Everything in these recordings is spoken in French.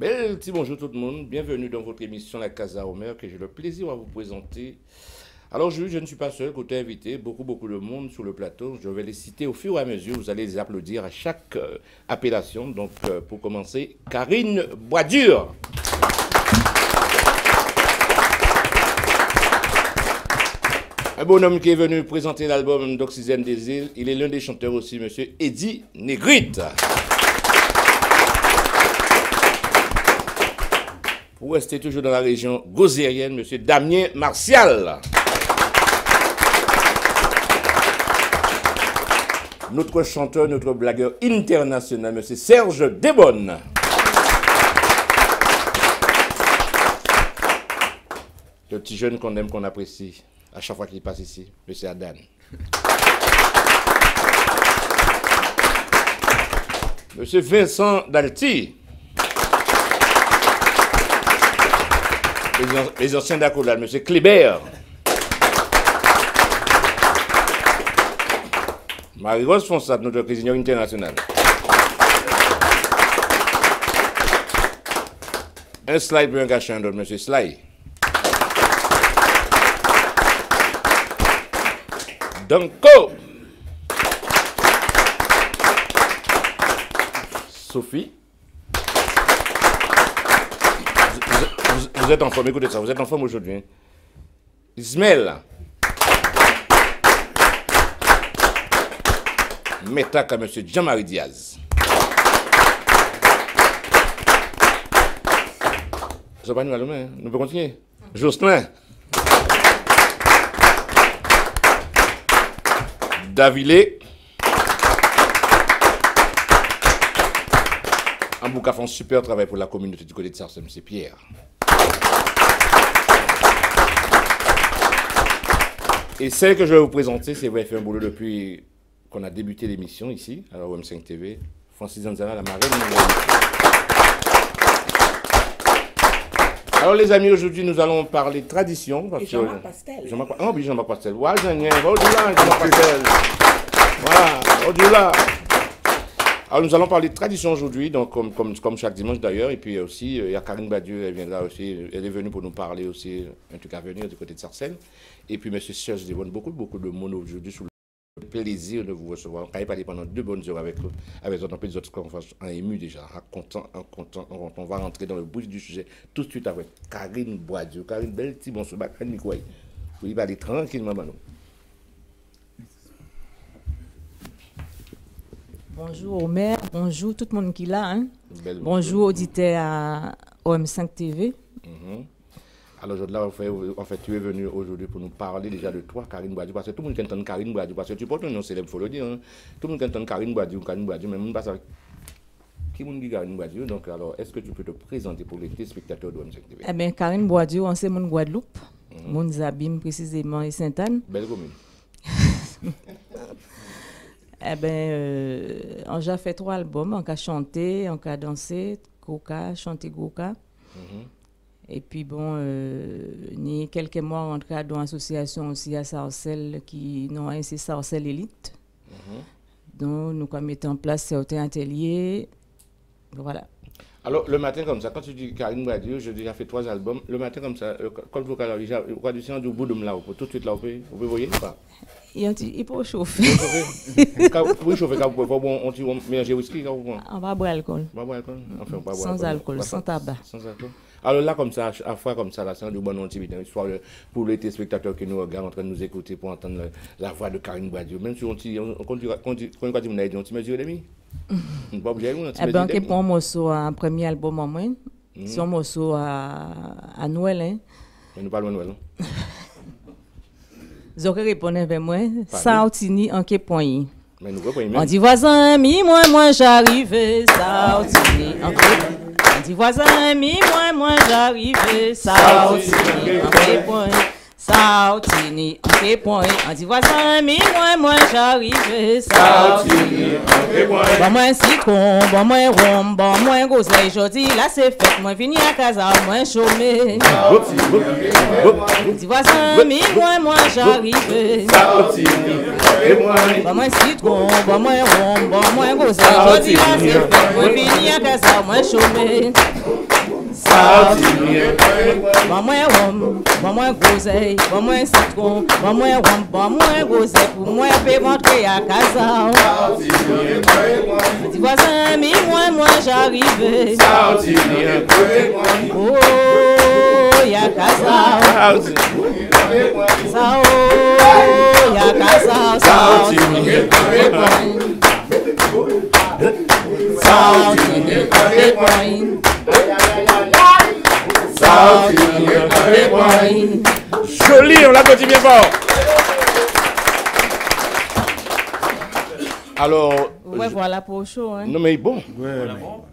Bel petit bonjour tout le monde, bienvenue dans votre émission La Casa Homer que j'ai le plaisir à vous présenter. Alors je ne suis pas seul, côté invité, beaucoup de monde sur le plateau. Je vais les citer au fur et à mesure, vous allez les applaudir à chaque appellation. Donc pour commencer, Karine Boisdur. Un bonhomme qui est venu présenter l'album d'Oxygène des îles, il est l'un des chanteurs aussi, monsieur Eddie Negrite. Pour rester toujours dans la région gozérienne, monsieur Damien Martial. Notre chanteur, notre blagueur international, monsieur Serge Desbonnes. Le petit jeune qu'on aime, qu'on apprécie, à chaque fois qu'il passe ici, monsieur Adan. Monsieur Vincent Dalty. Les anciens d'Acolade, monsieur Kléber. Marie-Rose Fonsat, notre cuisinière internationale. Un slide pour un cachet, un autre, monsieur Sly. Danko. Sophie. Vous êtes en forme, écoutez ça, vous êtes en forme aujourd'hui. Hein? Ismaël. Métac à M. Jean-Marie Diaz. Ça va nous aller, nous pouvons continuer. Jocelyn. Davilé. Ambouka font un super travail pour la communauté du côté de Sarsem, c'est Pierre. Et celle que je vais vous présenter, c'est vrai, fait un boulot depuis qu'on a débuté l'émission ici, à la OM5 TV. Francis Zanzana, la marraine. Alors les amis, aujourd'hui nous allons parler tradition. Et Jean-Marc Pastel. Ah oui, Jean-Marc Pastel. Voilà, Jean-Marc Pastel. Voilà, au-delà. Alors nous allons parler de tradition aujourd'hui, donc comme chaque dimanche d'ailleurs, et puis aussi il y a Karine Badiou, elle viendra aussi, elle est venue pour nous parler aussi, un truc à venir du côté de Sarcelles. Et puis M. Serge Desbonnes, beaucoup de monde aujourd'hui sur le plaisir de vous recevoir. On a parlé pendant 2 bonnes heures avec eux, avec les autres conférences en ému déjà, content. On va rentrer dans le bout du sujet tout de suite avec Karine Boisdur. Karine, belle petit bonsoir, Karine Nicoy. Vous y aller tranquillement, Manon. Bonjour Omer, bonjour tout le monde qui est là. Hein? Bonjour auditeurs à OM5 TV. Alors aujourd'hui, en fait, tu es venu aujourd'hui pour nous parler déjà de toi, Karine Boisdur, parce que tout le monde qui entend Karine Boisdur, parce que tu portes un nom célèbre, il faut le dire. Hein? Tout le monde qui entend Karine Boisdur, mais on ne sait pas qui est Karine Boisdur. Donc alors, est-ce que tu peux te présenter pour les téléspectateurs de OM5 TV? Eh bien, Karine Boisdur, c'est mon Guadeloupe, mon Zabim précisément et Sainte-Anne. Belle commune. Eh bien, on a fait 3 albums, on a chanté, on a dansé, chanté Goka. Et puis bon, ni quelques mois on a dans l'association aussi à Sarcelles qui nous a c'est Sarcelles Élite. Donc nous avons mis en place certains ateliers. Voilà. Alors le matin comme ça, quand tu dis Karine Boisdur, j'ai déjà fait 3 albums. Le matin comme ça, quand vous avez du bout de là, tout de suite là, vous pouvez voir pas. Il faut chauffer. Pour chauffer, on mélanger whisky. On va boire l'alcool. Sans alcool, sans tabac. Alors là, comme ça, à fois comme ça, là, c'est un bon activité, histoire pour les téléspectateurs qui nous regardent en train de nous écouter pour entendre la voix de Karine Boisdur. Même si on dit, on dit, on dit, mesure demi. Pas obligé, on dit. Eh bien, pour un morceau, un premier album en moins, c'est un morceau à Noël. Hein. Mais nous parlons de Noël, non? Zoké répondait vers moi, ça otini en quel point. On dit voisin, moi j'arrive, ça otini en quel. On dit voisin, moi j'arrive, ça otini en quel point. Ça otini en manqué point. On dit voisin, moi j'arrive, ça. Bon, moi citron, bon, moi rhum, bon, moi groseille. Jodi, là c'est fait, moi vini à casa, moi chômé. On dit voisin, moi j'arrive, ça. Bon, moi citron, bon, moi rhum, bon, moi groseille. Jodi, là c'est fait, moi vini à casa, moi chômé. Bon moi rhum, bon moi groseille, bon moi citron, bon moi rhum, bon moi groseille, pour moi peut rentrer à casa. Dis voisin, moi j'arrive. Oh, y'a casa. Ça oh, y'a casa. Joli, on l'applaudit bien fort. Alors. Ouais, voilà pour le show. Hein. Non, mais bon. Ouais,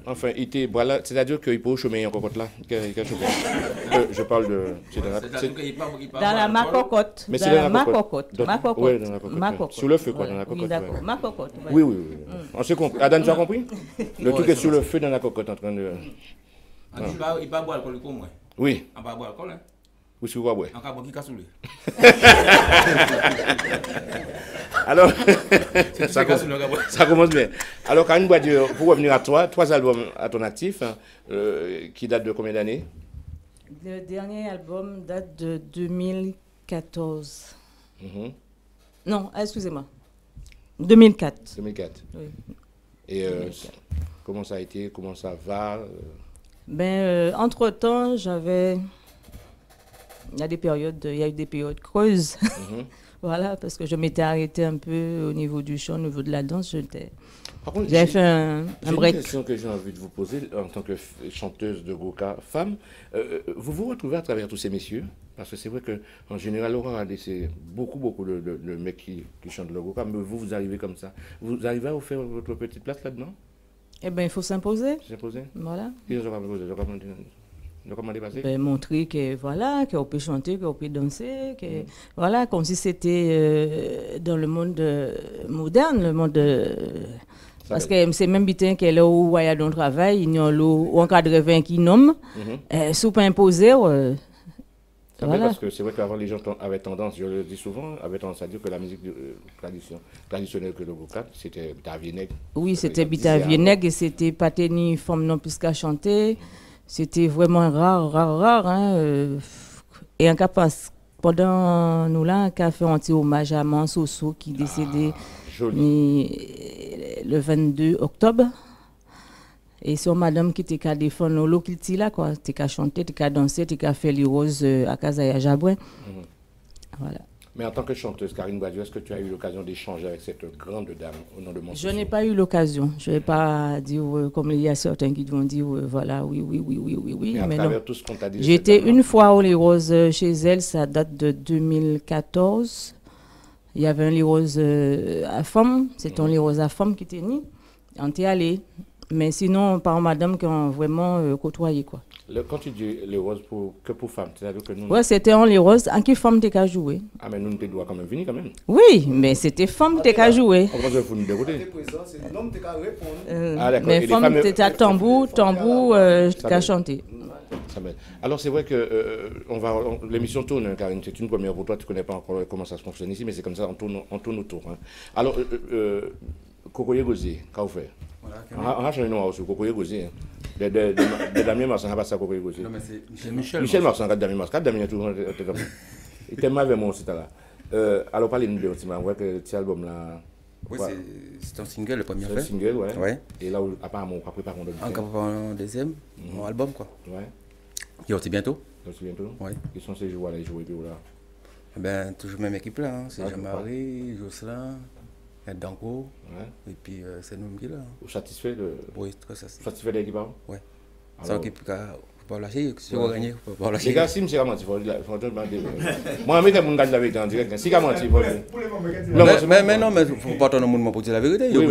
enfin, il était. Voilà, c'est-à-dire qu'il peut chômer en cocotte là. Je parle de. Dans la macocotte. Mais c'est dans la cocotte. Oui, dans la cocotte. Sur le feu, quoi, dans la cocotte. Oui, d'accord. Ma cocotte. Oui. On s'est compris. Adam, tu as compris? Le truc est sur le feu dans la cocotte en train de. Il va boire alcool comme moi. Oui. On va boire alcool, hein? Ou sur quoi, ouais. On va boire qui casse. Alors, ça commence bien. Alors, Karine Badiou, pour revenir à toi, 3 albums à ton actif, hein, qui datent de combien d'années? Le dernier album date de 2014. Non, excusez-moi. 2004. 2004. Oui. Et 2004. Comment ça a été? Comment ça va? Entre-temps, il y a eu des périodes creuses. Voilà, parce que je m'étais arrêtée un peu au niveau du chant, au niveau de la danse. J'avais fait un break. Une question que j'ai envie de vous poser en tant que chanteuse de Goka femme. Vous vous retrouvez à travers tous ces messieurs? Parce que c'est vrai qu'en général, Laurent a laissé beaucoup de mecs qui chantent le Goka, mais vous arrivez comme ça. Vous arrivez à vous faire votre petite place là-dedans? Eh bien, il faut s'imposer. S'imposer? Voilà. Montrer qu'on peut chanter, qu'on peut danser, voilà, comme si c'était dans le monde moderne, le monde. Parce que c'est même bien qu'elle est où il y a dans le travail, il y a l'eau encadré 20 qui nomme, sous pas imposer. Voilà. Parce que c'est vrai qu'avant les gens avaient tendance, je le dis souvent, avaient tendance à dire que la musique traditionnelle que le Goka, c'était Bita-Vieneg. Oui, c'était Bita-Vieneg et c'était pas ni femme non plus qu'à chanter. C'était vraiment rare. Hein, et en cas, pendant nous là, on a fait un petit hommage à Mansoso qui est décédé le 22 octobre. Et c'est une madame qui était défendre l'eau qui était là, quoi. Tu as chanté, tu as dansé, tu as fait les roses à Kazaya Jabouin. Voilà. Mais en tant que chanteuse, Karine Badiou, est-ce que tu as eu l'occasion d'échanger avec cette grande dame au nom de Mansoso? Je n'ai pas eu l'occasion. Je ne vais pas dire, comme il y a certains qui vont dire, voilà, oui. Et à travers tout ce qu'on t'a dit. J'ai été une fois au Les Roses chez elle, ça date de 2014. Il y avait un Les Roses à femme, c'est un Les Roses à femme qui était né. On était allé. Mais sinon, par madame qui ont vraiment côtoyé, quoi. Quand tu dis les roses que pour femmes, c'est-à-dire que nous... Oui, c'était en les roses, en qui femme t'es qu'à jouer. Ah, mais nous, nous doit quand même venir, quand même. Oui, mais c'était femme t'es qu'à jouer. Comment vous nous déroulez? Mais femme t'es à tambour, t'es qu'à chanter. Alors, c'est vrai que l'émission tourne, Karine, c'est une première pour toi, tu ne connais pas encore comment ça se fonctionne ici, mais c'est comme ça, on tourne autour. Hein. Alors, Kokoye Gozé, qu'est-ce que vous faites? On a changé de nom aussi, Kokoye Gozé. De Damien Marsan, on a passé à Kokoye Gozé. Non, mais c'est Michel. Michel Marsan, Damien Marsan, Damien tout le monde. Il était mal avec moi aussi, là. Alors, parlez-nous de cet album-là. Oui, c'est un single, le premier fait. C'est un single, ouais. Et là, apparemment, on va préparer un deuxième. On va préparer un deuxième, mon album, quoi. Ouais. Il sorti bientôt. Il sorti bientôt? Ouais. Quels sont ces joueurs-là, les joueurs là? Ben, toujours même équipe là. C'est Jean-Marie, Jocelyn, Danko. Ouais. Et puis, c'est nous qui là. Vous satisfait de... Oui, très satisfait. Satisfait de l'équipe avant? Oui. C'est une équipe qui a... Pas lâcher, si on gagne, pas lâcher. Les gars, si je suis menti, il faut demander. Moi, je vais me avec en direct. Si je menti, mais non, mais il ne faut pas attendre le monde pour dire la vérité. Il y a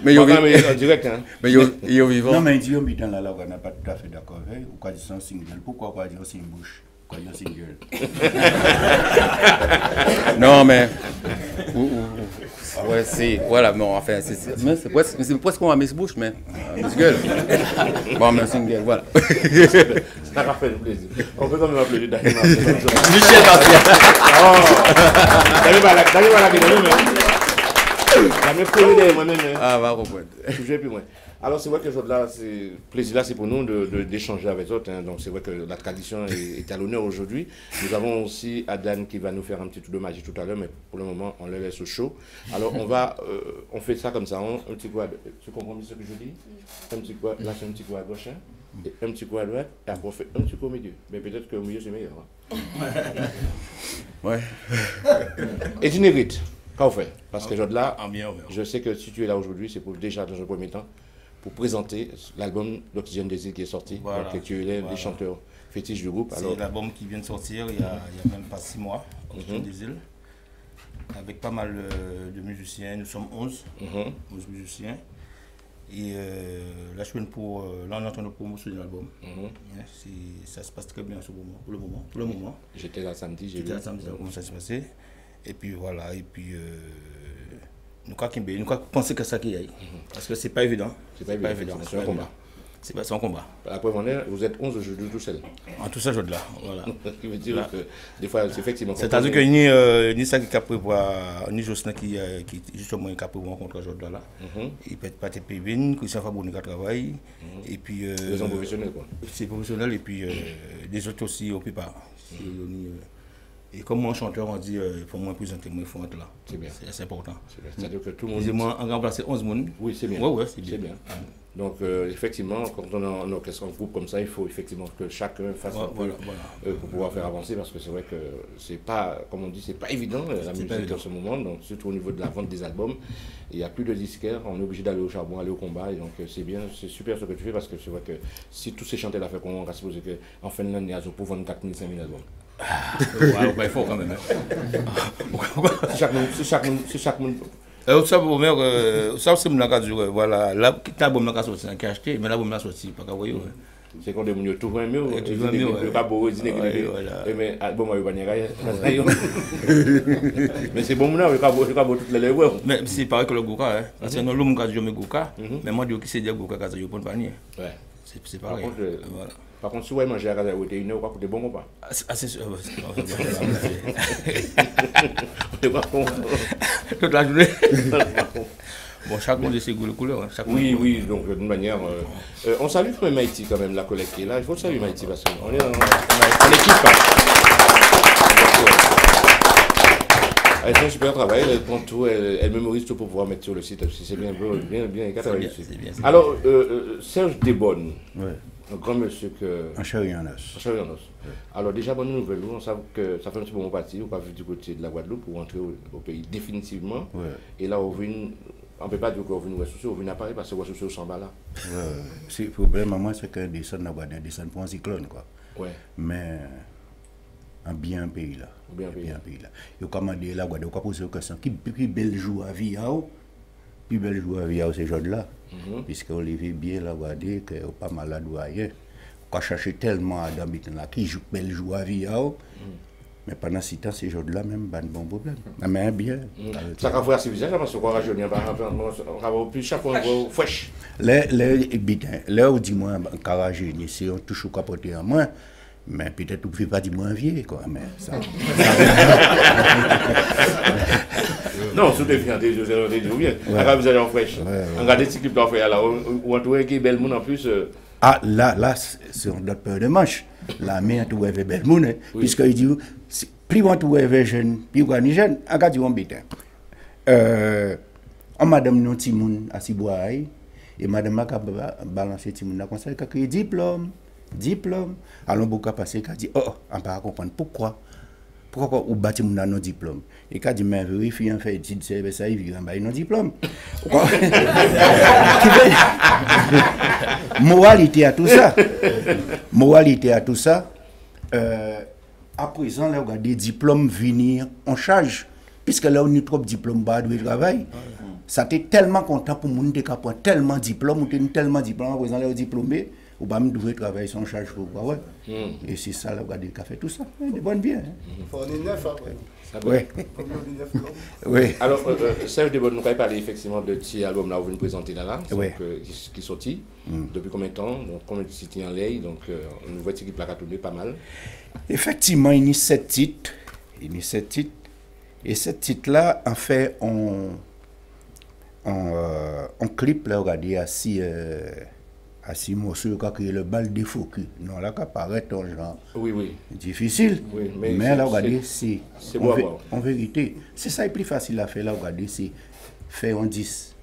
mais en direct. Mais il y a vivant. Non, mais il dit on n'a pas tout à fait d'accord avec. Ou quoi, c'est un single. Pourquoi dire c'est une bouche? pas un single. Non, mais. Ouais, c'est. Voilà, non, enfin, c'est presque comme un Miss Bush, mais. Miss Girl. Bon, mais un single, voilà. Ça m'a fait plaisir. On peut quand même appeler Daniel. Michel Garcia. Ah, va reprendre. Toujours plus moins. Alors, c'est vrai que là, c'est plaisir là, c'est pour nous d'échanger avec d'autres. Hein. Donc, c'est vrai que la tradition est à l'honneur aujourd'hui. Nous avons aussi Adan qui va nous faire un petit tour de magie tout à l'heure, mais pour le moment, on le laisse au chaud. Alors, on fait ça comme ça. Un petit coup à... Tu comprends ce que je dis? Un petit coup, là, c'est un petit coup à gauche, hein, et un petit coup à droite, et après, on fait un petit coup au milieu. Mais peut-être qu'au milieu, c'est meilleur. Hein. Ouais. Et tu n'hérites. Qu'est-ce qu'on fait? Parce que là, je sais que si tu es là aujourd'hui, c'est pour déjà, dans un premier temps, pour présenter l'album L'Oxygène des îles qui est sorti. Voilà. Donc, tu es les chanteurs fétiches du groupe. C'est l'album qui vient de sortir il y a même pas 6 mois, L'Oxygène des îles, avec pas mal de musiciens. Nous sommes 11 musiciens. Et là, là, on est en train de promotionner l'album. Ça se passe très bien pour le moment. J'étais là samedi, j'ai vu. J'étais là samedi, comment ça s'est passé. Et puis voilà, et puis nous pensons que ça qui est. Parce que c'est pas évident. C'est pas évident, c'est un combat. C'est un combat. Après, vous êtes 11 aujourd'hui tout seul. En tout ça, je là. Voilà. Ce qui veut dire que des fois, c'est effectivement. C'est-à-dire que ni ça qui a prévoir, ni Josna qui justement a prévoir rencontrer aujourd'hui là. Il peut pas être Pévin, Christian Fabouni qui travaille. Et puis. Ils sont professionnels quoi. C'est professionnel et puis les autres aussi au Pipa. Et comme moi, chanteur, on dit il faut moins présenter, il faut être là. C'est bien. C'est important. C'est-à-dire que tout le monde. Dis-moi, en remplacer 11 personnes. Oui, c'est bien. Oui, c'est bien. Donc, effectivement, quand on a un orchestre en groupe comme ça, il faut effectivement que chacun fasse un peu pour pouvoir faire avancer, parce que c'est vrai que c'est pas, comme on dit, c'est pas évident la musique en ce moment, donc surtout au niveau de la vente des albums. Il n'y a plus de disquaires, on est obligé d'aller au charbon, aller au combat, et donc c'est bien, c'est super ce que tu fais, parce que c'est vrai que si tous ces chanteurs là fait qu'on va supposer qu'en fin de l'année, il y a pour vendre 4 000, 5 000 albums. Il faut quand même. Si chaque monde. Ça, c'est mon cas. Voilà, là, l'album n'a sorti, qui a acheté, mais l'album n'a sorti, pas qu'à voir. C'est quand on est toujours mieux, mais album a eu mais c'est bon, on a toutes les lèvres. Mais c'est pareil que le Gouka, parce que nous, l'homme qui a joué Gouka, mais moi, je sais dire Gouka, quand je prends panier. C'est pareil. Par contre, si vous mangez à la casa, vous êtes une heure, vous êtes bon ou pas? Ah, c'est sûr. Toute la journée. Bon, chacun de ses goûts de couleur. Oui, donc d'une manière. On salue quand même Haïti, quand même, la collègue qui est là. Il faut saluer Haïti parce qu'on est en équipe. Elle fait un super travail, elle prend tout, elle mémorise tout pour pouvoir mettre sur le site. C'est bien, Alors, Serge Desbonnes. Un grand monsieur que. Un chéri en os. Alors, déjà, bonne nouvelle, on sait que ça fait un petit moment parti, on va vivre du côté de la Guadeloupe pour rentrer au pays définitivement. Ouais. Et là, on ne peut pas dire qu'on vient ressourcer, on vient à Paris parce que ressourcer au Samba là. Le problème, moi, c'est qu'un descend dans la Guadeloupe, descend pour un cyclone, quoi. Ouais. Mais. Un bien pays là. Bien pays là. Et comme on dit la Guadeloupe, on pose une question qui belle joue à vie, plus belle joue à vie, ces gens-là. Puisqu'on les vit bien la Guadeloupe, qu'on n'est pas malade ou rien. On cherche tellement à d'habiter là, qui joue belle joue à vie, mais pendant 6 temps, ces gens-là, même, pas de bon problème. Mais bien. Ça va faire civilisé, parce qu'on va rajeunir, on va plus chaque fois fraîche. Là où dis-moi, on va rajeunir, si on touche au capoté en moins. Mais peut-être que vous ne pouvez pas dire moins vieux, quoi. Mais ça... Non, sous des fiantés, je sais bien. Après, vous allez en fraîche. Regardez ce clip d'en faire là. Ou en tout cas, belle monde en plus. Ah, là, c'est notre peur de manche. La mère, tu vois, belle monde. Puisqu'il dit, plus on trouve jeune, plus on est jeune, on va dire, on bête. On madame, non, Timoun, à Siboaï, et madame, a balancé Timoun, a conseillé qu'il diplôme. Alors, beaucoup passé, il a dit, on ne peut pas comprendre pourquoi on bâtit mon diplôme. Et il a dit, mais vérifie, en fait, ça, il vient un diplôme. Moralité à tout ça. À présent, là, on a des diplômes venir en charge. Puisque là, on a trop de diplômes de travail. Ça t'est tellement content pour mon décapant, tellement de diplômes, à présent, là, on est diplômé. ou pas me devrait travailler sans charge pour quoi, ouais. Et c'est ça, là, regardez, qui a fait tout ça. De bonnes bien. Il faut en est neuf après. Oui. Oui. Alors, Serge Desbonnes, nous avons parlé effectivement de petit album là où vous nous présentez là, qui est sorti. Depuis combien de temps? Donc, combien de titres en l'air? Donc, on voit qu'il plaque à tourner pas mal. Effectivement, il y a 7 titres. Et ces titres-là, en fait, on clip, là, regardez, à 6 morceaux, qui a créé le bal des focus. Non, là, qui apparaît un genre difficile. Oui, mais là, regardez, c'est en vérité, c'est ça le plus facile à faire, là, regardez, c'est faire un 10.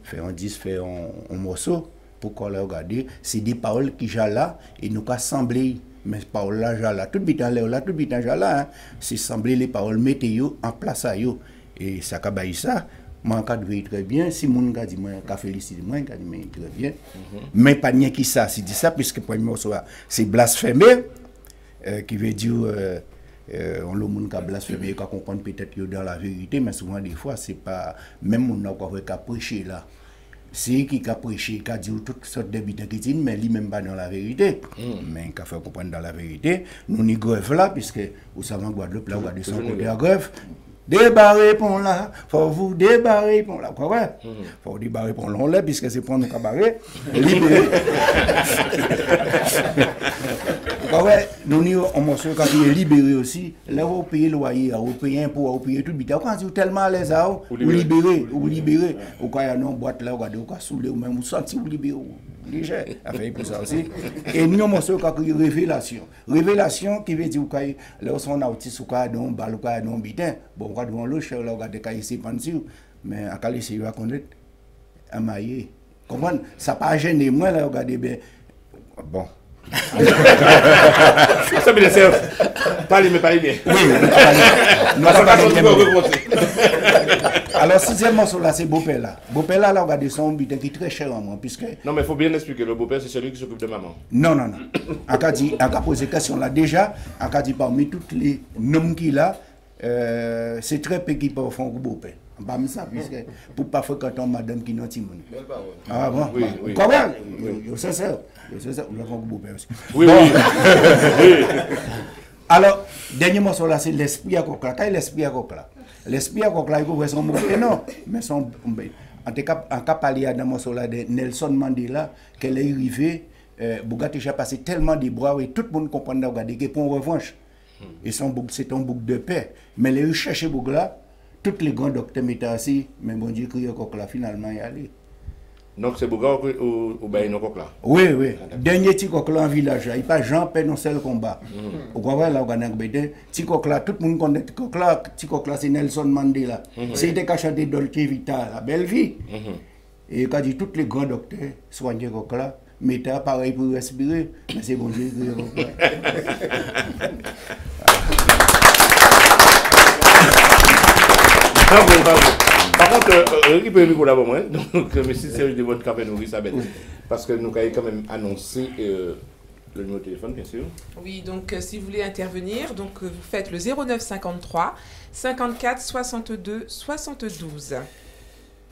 Faire un 10, faire un morceau. Pourquoi, là, regardez, c'est des paroles qui sont là, et nous avons semblé. Mais paroles là, là, tout bitan là, tout bitan là, hein, c'est sembler les paroles météo en place à yo. Et ça cabaye ça, moi, je très bien. Si mon gars dit, moi, je félicite, moi, je dis, très bien. Mais pas rien qui ça, c'est dit ça, puisque pour moi, c'est blasphémé, qui veut dire, on le monde qui a blasphémé, qui comprend peut-être dans la vérité, mais souvent, des fois, c'est pas, même mon qui a prêché là. C'est qui a prêché, qui a dit toutes sortes de bêtises, mais lui-même pas dans la vérité. Mais qui a fait comprendre dans la vérité. Nous n'y grève là, puisque vous savez en Guadeloupe, là, vous regardez son côté à grève. Débarrez pour là, faut vous débarrer pour là. Quoi, ouais? Faut débarrer pour là, puisque c'est pour nous cabaret. Libérer. Ouais, nous on morceau quand il est libéré aussi, là vous payez loyer, vous payez impôt, vous payez tout le temps. Quand vous tellement à l'aise, vous libérez, ou quand il y a une boîte là, vous soulez, ou même vous sentez vous libérez, léger, affaire pour ça aussi. Et nous on morceau quand il y a révélation qui veut dire que là où sont autiste ou quand on balle ou quand on bitin, bon quand devant l'eau cher là vous regardez quand il s'est pensé, mais à Calais c'est va connaître à mailler. Comment ça pas gêné moi là regardez bien. Bon. Ça me laisse parler, mais parler bien. Oui, alors, sixième morceau là, c'est Beau-Père là. Beau-Père là, regardez son butin qui est très cher en moi. Puisque... Non, mais il faut bien expliquer. Le beau-père, c'est celui qui s'occupe de maman. Non. On a posé question là déjà. On a dit parmi tous les noms qu'il a, c'est très peu qui peuvent faire un beau-père. Pas ça, puisque pour ne pas fréquenter madame qui n'a pas de ah bon? Oui. Comment? C'est ça. Vous avez un beau-père aussi. Oui. Alors, dernier morceau là, c'est l'esprit à coq là. Quel est l'esprit à coq là? L'esprit à coq là, il faut voir son beau-père, non. Mais son. En tout cas, parler dans le morceau là de Nelson Mandela, qu'elle est arrivée, Bougat déjà passé tellement de bras et tout le monde comprend que pour en revanche. Et c'est un bouc de paix. Mais les chercher bouc là. Tous les grands docteurs mettaient assis, mais bon Dieu, crié coq là, finalement, y aller. Donc c'est Bouga ou ben non coq là? Oui. Dernier petit coq là en village, il n'y a pas Jean Père non seul combat. Vous voyez là, on a un petit coq là, tout le monde connaît petit coq là, c'est Nelson Mandela. C'est des cachets de Dolce Vita, la belle vie. Et quand dit tous les grands docteurs soignaient coq là, mettaient appareil pour respirer, mais c'est bon Dieu, crié coq là. Bravo. Par contre, récupérez le micro d'abord, donc M. Serge Desbonnes qui a nourri sa bête. Parce que nous avons quand même annoncé le numéro de téléphone, bien sûr. Oui, donc si vous voulez intervenir, donc vous faites le 09 53 54 62 72.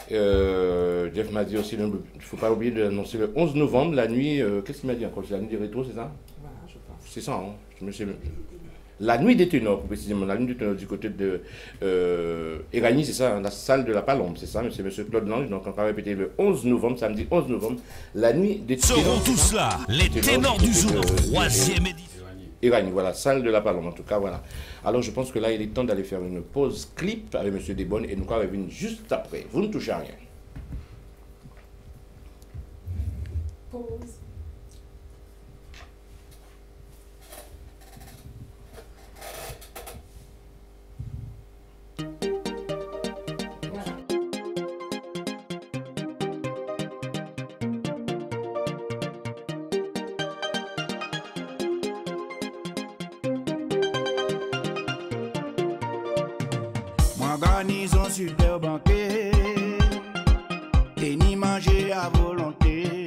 Jeff m'a dit aussi, il ne faut pas oublier d'annoncer le 11 novembre, la nuit, qu'est-ce qu'il m'a dit encore? C'est la nuit du rétro, c'est ça? Voilà, je pense. C'est ça, hein? La nuit des ténors, précisément, la nuit des ténors du côté de Éragny, c'est ça, la salle de la Palombe, c'est ça, c'est M. Claude Lange, donc on va répéter le 11 novembre, samedi 11 novembre, la nuit des ténors. Seront tous là, les ténors du jour, 3e édition. Éragny, voilà, salle de la Palombe, en tout cas, voilà. Alors je pense que là, il est temps d'aller faire une pause clip avec M. Desbonnes et nous allons revenir juste après. Vous ne touchez à rien. Pause. Organisons sur le banquet, et ni manger à volonté.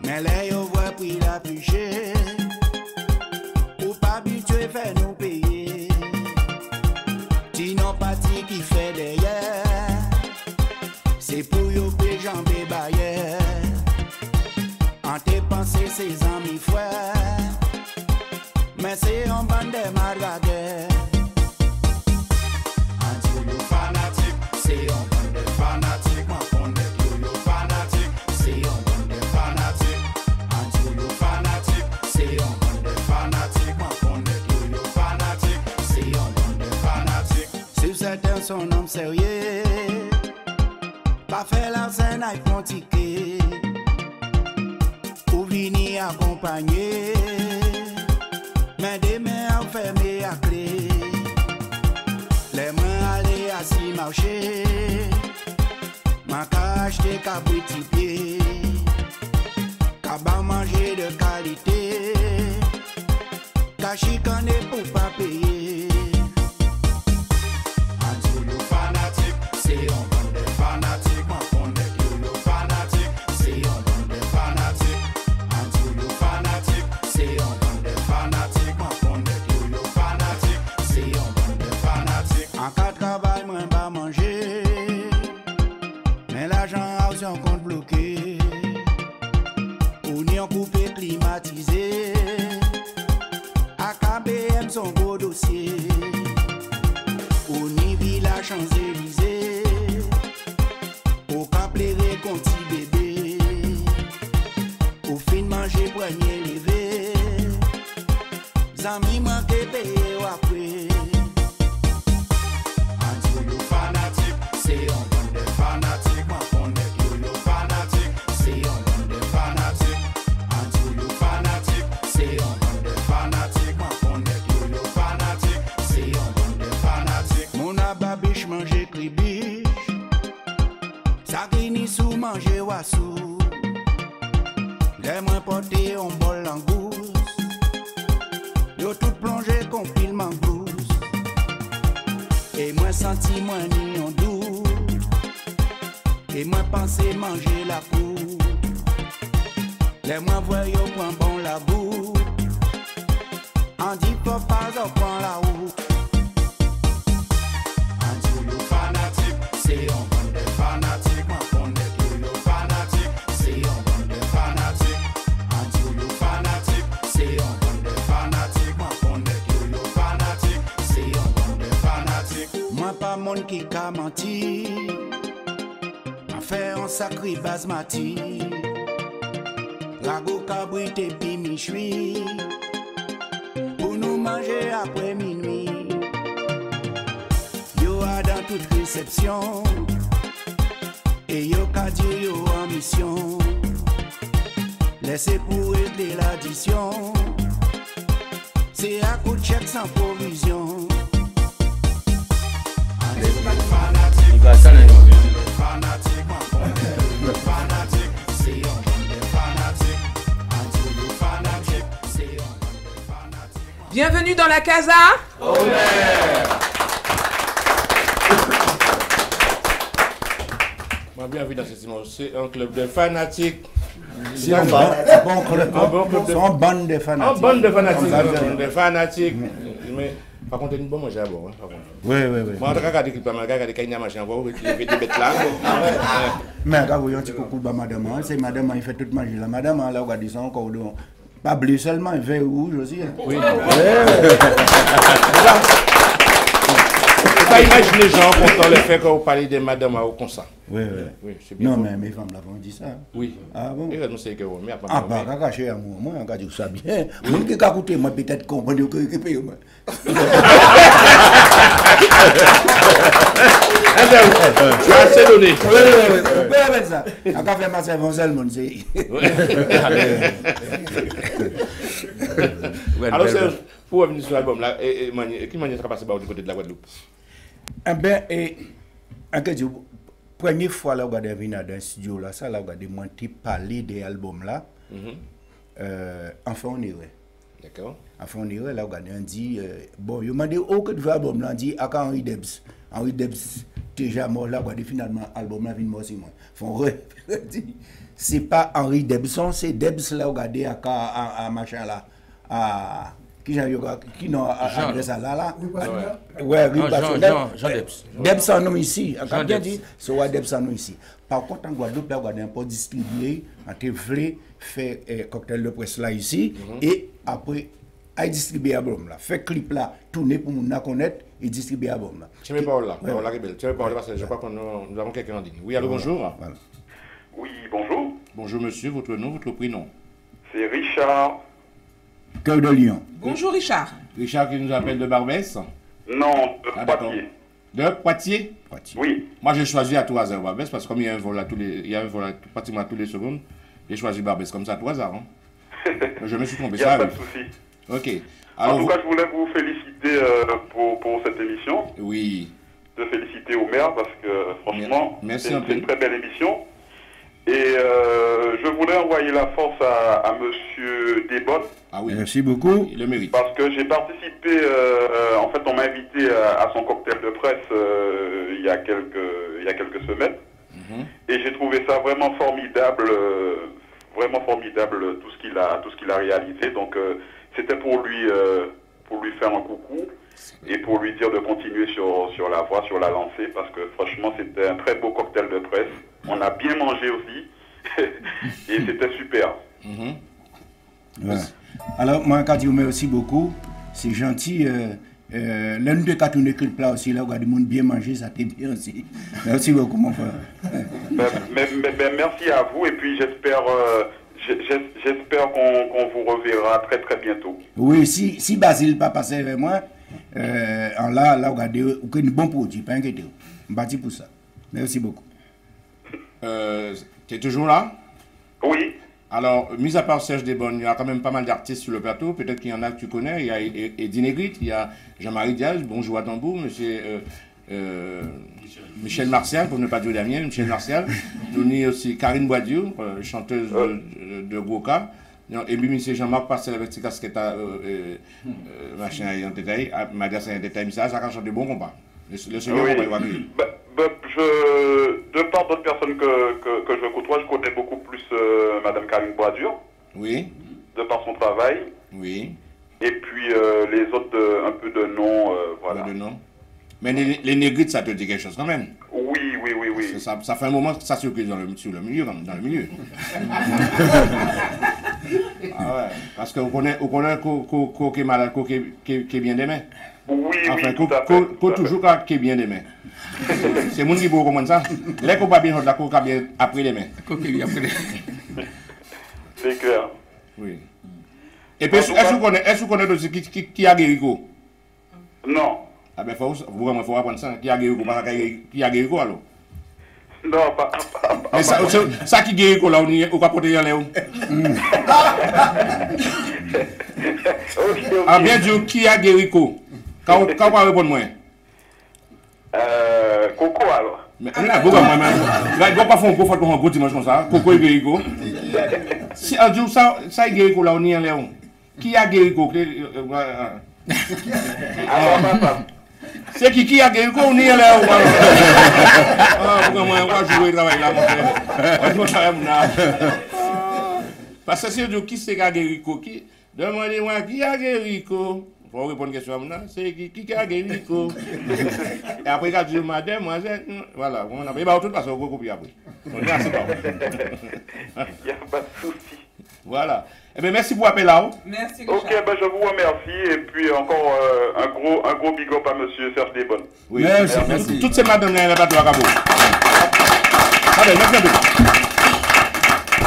Mais là, on voit pris la pluchée, ou pas habitué faire nous payer. Si non parti qui fait derrière, c'est pour y payer jambes et barrières. En En tes pensées, ses amis frères. Mais c'est un bande de margadères. Anti-yo fanatique, c'est un bande de fanatiques. Moi, on est yo fanatique, c'est un bande de fanatiques. Anti-yo fanatique, c'est un bande de fanatiques. Moi, on est yo fanatique, c'est un bande de fanatiques. Si certains sont hommes sérieux, pas faire la scène à font ticket. Ou venir accompagner. Mais des mains enfermées à clé. Les mains aller assis marcher. Ma cache des caboutis pieds. Cabas manger de qualité. Cachi qu'on est pour pas payer. Anti-yo fanatique, c'est un bande de fanatiques. Moi, on est yo fanatique, c'est un bande de fanatiques. Anti-yo fanatique, c'est un bande de fanatiques. En cas de travail, moi, pas manger. Mais l'argent a aussi un compte bloqué. Ou ni en coupé climatisé. À KBM, son beau dossier. Ou ni village Champs-Élysées. Au cap les conti bébé. Ou fin manger poignet levé. Zami manqué payé ou après. C'est un bande de fanatiques, moi on est yo fanatique, c'est un bande de fanatiques. Anti-yo fanatique, c'est un bande de fanatiques, moi on est yo fanatique, c'est un bande de fanatiques. Mon ababiche mange cribiche, ça qui ni sous manger wassou. Les moins portés on bol langouste, yo tout plongé qu'on filme en gousse. Et moi senti moi ni en doux. Et moi pensé manger la cour. Les moi voyons point bon la boue. On dit faut pas en prendre la roue. Anti-yo fanatique, c'est un bande de fanatiques. Moi on est yo fanatique, c'est un bande de fanatiques. Anti-yo fanatique, c'est un bande de fanatiques. Moi on est yo fanatique, c'est un bande de fanatiques. Moi pas monde qui a menti. Faire un sacré basmati. Rago cabrit et puis michui. Pour nous manger après minuit. Yo a dans toute réception. Et yo ka dit yo en mission. Laissez pour régler l'addition. C'est à coup de chèque sans provision. Il va s'aller. Fanatique, moi on est fanatique, c'est un bande de fanatiques. Anti-yo fanatique, c'est un bande de fanatiques. Bienvenue dans la casa. Moi, bienvenue dans ce dimanche. C'est un club de fanatiques. C'est un bon club. C'est une bande de fanatiques. Un bande de fanatiques. Un bande de fanatiques. Mais par contre, il y a une bonne manger à boire. Oui. Moi, je regarde qu'il y a des machin à boire, il y a des bêtes là. Mais quand vous avez un petit coucou de madame, c'est madame qui fait toute magie. La madame, elle a regardé ça encore. Pas bleu seulement, il fait rouge aussi. Oui. Pas imaginer les gens quand on le fait quand vous parlez de madame au consent. Oui, c'est bien. Non, mais mes femmes l'ont dit ça. Oui. Ah bon? Et nous c'est que vous, mais ah, bah, caché à moi, on a dit ça bien. Mon qui a écouté, moi peut-être comprendre que je paye. Tu as assez donné. Oui, avec ça. On a fait ma servante seulement, c'est. Alors, pour revenir sur l'album là, qui manière sera passé du côté de la Guadeloupe? Eh bien, première fois là, on a venu dans le studio là, ça là, on a demandé parler de l'album là. Enfin, on irait. D'accord. Enfin, on irait là, on a dit, bon, il m'a dit, oh, que tu veux l'album là, on dit, à Henri Debs. Henri Debs, déjà mort là, on a dit finalement, l'album là, vient mort aussi, moi. C'est pas Henri Debson, c'est Debs là, on a dit, à machin là, à qui n'ont adresse à là. Ouais, Jean Debs. Debs en nous ici. On a bien dit, c'est ouais Debs en nous ici. Par contre, en Guadeloupe, là, on a un peu distribué, on a fait cocktail de presse là ici, et après, à distribuer à Brom là. Fait clip là, tourner pour nous connaître et distribuer à Brom là. Tiens mes paroles là, paroles là, rebelle. Tiens mes paroles parce que je crois que nous avons quelqu'un en ligne. Oui, allô, bonjour. Voilà. Oui, bonjour. Bonjour monsieur, votre nom, votre prénom. C'est Richard. Cœur de Lion. Bonjour Richard. Richard qui nous appelle de Barbès. Non, de Poitiers. De Poitiers? Oui. Moi j'ai choisi à tout hasard Barbès parce que comme il y a un vol pratiquement tous les secondes, j'ai choisi Barbès comme ça à tout hasard. Hein. Je me suis trompé. Il n'y a pas de souci. Ok. Alors, en tout cas, je voulais vous féliciter pour cette émission. Oui. De féliciter au maire parce que franchement, c'est une très belle émission. Et je voulais envoyer la force à monsieur Desbonnes. Ah oui. Merci beaucoup. Il le mérite. Parce que j'ai participé, en fait, on m'a invité à son cocktail de presse il y a quelques semaines. Et j'ai trouvé ça vraiment formidable tout ce qu'il a réalisé. Donc c'était pour lui faire un coucou et pour lui dire de continuer sur la voie, sur la lancée, parce que franchement c'était un très beau cocktail de presse. On a bien mangé aussi et c'était super. Voilà. Alors moi quand je vous remercie beaucoup, c'est gentil. L'un de cas tourner clip là aussi, là, où il y a des gens bien manger, ça t'est bien aussi. Merci beaucoup, mon frère. Merci à vous, et puis j'espère qu'on vous reverra très très bientôt. Oui, si Basile pas passé avec moi, là, regardez, vous avez un bon produit, pas inquiétez-vous. Je bâti pour ça. Merci beaucoup. Tu es toujours là? Oui. Alors, mis à part Serge Desbonnes, il y a quand même pas mal d'artistes sur le plateau. Peut-être qu'il y en a que tu connais. Il y a Eddie Negrit, il y a Jean-Marie Diaz, bonjour à tambour, monsieur Michel Martial, pour ne pas dire Damien, Michel Martial. Nous avons aussi Karine Boidieu, chanteuse de Goka. Et puis, monsieur Jean-Marc Pastel avec ses casquettes machin en détail, magasin en détail, ça a chanté de bons combats. Le Seigneur, oui. On va accueillir. De part d'autres personnes que je côtoie, je connais beaucoup plus Madame Karine Boidieu. Oui. De par son travail. Oui. Et puis les autres, un peu de nom, voilà. De nom. Mais les négrites, ça te dit quelque chose quand même. Oui. Ça fait un moment que ça circule dans le milieu. Ah ouais. Parce que vous connaissez un qui est malade, qui est bien aimé. Oui, enfin, tout à fait. Toujours qui est bien aimé. C'est mon qui peut comprendre ça. Les copains pas bien, la coca bien après les mains. C'est clair. Oui. Et puis, est-ce que vous connaissez aussi qui a Guérico? Non. Ah ben, il faut apprendre ça. Qui a Guérico? Qui a Guérico alors? Non, pas. Mais ça qui Guérico là, on va porter les où? Ah bien sûr, qui a Guérico? Quand on va répondre moi? Coco alors. Mais là, vous moi même. Là, il va pas faire un gros photo un gros dimanche comme ça. Coco et Guérico. Si un jour ça est Guérico là, on y est là. Qui a Guérico? C'est qui a Guérico, on y est là. Ah, pourquoi moi, on va jouer travail là, mon frère. Parce que c'est qui c'est qui a Guérico? Demandez-moi qui a Guérico. Pour répondre à la question, c'est qui a Guérico? Et après, quand je dis madame, moi, voilà, on a pas tout parce qu'on va copier après. On est assez bon. Il n'y a pas de souci. Voilà. Eh bien, merci pour l'appel là. Merci. Ok, ben je vous remercie. Et puis encore un gros big up à monsieur Serge Desbonnes. Oui, merci. Toutes ces madames, elles n'ont pas de droit à vous. Allez, merci beaucoup.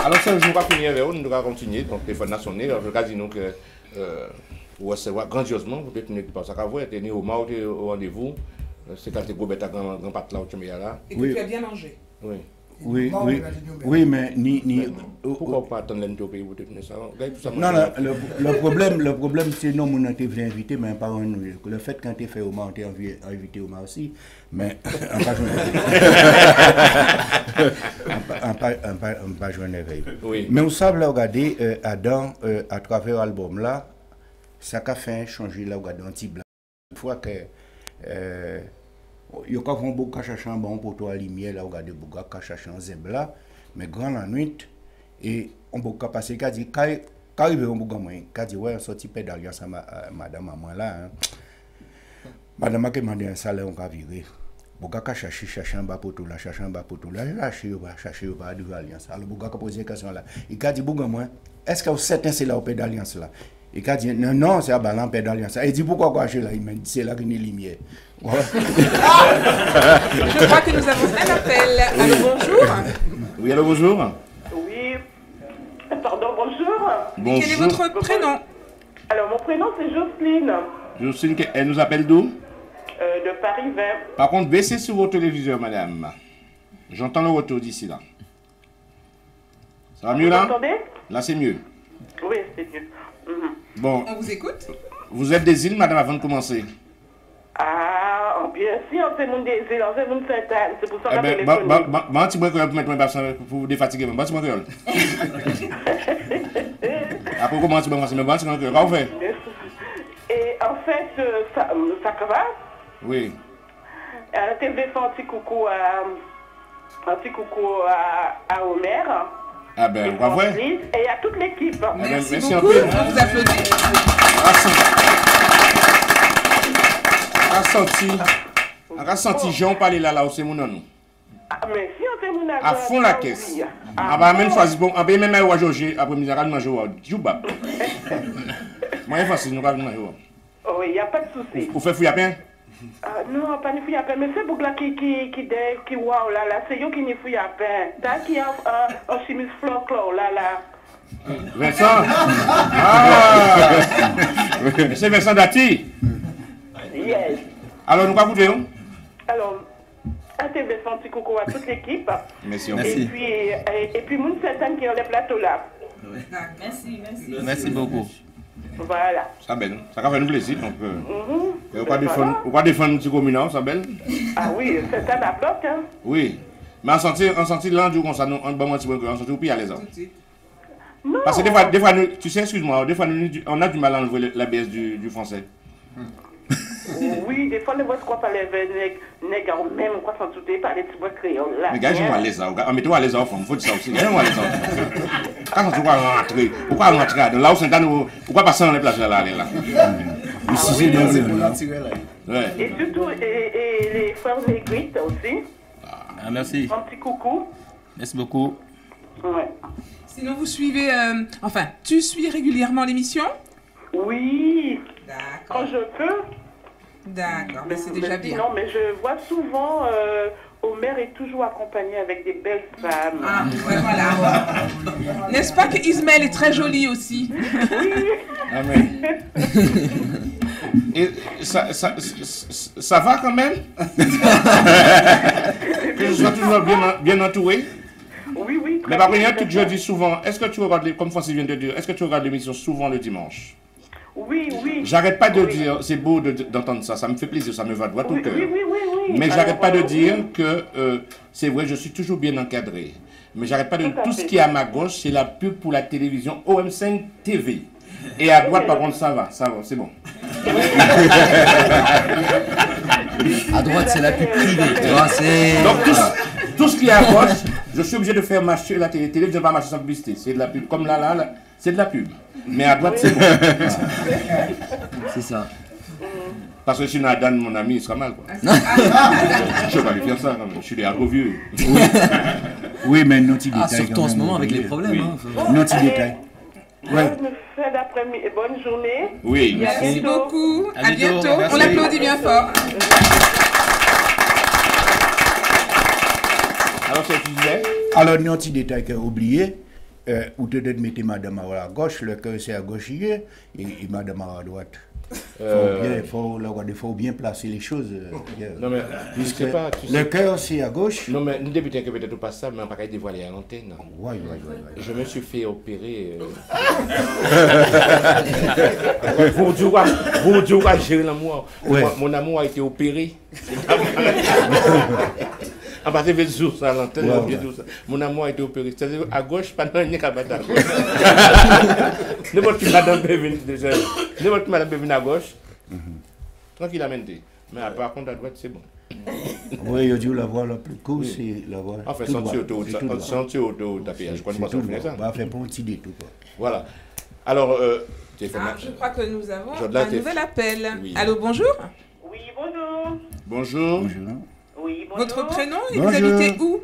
Alors, ça, je ne vais pas finir avec vous, nous allons continuer. Donc, téléphone national, je vais dire que vous recevez grandiosement, vous tenez par ça qu'à vous, tenez au mort au rendez-vous. C'est quand tu es gros bête à grand pâte là où tu mets là. Et que tu as bien mangé. Oui. Oui, mais pourquoi pas attendre l'année au pays pour te tenir ça? Non, le problème, c'est non, on a été invité, mais pas nous. Le fait quand tu es fait au mort, tu es invité au mort aussi, mais en pas jouer oui. Mais on savait regarder Adam à travers l'album là, ça a fait changer là, regarder un petit blanc. Une fois que il y a beaucoup de chercher un bon poteau à lumière là, regarder beaucoup de chercher un zèbre là, mais grand la nuit et on peut passer qu'à dire Quand il veut un bougon, quand il voit un sorti paix d'alliance à madame à moi là, madame a demandé un salaire, on va virer. Bouga chercher un bas poteau là, chercher un bas poteau là, chercher au bas de l'alliance. Alors Bouga a posé une question là. Il a dit bougon moi, est-ce que vous certain c'est là au paix d'alliance là? Il a dit non, c'est à Balan paix d'alliance. Il dit pourquoi quoi là? Il m'a dit c'est là qu'il y a une lumière. Je crois que nous avons un appel. Allô, bonjour. Oui, allô, bonjour. Oui. Pardon, bonjour. Bonjour. Quel est votre prénom? Alors, mon prénom, c'est Jocelyne. Jocelyne, elle nous appelle d'où? De Paris 20. Par contre, baissez sur votre téléviseur, madame. J'entends le retour d'ici là. Ça va mieux là? Vous entendez? Là, c'est mieux. Oui, c'est mieux. Bon. On vous écoute? Vous êtes des îles, madame, avant de commencer? Ah, bien sûr, c'est mon des îles, c'est mon Sainte-Anne. C'est pour ça que je téléphone. Bon, tu vois que vous mettez pour vous défatiguer. Bon, tu vois que après, comment tu vas commencer? Mais bon, tu vois que vous faites? Et en fait, ça va? Oui. La TV fait un petit coucou à Omer. Ah ben, on va voir. Et à toute l'équipe. Merci beaucoup. On vous applaudit. A senti Jean parler là où c'est mon nom. Mais si on fait mon nom. À fond la caisse. On va même choisir bon, on va même à Georges après midi à manger au Juba. Moi facile nous va manger. Oui, il y a pas de souci. Vous faites fouiller à pain? Non, pas ni fouille à pain, mais c'est pour là qui waouh là, c'est yo qui ni fouille à pain. T'as qui a un chemise floclo là. Vincent. C'est Vincent Dati. Yes. Alors nous va goûter. Alors, un TV fait un petit coucou à toute l'équipe. Merci. Et puis mon Sainte-Anne qui est le plateau là. Merci beaucoup. Voilà. Ça belle, ça fait nous plaisir donc. On va défendre petit communant, ça belle. Ah oui, c'est ça la bloc hein. Oui. Mais en sortie l'endu comme ça nous on bon petit peu en sortie ou puis à l'aise. Non. Parce que des fois tu sais excuse-moi, des fois on a du mal à enlever la baisse du français. Oui, des fois, les voix quoi par les nègres, même quoi s'en douter par les petits voix créoles là. Mais gars, je m'en laisse, on met toi à l'aise en forme, faut dire ça aussi. Moi l'aise. Quand tu vas rentrer, pourquoi rentrer là où c'est dans pourquoi passer dans les plages là. Ici c'est dans et surtout et les frères négrites aussi. Ah merci. Un petit coucou. Merci beaucoup. Ouais. Sinon vous suivez enfin, tu suis régulièrement l'émission? Oui. D'accord. Quand je peux. D'accord, mais c'est déjà bien. Non, mais je vois souvent Omer est toujours accompagné avec des belles femmes. Ah, ouais, voilà. N'est-ce pas que Ismaël est très joli aussi? Oui. Amen. Et ça va quand même? Que je sois toujours bien entouré? Oui. Mais par contre, je dis souvent, est-ce que tu regardes, comme Francis vient de dire, est-ce que tu regardes l'émission souvent le dimanche? Oui. J'arrête pas de dire, c'est beau d'entendre ça me fait plaisir, ça me va droit au cœur. Oui. Mais j'arrête pas de dire que c'est vrai, je suis toujours bien encadré. Mais j'arrête pas de dire tout ce qui est à ma gauche, c'est la pub pour la télévision OM5 TV. Et à droite, par contre, ça va, c'est bon. À droite, c'est la pub privée. Tu vois, c'est... Donc tout ce qui est à gauche, je suis obligé de faire marcher la télé, je ne pas marcher sans publicité. C'est de la pub. Comme là, c'est de la pub. Mais à droite, c'est bon. C'est ça. Parce que sinon, Adam, mon ami, il sera mal. Quoi. Je ne vais pas lui faire ça quand même. Je suis des gros vieux. Oui, mais non, tu détails. Surtout en ce moment avec les problèmes. Oui. Non, tu détails. Bonne fin d'après-midi et bonne journée. Oui. Merci beaucoup. À bientôt. Merci. On l'applaudit bien fort. Alors, c'est qui disait? Alors, un petit détail que j'ai oublié, où tu dois mettre madame à gauche, le cœur c'est à gauche et madame à droite. Il faut bien placer les choses. Non, mais puisque pas, le cœur c'est à gauche. Non, mais nous débutons que peut-être pas ça, mais on ne peut pas dévoiler à l'antenne. Ouais. Je me suis fait opérer. Vous dites quoi, gérer l'amour. Mon amour a été opéré. En partir de jour à l'antenne, mon amour a été opéré. C'est-à-dire à gauche, pas dans une cabane à gauche. N'importe qui madame peut venir à gauche. Tranquillement. Mais par contre, à droite, c'est bon. Oui, il y a la voie la plus courte, c'est la voie. Enfin, sentier auto, tapé. Je crois que je vais faire ça. On va faire un petit détour. Voilà. Alors, je crois que nous avons un nouvel appel. Oui. Allô, bonjour. Oui, bonjour. Bonjour. Oui, bonjour. Votre prénom et vous habitez où?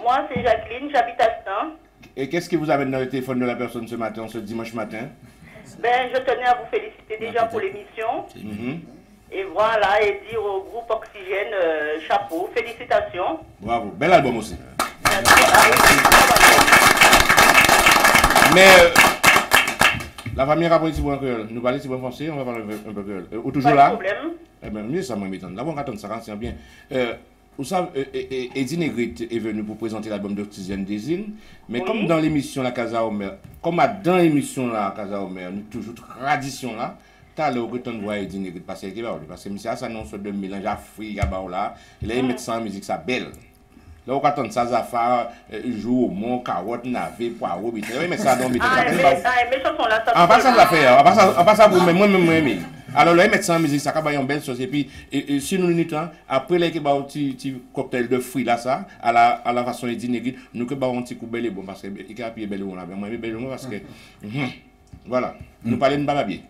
Moi, c'est Jacqueline, j'habite à Stan. Et qu'est-ce qui vous amène dans le téléphone de la personne ce matin, ce dimanche matin? Ben, je tenais à vous féliciter déjà pour l'émission. Et voilà, et dire au groupe Oxygène, chapeau, félicitations. Bravo, bel album aussi. Mais la famille a appris si bon créole. Nous parlons si bon français, on va parler un peu créole. Toujours là? Pas de problème. Eh bien, mieux ça m'étonne. Là, on attend ça, c'est bien. Vous savez, Eddie Negrit est venu pour présenter l'album d'Oxygène des îles, mais oui. Comme dans l'émission La Casa Omer, dans l'émission La Casa Omer, nous toujours tradition là, t'as le retour de voir Eddie Negrit parce que monsieur ça annonce de mélange Afrique là, il a mis ça en musique ça belle. Là on attend ça Zafar joue au mon carotte navet poireau bité, mais ça donc bité. Mais chanson là ça. On passe à l'affaire, on passe à vous moi même. Alors là, ils mettent ça en musique, ça va une belle chose. Et puis, si nous nous temps, après les petit cocktail de fruits là, ça, à la façon Eddie Negrit, nous que un petit coup bel et bon parce que il a payé bel bon là. Moi, bel bon parce que voilà, nous parlons de bababier.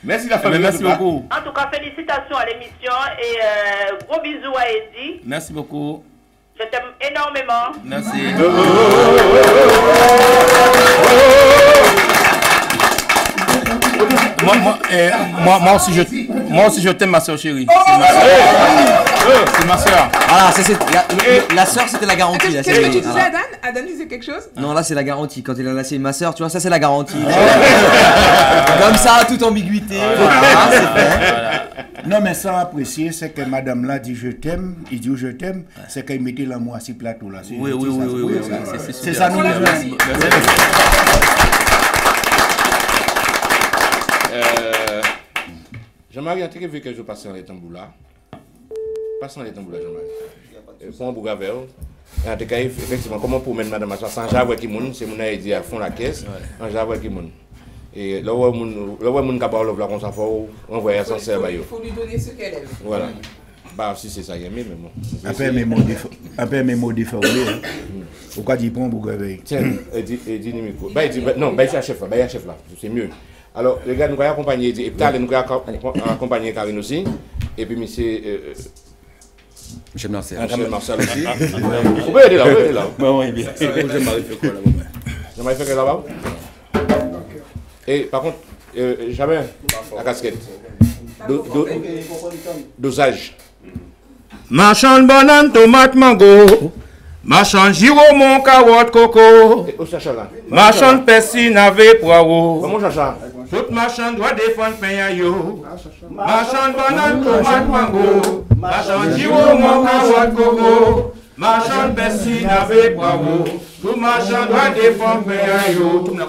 Merci la famille. Merci beaucoup. En tout cas, félicitations à l'émission et gros bisous à Eddie. Merci beaucoup. Je t'aime énormément. Merci. Moi aussi je t'aime ma soeur chérie. C'est ma soeur. Voilà, la soeur c'était la garantie. Qu'est-ce que tu disais Adan? Adan disait quelque chose? Non, là c'est la garantie. Quand il a laissé ma soeur, tu vois, ça c'est la garantie. Comme ça, toute ambiguïté. Voilà, c'est fait. Non, mais sans apprécier, c'est que madame là dit je t'aime, il dit je t'aime, c'est qu'il mettait l'amour à ce plateau là. Oui. C'est ça nous besoin. Jean-Marie, tu as vu que je passe dans les tambours là? Passe dans les tambours là, Jean-Marie. Pour un bougavel. En tout cas, effectivement, comment pour mettre madame à soi sans j'avoue qui moun, c'est mon aide à fond la caisse, en j'avoue qui moun. Et là où mon capable là comme ça faut envoyer ça c'est il faut lui donner ce qu'elle aime. Voilà. Bah si c'est ça, il mais bon. Après mes mots déformés. Pourquoi tu prends bougavel? Tiens, dis micro. Bah dis non, bah chef là, c'est mieux. Alors, les gars, nous allons accompagner, et puis nous allons accompagner Karine aussi, et puis monsieur Michel Marcel aussi. Vous pouvez aider là, Oui, bien. Jean-Marie fait quoi là-bas? Jean-Marie fait quoi là-bas? Et par contre, jamais la casquette. Dosage. Marchand banane, tomate, mango. Marchand giro, mon carotte, coco. Marchand persil, navet, poireau. Comment ça? Tout marchand doit défendre pain yo. Marchand banane, tomate, mango. Marchand giro, mon carotte, coco. Marchand persil, navet, poireau. Tout marchand doit défendre pain yo. Tout le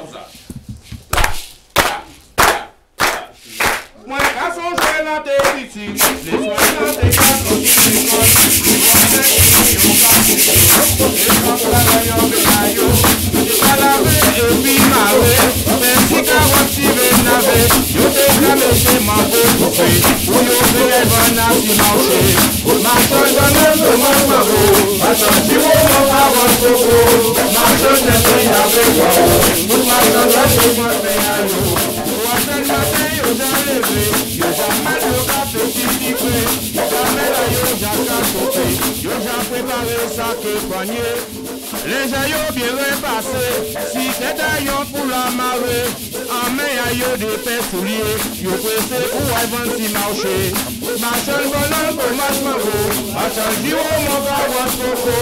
moi, quand on joue dans tes petits, les soins dans tes cartons qui s'éconnent, les conseils qui ont passé, les conseils en bénaillot, les calavés et puis marées, même si carottes si vénavées, yo t'es calé chez ma beau coupé, pour yo faire un assis marché, marchand dans le tomate maro, marchand giro mon carotte coco, marchand n'est plus avec moi, tout marchand doit défendre bénaillot, pour un matin yo j'enlève. Yo jamais le café qui fait, jamais la yo j'acca sauté, yo j'ai préparé ça que panier. Les gens yo bien repassé, si c'est d'ailleurs pour la marée, en main à yo des pets souliers, yo pressé pour avant si marcher. Marchand bonhomme pour marche mango, marchand giro mon carotte coco,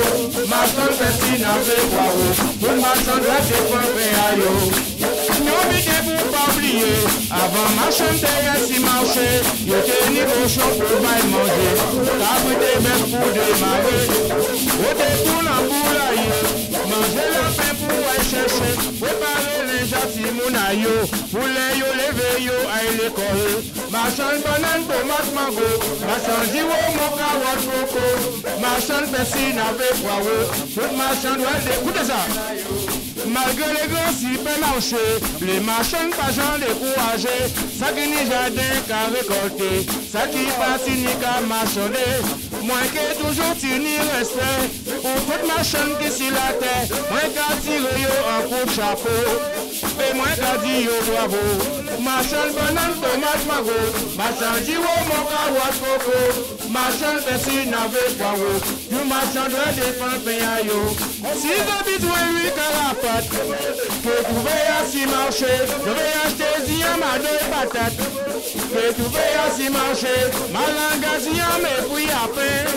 marchand persil navet poireau, pour marchand doit défendre à yo. Yo vite pour pas oublier, avant marchand t'es si marché, yo t'es ni cochon pour pas manger, t'as pris tes bêtes pour démarrer, yo t'es pour la boulaye, manger le pain pour aller chercher, préparer les gâteaux monayo, pour les yo lever yo à l'école, marchand banane, tomate, mango, marchand giro, mon carotte, coco, marchand persil, navet, poireau, tout marchand doit écouter ça. Malgré les grands supermarchés, les marchands pas gens découragés, ça qui n'y jardin qu'à récolter, ça qui passe ni qu'à marchander. moi qui toujours tenu respect pour toute ma chaîne qui sur la terre, moi qui tire yo en coup de chapeau, et moi qui dis yo bravo, ma chaîne banane tomate mago, ma chaîne jiwo mon kawas coco, ma chaîne persil n'avait pas haut, you ma chaîne doit défendre payayo, si j'ai besoin lui carapate, que tu veux ainsi marcher, je vais acheter zia ma deux patates, que tu veux ainsi marcher, ma langue zia mais puis à peine,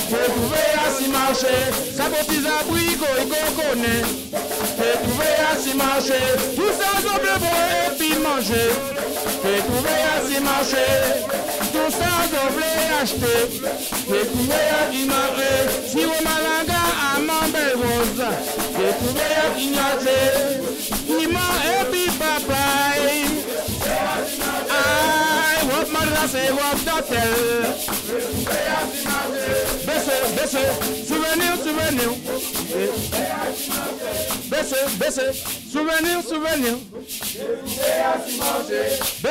que tu veux ainsi marcher, ça petit abricot et coconnet, que tu veux ainsi marcher, tout ça double bon et puis manger, que tu veux ainsi marcher, tout ça double acheter, que tu veux ainsi marcher, si vous malanga à ma belle rose, que tu veux ignorer, ni ma et puis papa, I want my last say what d'hôtel. Baissez, souvenir. Baissez, souvenir.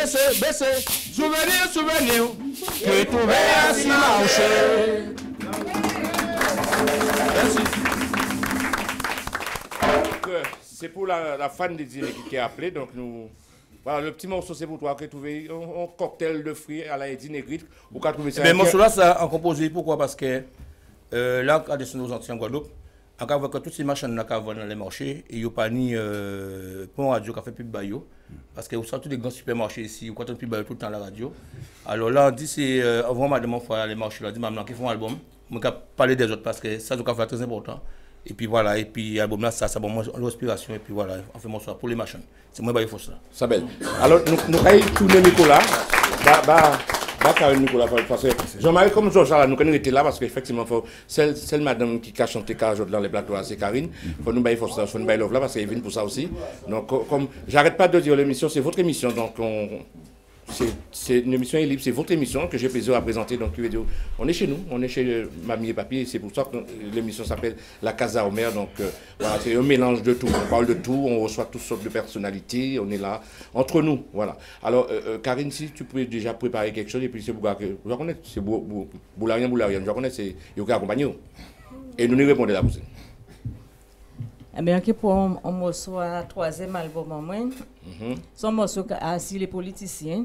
Baissez, souvenir. Que tout va ainsi marcher. Merci. C'est pour la fan des dîners qui a appelé, donc nous... Voilà, le petit morceau, c'est pour toi, que tu trouves un cocktail de fruits à la Edine Negrite. Ou qu'à trouver ça. Mais le morceau là, ça a composé. Pourquoi? Parce que là, quand on est aux Antilles en Guadeloupe, on voit que toutes ces machines qui vont dans les marchés, et il n'y a pas ni pour radio qui fait plus de baillot. Parce que vous savez tous les grands supermarchés ici, vous entendez plus baillot tout le temps à la radio. Alors là, on dit c'est vraiment de mon frère les marchés là, dit maman qui font un album. On va parler des autres parce que ça, c'est très important. Et puis voilà, et puis l'album là, ça bon l'inspiration, et puis voilà, on fait mon soir pour les machines. C'est moi qui fais ça. Ça belle. Alors, nous allons tourner Nicolas. Nicolas, parce que Jean-Marie, comme Georges, nous connaissons été là parce qu'effectivement, celle madame qui a chanté dans les plateaux, c'est Karine. Il faut nous bailler force, il faut nous bailler love là parce qu'elle vient pour ça aussi. Donc, comme j'arrête pas de dire l'émission, c'est votre émission, donc c'est une émission libre, c'est votre émission que j'ai plaisir à présenter. Donc, on est chez nous, on est chez Mamie et Papy, et c'est pour ça que l'émission s'appelle La Casa Omer. Donc, voilà, c'est un mélange de tout. On parle de tout, on reçoit toutes sortes de personnalités, on est là, entre nous. Voilà. Alors, Karine, si tu peux déjà préparer quelque chose, et puis c'est Bouga, je reconnais, c'est Boularian, je reconnais, c'est Yoka accompagné. Et nous nous répondons là, vous. Eh bien, pour un morceau à troisième album en moins, c'est un morceau qui a assis les politiciens.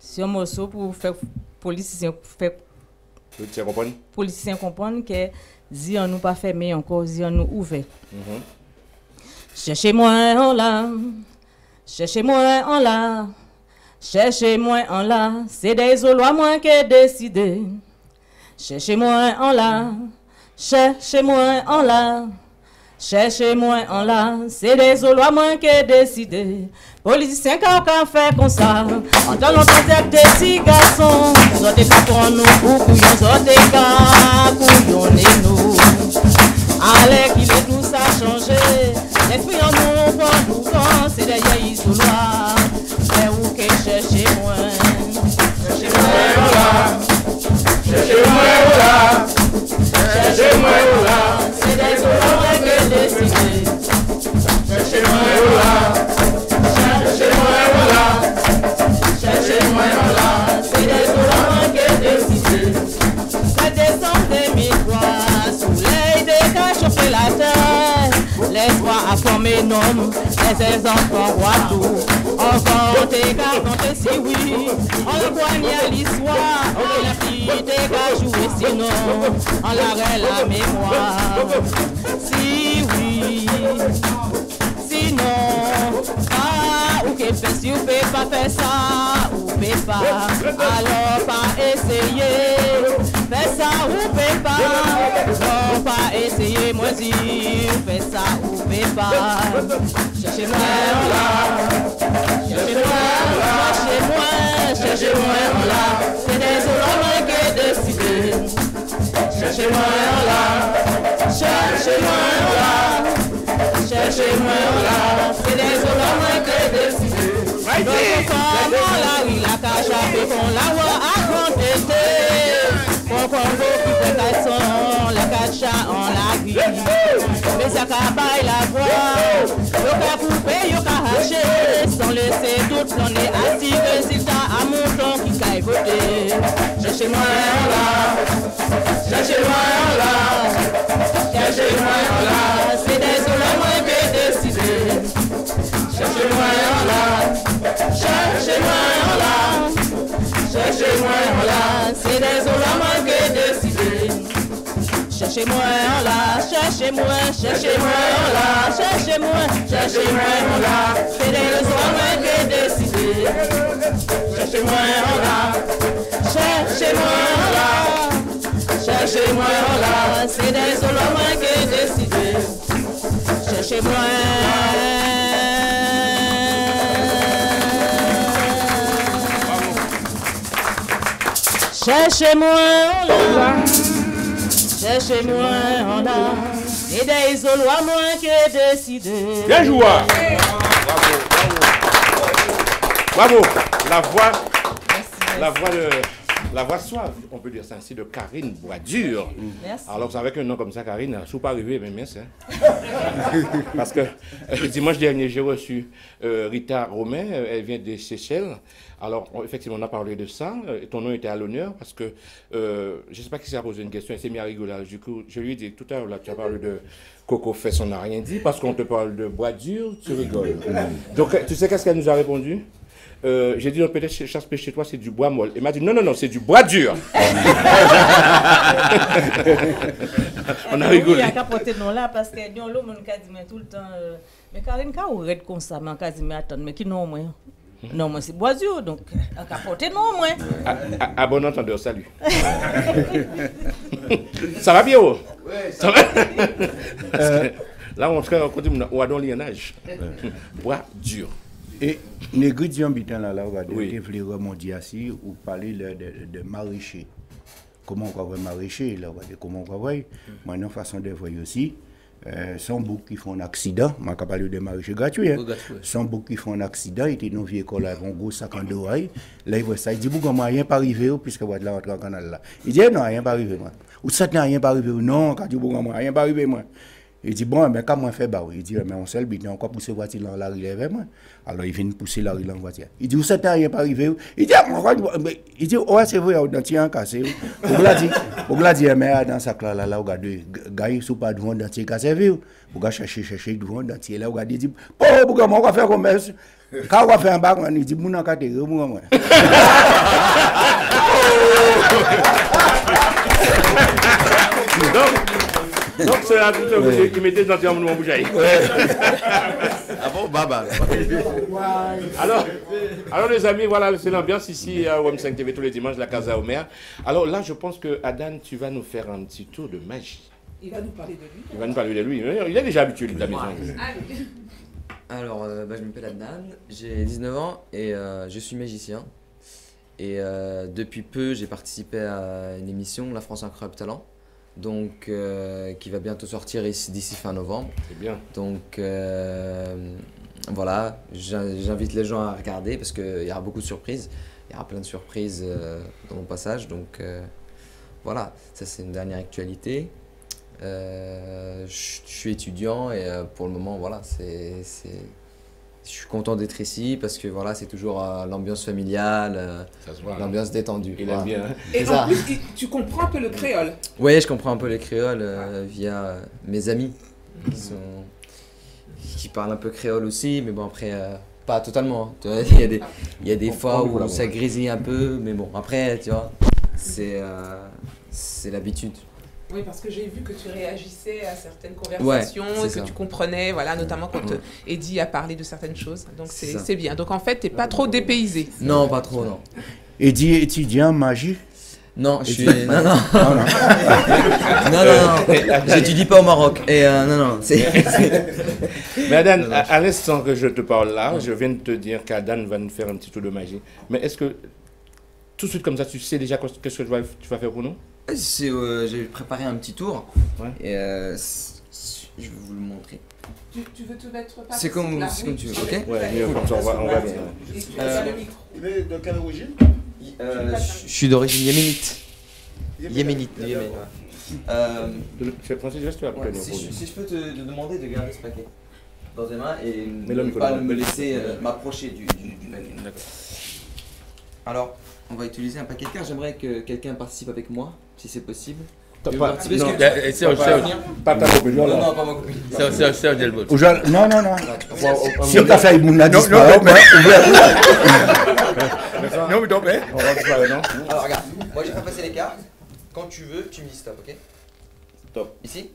C'est un morceau pour faire politiciens comprendre que si on nous pas fermé encore, si on nous ouvert. Cherchez-moi en là, cherchez-moi en là, c'est des lois moins que décider. Cherchez-moi en là, cherchez-moi en là. Cherchez-moi en là, c'est des lois moins que décider. Politiciens quand fait comme ça, en tant que des petits garçons, sortez pas pour nous, couillons, sortez pas, couillonnez-nous. Allez, qu'il est tout ça changé, les filles en nous, pour c'est derrière les lois. Mais où que cherchez-moi en là, cherchez-moi en là, cherchez-moi en là, c'est des lois. Cherchez-moi là, cherchez-moi là, c'est des ouvrages que décidé. Ça descend des miroirs, soleil décache la terre. L'espoir a formé l'homme, les enfants voient tout. Enfants t'es si oui, on poigne à l'histoire. La fille t'es jouer sinon, on l'arrête la mémoire. Si oui, sinon, ou que fait si vous ne pas faire ça, ou ne pas, alors pas essayer, fais ça ou ne pas, non pas essayer, moi si fais ça ou ne pas, cherchez-moi là, cherchez-moi là, c'est des hommes qui décident, cherchez-moi là, cherchez-moi là. Cherchez-moi là, c'est des hommes qui décident. Donc comment la rue, la cache à fait qu'on la voit à grand été. Pour qu'on veut plus de garçons, les cachas en la vie. Mais ça cabaye la voix, yo ka couper, yo ka hacher. Sans laisser tout planer, assis résultat à mon temps qui caille voter. Cherchez-moi là, cherchez-moi en là, cherchez-moi en là, c'est désolé moi que décider. Cherchez-moi en là, cherchez-moi en là, cherchez-moi en là, c'est désolé moi que décider. Cherchez-moi en là, cherchez-moi, cherchez-moi en là, cherchez-moi, cherchez-moi en là, c'est désolé moi que décider. Cherchez-moi en là, cherchez-moi en là, cherchez-moi en là, c'est désolé moi que décider. Cherchez-moi. Cherchez-moi en là, cherchez-moi en là, et des isoloirs moins que décider. Bien joué. Bravo. La voix suave, on peut dire ça ainsi, de Karine Boisdur. Merci. Alors, avec un nom comme ça, Karine, je ne suis pas arrivé, mais merci. Parce que dimanche dernier, j'ai reçu Rita Romain, elle vient des Seychelles. Alors, effectivement, on a parlé de ça. Ton nom était à l'honneur parce que, je ne sais pas qui s'est posé une question, elle s'est mise à rigoler. Du coup, je lui ai dit tout à l'heure, là, tu as parlé de Coco Fess, on n'a rien dit, parce qu'on te parle de Boisdur, tu rigoles. Donc, tu sais qu'est-ce qu'elle nous a répondu? J'ai dit, peut-être chasse chez toi, c'est du bois molle. Il m'a dit, non, c'est du bois dur. On a rigolé. Il y a qu'à porter non là, parce que l'homme a dit tout le temps, mais Karine, quand on regarde comme ça, mais on a dit, mais attends, mais qui non, moi? Non, moi c'est bois dur, donc on a qu'à porter non, moi. À bon entendeur, salut. Ça va bien, oh? Oui, ça va. Là, on a dans l'INH. Bois dur. Et l'ingrédient habitant là, regardez, oui. Vous voulez remonter ici, ou parler de maraîcher. Comment on va maraîcher, là, regardez, comment on va. Moi, une façon de voir aussi, sans beaucoup qui font un accident, je vais parler de maraîcher gratuit, hein. Sans beaucoup qui font un accident, il était dans une vieille école, ils vont gros sac en d'oreille, là, il voit ça, il dit, bon, moi, rien pas arrivé, puisque vous êtes là, dans le canal là. Il dit, non, rien pas arrivé, moi. Ou ça, rien pas arrivé, non, quand il dit, bon, moi, rien pas arrivé, moi. Il dit, bon, mais comment on fait, bah, il dit, mais on seul, il dit, on va pousser la voiture dans la rue vers moi. Alors, il vient pousser la rue dans la voiture. Il dit, où ça n'a rien pas arrivé? Il dit, ouais, c'est vrai, on a tiré un cassé. Pour la dire, mais dans sa classe, là, regardez, gars, ils sont pas devant dentier cassé, vous gars, chercher devant dentier, là, regardez, il dit, pourquoi on va faire commerce? Quand on va faire un bac, il dit, mon encadré, moi. Donc c'est là tout qui mettait dans mon bougeaille. Ah bon, baba. Alors les amis, voilà, c'est l'ambiance ici à OM5 TV tous les dimanches, la Casa Omer. Alors là, je pense que Adan, tu vas nous faire un petit tour de magie. Il va nous parler de lui. Il va nous parler de lui. Il est déjà habitué de la maison. Alors, je m'appelle Adnan, j'ai 19 ans et je suis magicien. Et depuis peu, j'ai participé à une émission, La France Incroyable Talent. Donc, qui va bientôt sortir d'ici fin novembre. C'est bien. Donc, voilà, j'invite les gens à regarder parce qu'il y aura beaucoup de surprises. Il y aura plein de surprises dans mon passage. Donc, voilà, ça c'est une dernière actualité. Je suis étudiant et pour le moment, voilà, je suis content d'être ici parce que voilà, c'est toujours l'ambiance familiale, l'ambiance détendue. Il aime bien. Et en plus, tu comprends un peu le créole? Oui, je comprends un peu le créole via mes amis qui parlent un peu créole aussi, mais bon après, pas totalement. Tu vois, il y a des fois où ça grésille un peu, mais bon après, tu vois, c'est l'habitude. Oui, parce que j'ai vu que tu réagissais à certaines conversations, ouais, que tu comprenais, voilà, notamment quand Eddie a parlé de certaines choses. Donc c'est bien. Donc en fait, tu n'es pas trop dépaysé. Non, pas trop, non. Eddie est étudiant magie? Non, je suis... Non. J'étudie pas au Maroc. Et non. Mais Adan, à l'instant que je te parle là, je viens de te dire qu'Adan va nous faire un petit tour de magie. Mais est-ce que, tout de suite comme ça, tu sais déjà qu'est-ce que tu vas faire pour nous? J'ai préparé un petit tour. Ouais. Et je vais vous le montrer. Tu veux te mettre par C'est comme tu veux, ok? Ouais, mieux, comme ça on va bien. Il est de quelle origine? Je suis d'origine yéménite. Yéménite, du Yémen. Si je peux te demander de garder ce paquet dans tes mains et ne pas me laisser m'approcher du paquet. Alors, on va utiliser un paquet de cartes. J'aimerais que quelqu'un participe avec moi, si c'est possible. Pas ta copine. Non, pas ma copine. C'est Delbot. Non. Si on a fait une disparaître, non, mais donc, alors regarde, moi j'ai fait passer les cartes. Quand tu veux, tu me dis stop, ok? Stop. Ici?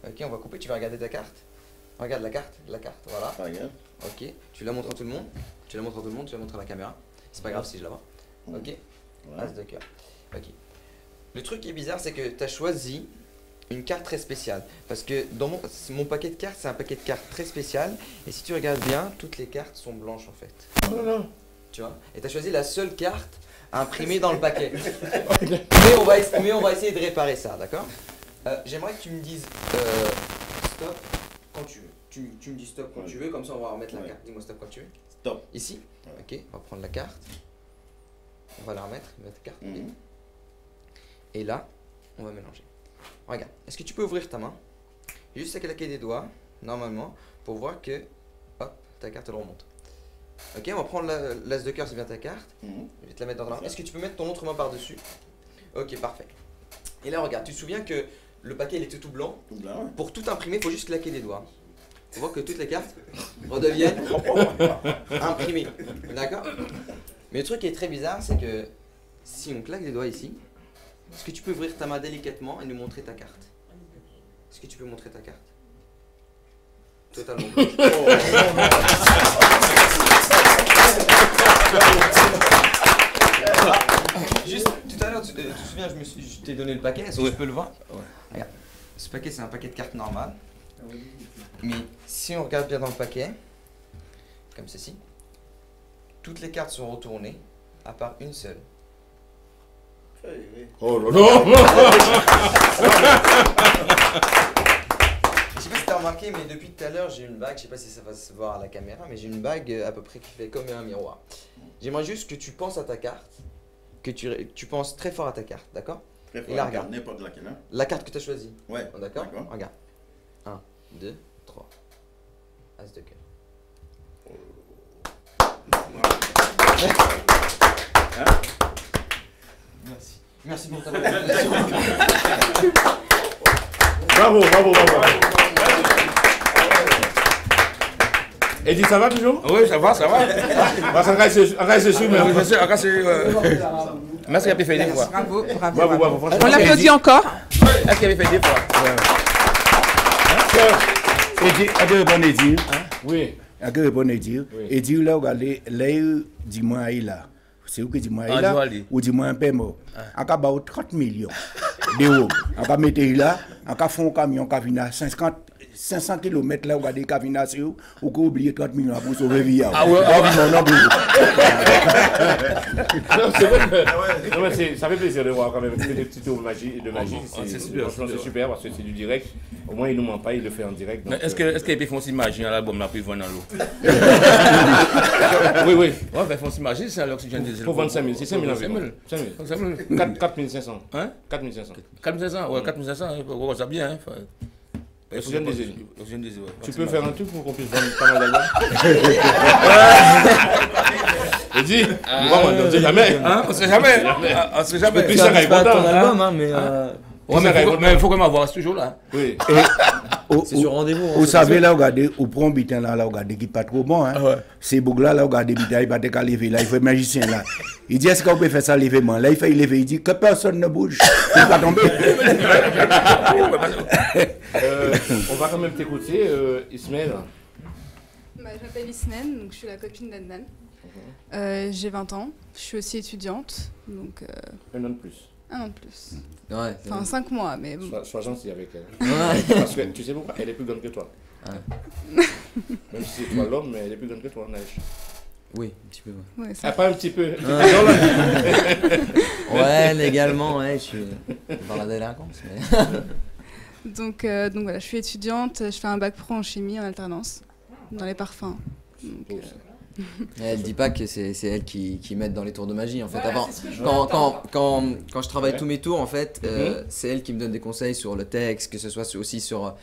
Ok, on va couper, tu vas regarder ta carte. Regarde la carte, voilà. Ok, tu la montres à tout le monde. Tu la montres à la caméra. C'est pas grave si je la vois. Ok? As de cœur. Ok. Le truc qui est bizarre, c'est que tu as choisi une carte très spéciale. Parce que dans mon paquet de cartes, c'est un paquet de cartes très spécial. Et si tu regardes bien, toutes les cartes sont blanches en fait. Non. Tu vois? Et tu as choisi la seule carte imprimée dans le paquet. mais on va essayer de réparer ça, d'accord? J'aimerais que tu me dises stop quand tu veux. Tu me dis stop quand tu veux, comme ça on va remettre la carte. Dis-moi stop quand tu veux. Stop. Ici? Ok, on va prendre la carte. On va la remettre, mettre carte. Et là, on va mélanger. Regarde, est-ce que tu peux ouvrir ta main? Juste à claquer des doigts, normalement, pour voir que, hop, ta carte elle remonte. Ok, on va prendre l'as de cœur, c'est bien ta carte. Je vais te la mettre dans la main. Est-ce que tu peux mettre ton autre main par-dessus? Ok, parfait. Et là, regarde, tu te souviens que le paquet il était tout blanc? Pour tout imprimer, il faut juste claquer des doigts. On voit que toutes les cartes redeviennent imprimées. D'accord? Mais le truc qui est très bizarre, c'est que si on claque des doigts ici, est-ce que tu peux ouvrir ta main délicatement et nous montrer ta carte? Est-ce que tu peux montrer ta carte? Totalement. Juste, tout à l'heure, tu te souviens, je t'ai donné le paquet, est-ce que je peux le voir? Regarde, ce paquet c'est un paquet de cartes normal. Mais si on regarde bien dans le paquet, comme ceci, toutes les cartes sont retournées, à part une seule. Oh là là. Je sais pas si t'as remarqué, mais depuis tout à l'heure, j'ai une bague, je sais pas si ça va se voir à la caméra, mais j'ai une bague à peu près qui fait comme un miroir. J'aimerais juste que tu penses à ta carte, que tu penses très fort à ta carte, d'accord? Et là, regarde. N'importe laquelle. La carte que tu as choisie. Ouais. D'accord? Regarde. 1, 2, 3. As de cœur. Merci. Merci pour ta participation. Bravo. Et dis, ça va toujours? Oui, ça va. Reste sûr, mais merci, il a fait des fois. Bravo. On l'applaudit encore. Est-ce qu'il avait fait des fois? Oui. Et dire là, regardez, là, dis-moi, là. C'est où que dis-moi, là, ou dis-moi un paiement. On a 30 millions d'euros. On a mettre là, on a fait un camion qui vient à 500 km là, on a des cavinations, ou qu'on oublie 30 millions pour sauver vie. Ah ouais, non, ça fait plaisir de voir quand même des petits tours de magie. C'est super parce que c'est du direct. Au moins, il ne nous ment pas, il le fait en direct. Est-ce qu'il peut faire aussi magie dans l'album là, puis vendre dans l'eau? Oui. Ouais, faire aussi magie, c'est à l'oxygène des Pour 25 000, c'est 5 000 environ. 4 500. Hein? 4 500. 4 500, ouais, 4 500, ça bien, hein. Oxygène des îles. Ouais. Tu peux faire un truc pour qu'on puisse vendre pas mal d'albums? Et dis, on sait jamais. On sait jamais. Puis ça va pas ton album, mais... mais il faut quand même avoir ce jour là. Oui. C'est sur rendez-vous. Vous savez, là, regardez, ou prend bitin là, regardez, qui n'est pas trop bon. Hein. C'est Bougla, là, regardez, bitin, il va te lever là, il fait magicien là. Il dit, est-ce qu'on peut faire ça lèvement? Là, il fait lever, il dit que personne ne bouge. Il va tomber. On va quand même t'écouter, Ismaël. Je m'appelle Ismaël, donc je suis la copine d'Adnan. J'ai 20 ans, je suis aussi étudiante. Donc, un an de plus. Un an de plus. Ouais, enfin, 5 mois, mais... Sois gentil avec elle. Parce que tu sais pourquoi? Elle est plus grande que toi. Même si c'est toi l'homme, mais elle est plus grande que toi, Naïch. Oui, un petit peu. Ouais, pas un petit peu. Ouais, légalement, ouais, je suis dans la délinquance. Mais... donc voilà, je suis étudiante, je fais un bac pro en chimie en alternance, dans les parfums. Donc, Elle dit pas que c'est elle qui m'aide dans les tours de magie en fait. Voilà, Avant, quand je travaille tous mes tours en fait, c'est elle qui me donne des conseils sur le texte, que ce soit aussi sur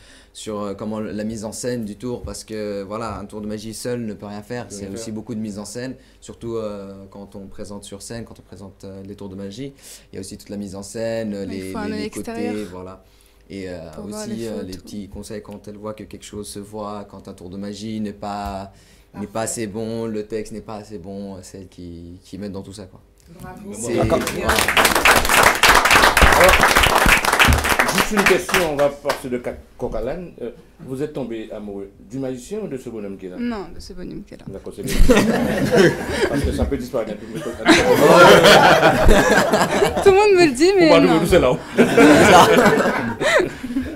comment la mise en scène du tour, parce que voilà, un tour de magie seul ne peut rien faire. C'est aussi beaucoup de mise en scène, surtout quand on présente sur scène, quand on présente les tours de magie. Il y a aussi toute la mise en scène, les côtés, voilà. Et aussi les petits conseils quand elle voit que quelque chose se voit, quand un tour de magie n'est pas assez bon, le texte n'est pas assez bon, c'est elle qui m'aide dans tout ça, quoi. Bravo. Juste une question, on va passer de Coq-à-l'âne. Vous êtes tombé amoureux du magicien ou de ce bonhomme qui est là? Non, de ce bonhomme qui est là. D'accord, c'est bien. Parce que ça peut disparaître un peu. Tout le monde me le dit, mais non. C'est là.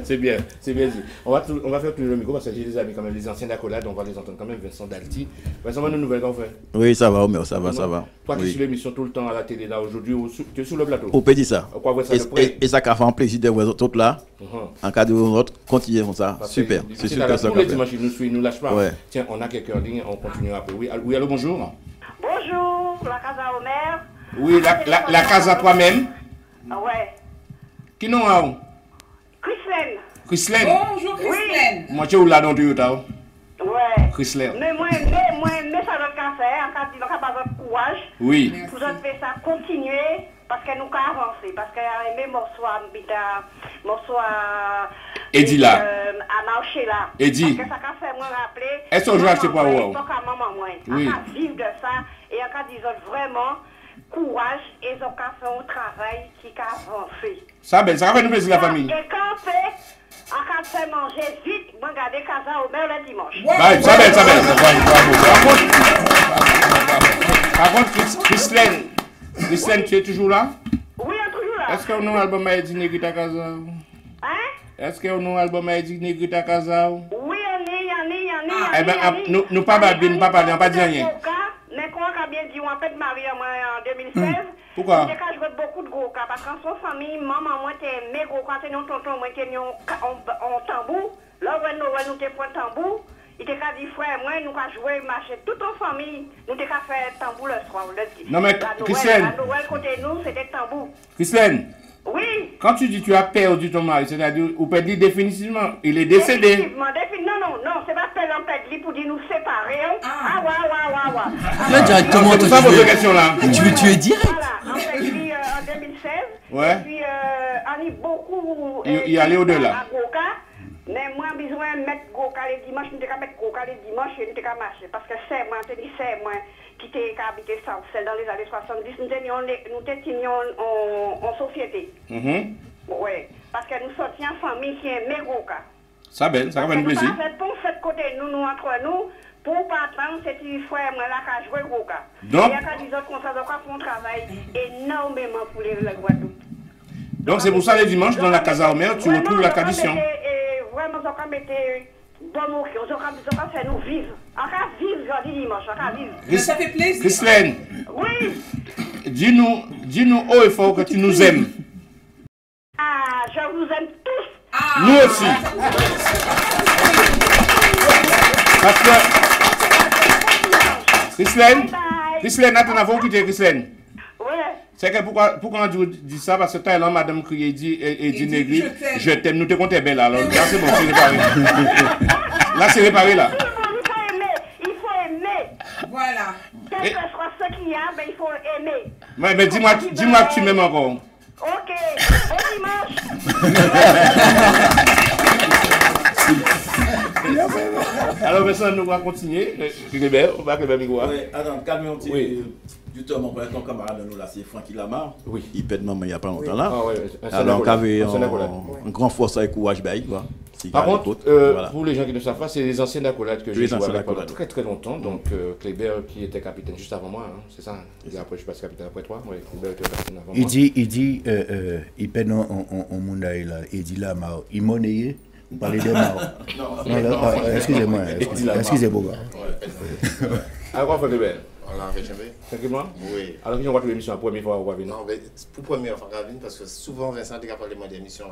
C'est bien dit. On va faire tourner le micro parce que j'ai des amis quand même, les anciens d'accolade, on va les entendre quand même. Vincent Dalty. Vincent, on a une nouvelle qu'on fait. Oui, ça va, Omer, ça va. Toi qui suis l'émission tout le temps à la télé là aujourd'hui, tu es sur le plateau. On peut dire ça. Et ça fait un plaisir de voir tout là. En cas de notre, continuez comme ça. Super. C'est super ça. Tous les dimanches, ils nous lâchent pas. Tiens, on a quelques lignes, on continue après. Oui, allô, bonjour. Bonjour, la Casa Omer. Oui, la Casa toi-même. Ouais. Qui non a? Chrislaine. Bonjour Chrislaine. Moi tu es où là dans tu as? Ouais. Chrislaine. Mais moi ça notre café, en cas de pas de courage. Oui. Pour faire ça continuer parce que nous avons avancé parce que aimé morceau Eddie là. À marcher là. Eddie. Parce que ça fait moi rappeler. Est-ce que je vais acheter quoi maman moi. Oui. On vivre de ça et en cas disons vraiment courage et ils ont qu'à faire un travail qui a avancé. Ça va nous plaisir la famille. Et quand c'est en cas de faire manger vite, moi garder Casa Omer le dimanche. Ça va. Par contre, Chrislaine, tu es toujours là? Oui, toujours là. Est-ce que nous album a dit Negrita Casa? Est-ce que nous album a dit Negrita Casa? Oui, on est. Eh bien, nous pas parler, on pas dire rien. Mais quoi qu'a bien dit, on a fait marier en 2016. Pourquoi? J'ai joué beaucoup de gros cas parce qu'en son famille, maman, moi, t'es mes gros cas, c'est nos tontons, moi, qui en tambour. Là, où nous t'es point tambour. Il t'a dit, frère, moi, nous avons joué, marché toute en famille. Nous t'avons fait tambour le soir. Non, mais Chrislaine. La Noël, côté nous, c'était tambour. Chrislaine. Oui. Quand tu dis tu as perdu ton mari, c'est-à-dire, ou perdu définitivement, il est décédé. Non, c'est pas perdre pour dire nous séparer. Ouais. Là, directement, c'est pas votre question là. Tu es direct. Voilà, en fait, lui, en 2016. Ouais. Et puis, on est beaucoup. Il allait au-delà. À Goka. Mais moi, besoin de mettre Goka les dimanches, nous devons mettre Goka les dimanches et nous devons marcher. Parce que c'est moi qui t'ai habité ça, celle dans les années 70, nous tenions en société. Oui, parce que nous sortions en famille qui aimait Goka. Ça va nous plaisir. Pour faire côté nous entre nous, pour pas attendre, c'est une frère moi là qui a joué Goka. Donc, il y a des autres comme ça, donc on fait un travail énormément pour les Guadeloupe. Donc c'est pour ça les dimanches dans la Casa Omer, tu retrouves la tradition. Vraiment, on a mis bon mot, on a fait nous vivre. On a vivre jeudi dimanche, on a vivre. Ça fait plaisir. Chrislaine. Oui. Dis-nous haut et fort que tu nous aimes. Ah, je vous aime tous. Nous aussi. Parce que Chrislaine, attends avant de quitter Chrislaine. C'est que pourquoi on dit ça? Parce que tout à l'heure, madame crié dit Négri, je t'aime, nous te comptons belle. Alors là, c'est bon, c'est réparé. Là, c'est réparé là. Il faut aimer. Voilà. Quel que soit ce qu'il y a, il faut aimer. Mais dis-moi que tu m'aimes encore. Ok, bon dimanche. Alors, maintenant, nous allons continuer. On va Clébert Migua. Oui, attends, calme un petit peu. Du temps, mon frère, ton camarade, nous là, c'est Francky Lamar. Oui. Il pète maman il n'y a pas longtemps là. Alors, on avait un grand force et courage, quoi. Par contre, pour les gens qui ne savent pas, c'est les anciens d'accolades que j'ai joué avec pendant très très longtemps. Donc, Clébert qui était capitaine juste avant moi, c'est ça. Et après, je passe capitaine après toi. Oui, Clébert était capitaine avant moi. Il pète en monde là, il dit là, il monnayé. Vous parlez de Mao. Non, excusez-moi, excusez-moi. Alors, Clébert. On l'a enregistré. Tranquillement? Oui. Alors, qui ont vu l'émission la première fois ou non, mais pour la première fois, parce que souvent Vincent a parlé de l'émission.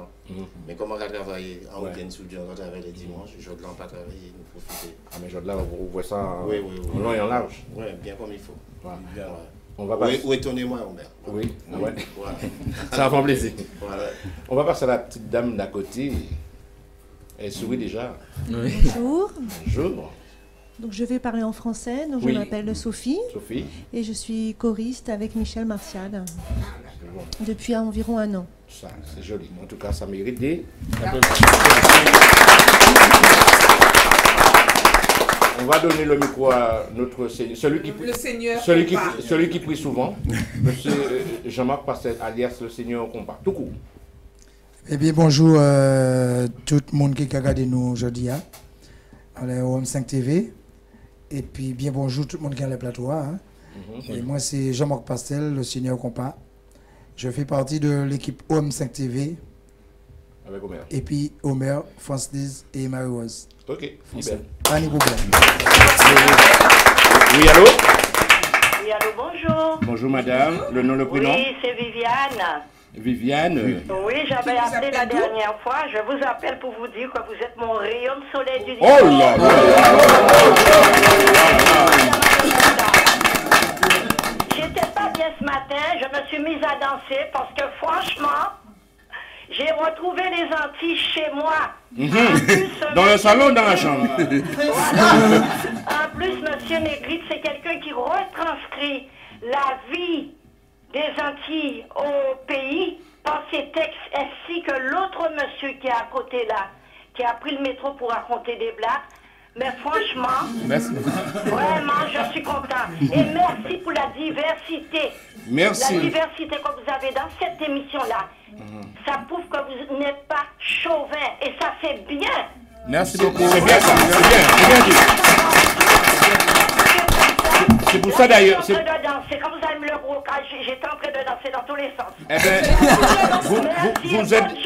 Mais comme on a travaillé en week-end sur Dieu, on travaille les dimanches, je ne l'ai pas travaillé, nous profiter. Ah, mais je là, vous voyez ça oui. en long et en large? Oui, bien comme il faut. Voilà. Bien, On va passer... Ou étonnez-moi, Omer. Oui, ouais. Voilà. Ça va faire plaisir. Voilà. On va passer à la petite dame d'à côté. Elle sourit déjà. Oui. Bonjour. Bonjour. Donc je vais parler en français. Donc je m'appelle Sophie. Sophie. Et je suis choriste avec Michel Martial depuis environ 1 an. Ça, c'est joli. En tout cas, ça mérite des... On va donner le micro à notre Seigneur, celui qui prie souvent, Monsieur Jean-Marc Pastel, alias le Seigneur compas. Tout court. Eh bien, bonjour tout le monde qui a regardé nous aujourd'hui à OM 5 TV. Et puis, bien bonjour tout le monde qui est à la plateau. Et moi, c'est Jean-Marc Pastel, le Seigneur compas. Je fais partie de l'équipe OM 5 TV. Avec Omer. Et puis Omer, Francis et Marie-Rose. Ok, Français. Pas de problème. Oui, allô? Oui, allô, bonjour. Bonjour madame, le nom, le prénom? Oui, c'est Viviane. Viviane? Oui, j'avais appelé la dernière fois. Je vous appelle pour vous dire que vous êtes mon rayon de soleil du dimanche. Oh là là! J'étais pas bien ce matin, je me suis mise à danser parce que franchement, j'ai retrouvé les Antilles chez moi. Dans le salon, dans la chambre. Voilà. En plus, M. Négrite, c'est quelqu'un qui retranscrit la vie des Antilles au pays par ses textes, ainsi que l'autre monsieur qui est à côté là, qui a pris le métro pour raconter des blagues. Mais franchement, vraiment, je suis content. Et merci pour la diversité. Merci. La diversité que vous avez dans cette émission-là. Ça prouve que vous n'êtes pas chauvin. Et ça, c'est bien. Merci beaucoup. C'est bien ça. C'est bien dit. C'est pour ça d'ailleurs. J'étais en train de danser. Quand vous avez mis le gros cas, j'étais en train de danser dans tous les sens. Eh bien,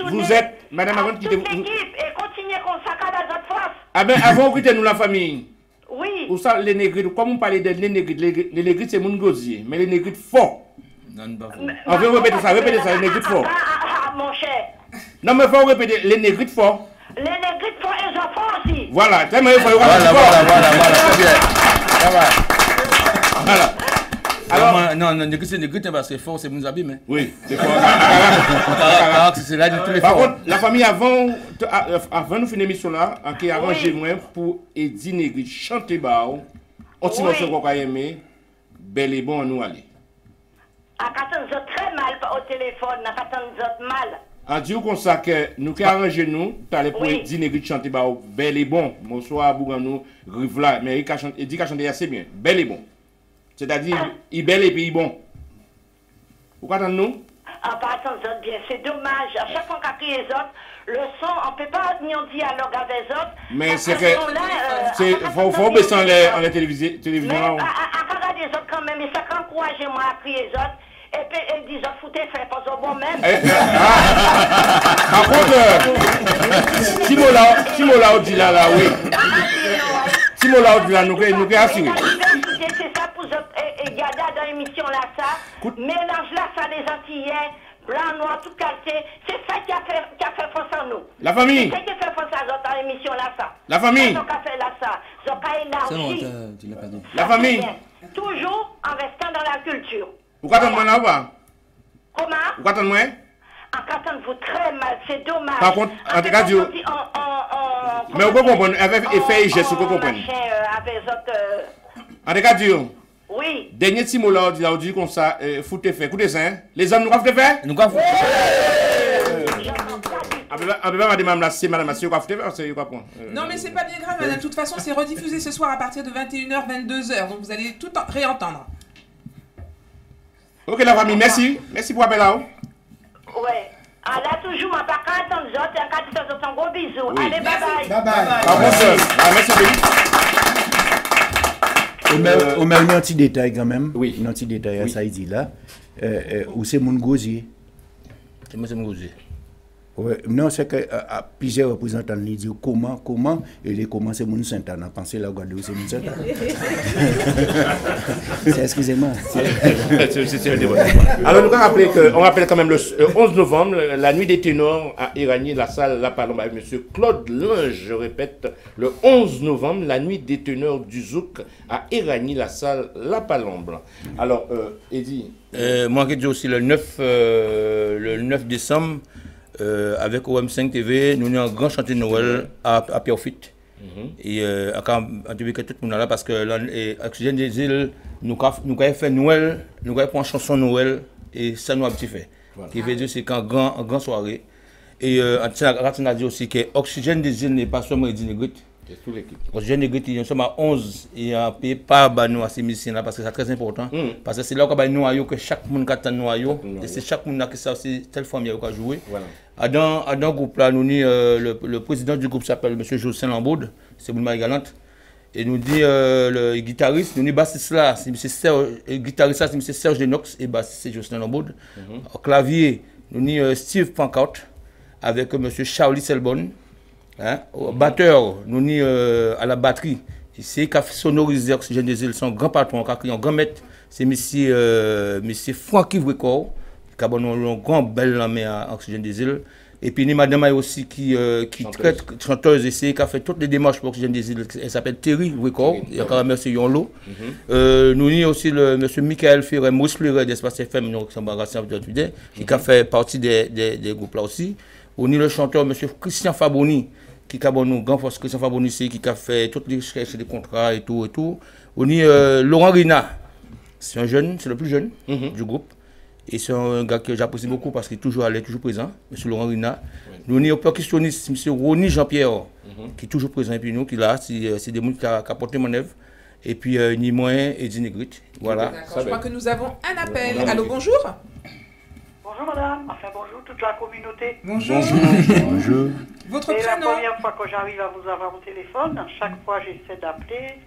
vous êtes, madame, avant de quitter vous. Toute l'équipe, et continuez comme ça, dans votre force. Ah ben, avant de quitter nous la famille. Oui. Ou ça, les négrites, comme on parlait des négrites, les négrites c'est mon gosier, mais les négrites forts. On veut répéter ça, les négrites forts. Ah, mon cher. Non, mais il faut répéter, les négrites forts. Les négrites forts, ils en font aussi. Voilà, c'est moi, il faut Voilà, très bien. Ça va. Voilà. Alors, non, c'est négrite parce que fort, c'est mon habit, mais. Oui, c'est fort. C'est là de tous les Par forts. contre, la famille, avant nous finir l'émission là, qui a arrangé moi pour Eddie Négrite chanter bao, on s'y morceau qu'on a aimé, bel et bon, nous aller. À quand nous très mal au téléphone, à quand nous mal. En disant comme ça que nous qui arrangé nous, t'allais pour Eddie Négrite chanter bao, bel et bon, bonsoir, Bouganou, Rivla, mais Eddie qui a chanté assez bien, bel et bon. C'est-à-dire, il est bel et puis il est bon. Vous comprenez nous? En passant les autres bien, c'est dommage. À chaque fois qu'on crie les autres, le son, on ne peut pas ni en dialogue avec les autres. Mais c'est que. Il faut baisser en la télévision. Mais à regarder les autres quand même, et ça encourage moi à crier les autres. Et puis ils disent, foutez, faites pas au bon même. Par contre, Timola dit là, oui. Timola dit là, nous sommes assurés. C'est ça pour garder dans l'émission là, ça. Mélange là, ça, les Antillais, blanc, noir, toute qualité. C'est ça qui a fait force en nous. La famille. C'est ça qui a fait force à nous dans l'émission là, ça. La famille. C'est ça qui a fait là, ça. Ça a élargi. La famille. Toujours en restant dans la culture. Vous attendez moi là ou pas? Comment? Vous attendez moi? Entendez-vous très mal, c'est dommage. Par contre, en tout cas, mais vous comprenez, avec effet et geste, vous comprenez. En tout cas, oui. Dernier petit mot là, on dit comme ça, foutez fait, écoutez ça, les hommes nous doivent faire? Nous doivent faire. Madame la c'est madame la c'est quoi faire? Non mais c'est pas bien grave madame, de toute façon c'est rediffusé ce soir à partir de 21h, 22h, donc vous allez tout réentendre. Ok la famille, merci pour l'appel là. Ouais. Ah là toujours, ma pas quand on autres, et quand ils ont un gros bisou. Allez, bye bye. Bye bye. Merci On met un petit détail quand même. Oui. Un petit détail à ça, il dit là. Où c'est mon gosier? C'est moi, c'est mon gosier. Ouais, non, c'est que plusieurs représentants nous disent comment, et les comment c'est mon Saint-Anne. On pensé la Guadeloupe, c'est mon Saint-Anne. Excusez-moi. Alors, nous on rappelle quand même le 11 novembre, la nuit des ténors à Irani, la salle La Palombe, avec M. Claude Lange, je répète, le 11 novembre, la nuit des ténors du Zouk à Irani, la salle La Palombe. Alors, Eddy. Moi, je dis aussi le 9 décembre, avec OM5 TV, nous avons un grand chantier de Noël à Pierrefitte. Et en tout cas, tout le monde là, parce que Oxygène des îles, nous avons fait Noël, nous avons fait une chanson Noël, et ça nous a petit fait. Voilà. Qui veut dire c'est qu'en grand soirée. Et on a dit aussi que Oxygène des îles n'est pas seulement Eddy Negrite. Oxygène Negrite, nous sommes à 11 et on ne paye pas nous à ces musiciens-là parce que c'est très important. Parce que c'est là qu'on a noyau que chaque monde qui a noyau. Et c'est chaque monde qui sait aussi telle famille qui a joué. Dans le groupe là, nous dit le président du groupe s'appelle M. Jocelyn Lambaud, c'est Boulmarie Galante. Et nous dit le guitariste, nous dit bassiste là, c'est M. Serge, guitariste là, c'est M. Serge Lenox et bassiste c'est Jocelyn Lambaud. Au clavier, nous dit Steve Pancout avec M. Charlie Selbonne. Hein? Au batteur, nous ni à la batterie, c'est qui a sonorisé Oxygène des îles, son grand patron, qui a un grand maître, c'est monsieur Francky Vrécor, qui a un grand bel main à Oxygène des îles. Et puis, madame aussi qui traite chanteuse et qui a fait toutes les démarches pour Oxygène des îles. Elle s'appelle Terry Vrécor, il y a quand même M. Yonlo. Nous ni aussi le monsieur Michael Ferrer, Maurice Fleuret d'Espace FM, qui a fait partie des groupes là aussi. On a le chanteur M. Christian Faboni, qui a nous grand force Christian Faboni, qui a fait toutes les recherches des contrats et tout. On a Laurent Rina, c'est un jeune, c'est le plus jeune du groupe. Et c'est un gars que j'apprécie beaucoup parce qu'il est toujours présent, M. Laurent Rina. Nous avons un percussionniste, M. Ronny Jean-Pierre, qui est toujours présent. Et puis nous, qui là, c'est des gens qui ont porté mon œuvre. Et puis ni moi, Eddy Negrite. Voilà. Je crois que nous avons un appel. Allô, bonjour. Bonjour madame, enfin bonjour toute la communauté. Bonjour. Bonjour. Votre prénom? C'est la première fois que j'arrive à vous avoir au téléphone. Chaque fois j'essaie d'appeler.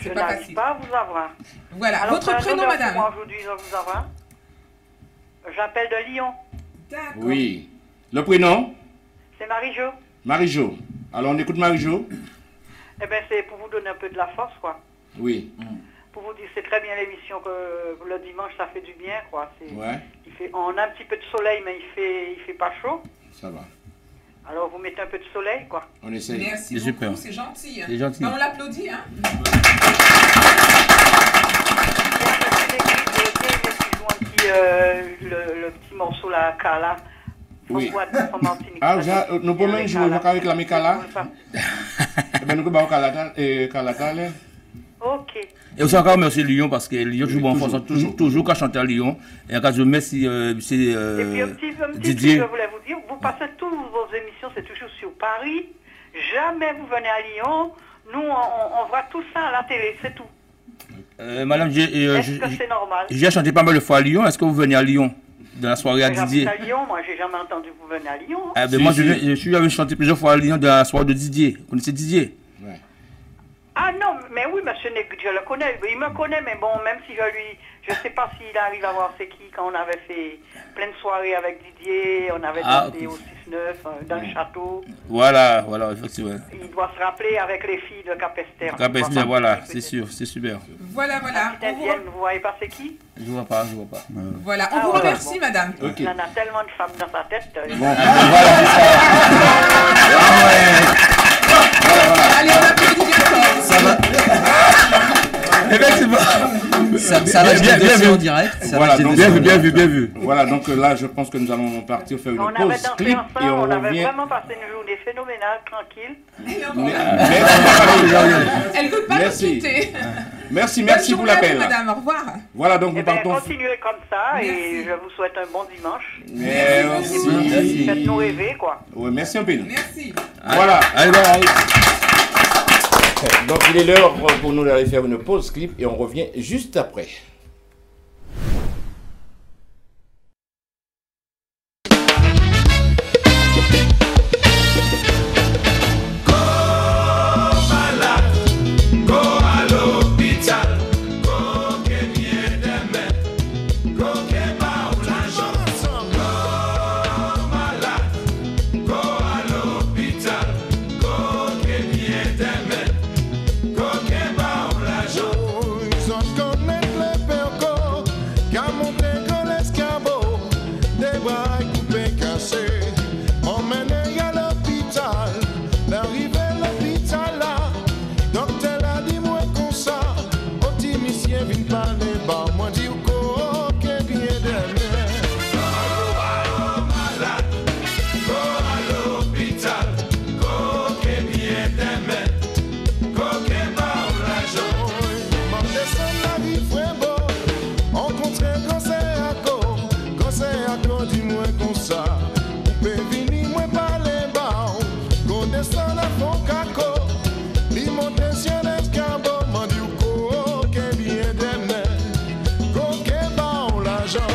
Je n'arrive pas à vous avoir. Voilà, alors, votre prénom madame? Moi aujourd'hui je vais vous avoir. J'appelle de Lyon. D'accord. Oui. Le prénom? C'est Marie-Jo. Marie-Jo. Alors on écoute Marie-Jo. Eh bien c'est pour vous donner un peu de la force quoi. Oui. Pour vous dire, c'est très bien l'émission que le dimanche, ça fait du bien, quoi. Ouais. On a un petit peu de soleil, mais il fait pas chaud. Ça va. Alors, vous mettez un peu de soleil, quoi. On essaie. Merci beaucoup, super. C'est gentil. C'est gentil. On l'applaudit, hein. Le petit morceau, là, Kala. Oui. Nous pouvons même jouer avec la Mikala. Eh bien, nous pouvons Kala. Ok. Et aussi encore merci Lyon parce que Lyon joue bon force toujours qu'à chanter à Lyon. Et encore je merci et puis un petit Didier. Truc, je voulais vous dire, vous passez toutes vos émissions, c'est toujours sur Paris. Jamais vous venez à Lyon. Nous, on voit tout ça à la télé, c'est tout. Madame, est-ce que c'est normal? J'ai chanté pas mal de fois à Lyon. Est-ce que vous venez à Lyon dans la soirée à Didier? À Lyon, moi, j'ai jamais entendu que vous venez à Lyon. Ah, ben moi, je suis allé chanter plusieurs fois à Lyon dans la soirée de Didier. Vous connaissez Didier? Ah non, mais oui, monsieur Negrite, je le connais. Il me connaît, mais bon, même si je sais pas s'il arrive à voir c'est qui, quand on avait fait plein de soirées avec Didier, on avait dansé au 6-9, dans le château. Voilà, effectivement. Il doit se rappeler avec les filles de Capester. Capester, voilà, c'est sûr, c'est super. Voilà. Vous voyez pas c'est qui? Je vois pas. Voilà, on vous remercie, madame. Il en a tellement de femmes dans sa tête. Voilà, allez, on applaudit encore. Ça va. Effectivement. Ça va bien en direct. Voilà, donc bien vu. Voilà, donc là, je pense que nous allons partir faire une pause clip et on avait revient. vraiment passé une journée phénoménale, tranquille. Elle veut pas nous quitter. Merci pour l'appel. Madame, au revoir. Voilà, donc nous partons. Continuez comme ça et je vous souhaite un bon dimanche. Merci. Faites-nous rêver, quoi. Oui, merci un peu. Merci. Voilà. Allez. Donc il est l'heure pour nous d'aller faire une pause clip et on revient juste après. vin parler bas, moi dis ko que bien demain. Go à malade, go à l'hôpital, go que bien demain, go que pas l'argent. M'en descend la vie frère beau, on contre conseil à quoi du moins comme ça. Ou peut venir moi parler bas, go descend la fond caco, li monte sur l'escabeau, m'en dit ko que bien demain, go que pas l'argent.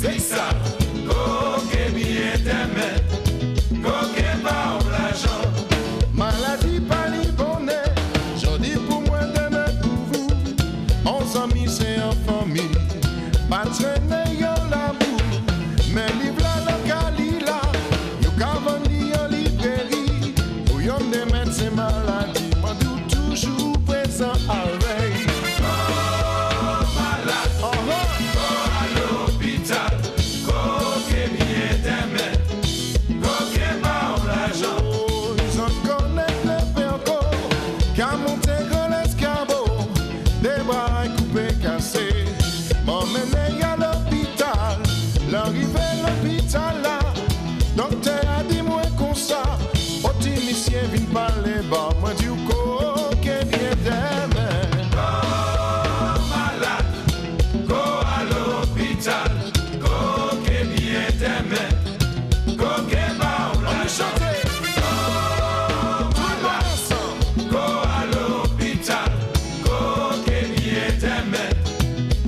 C'est ça, go que bien demain, go que pas l'argent. Maladie pas ni bonnet, j'en dis pour moi demain pour vous. 11 amis c'est en famille, pas traîner yon la boue. Mais livre la locali là, yon cavani en librairie. Ou yon de médecins maladie, m'en doute toujours présent à veille. Oh malade, oh go à l'hôpital, go que bien demain, go que pas l'argent. Oh, ils en connaissent le perco, qu'à monter gros l'escabeau, des bras coupés cassés. M'emmener à l'hôpital, l'arrivée à l'hôpital là, docteur a dit moi comme ça, optimicien vient parler bas, moi dis ko que bien demain. Go malade, go à l'hôpital, go que bien demain, go que pas l'argent. Tout le monde ensemble, go à l'hôpital, go que bien demain,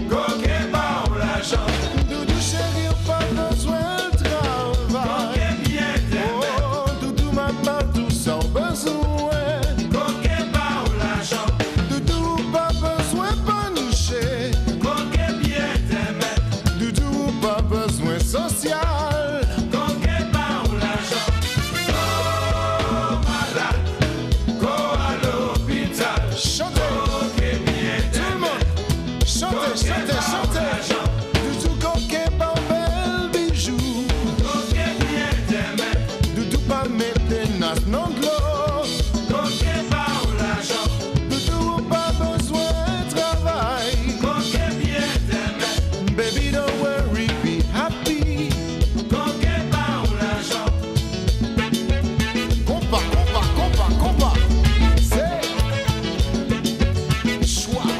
go que pas l'argent. Doudou chéri, pas besoin de travail. Go que bien demain, oh doudou maman tout sans besoin. Go que pas l'argent. Doudou pas besoin panoucher. Go que bien demain, doudou pas besoin social. Go que pas l'argent. Go malade, go à l'hôpital. Chantez, go que bien demain. Tout le monde, chantez, chantez, chantez. Doudou go que pas bel bijou. Go que bien demain, doudou pas mettre nas non de l'eau. Go que pas l'argent. Doudou pas besoin de travail. Go que bien demain, baby don't worry, be happy. Go que pas l'argent. Compa, c'est choix.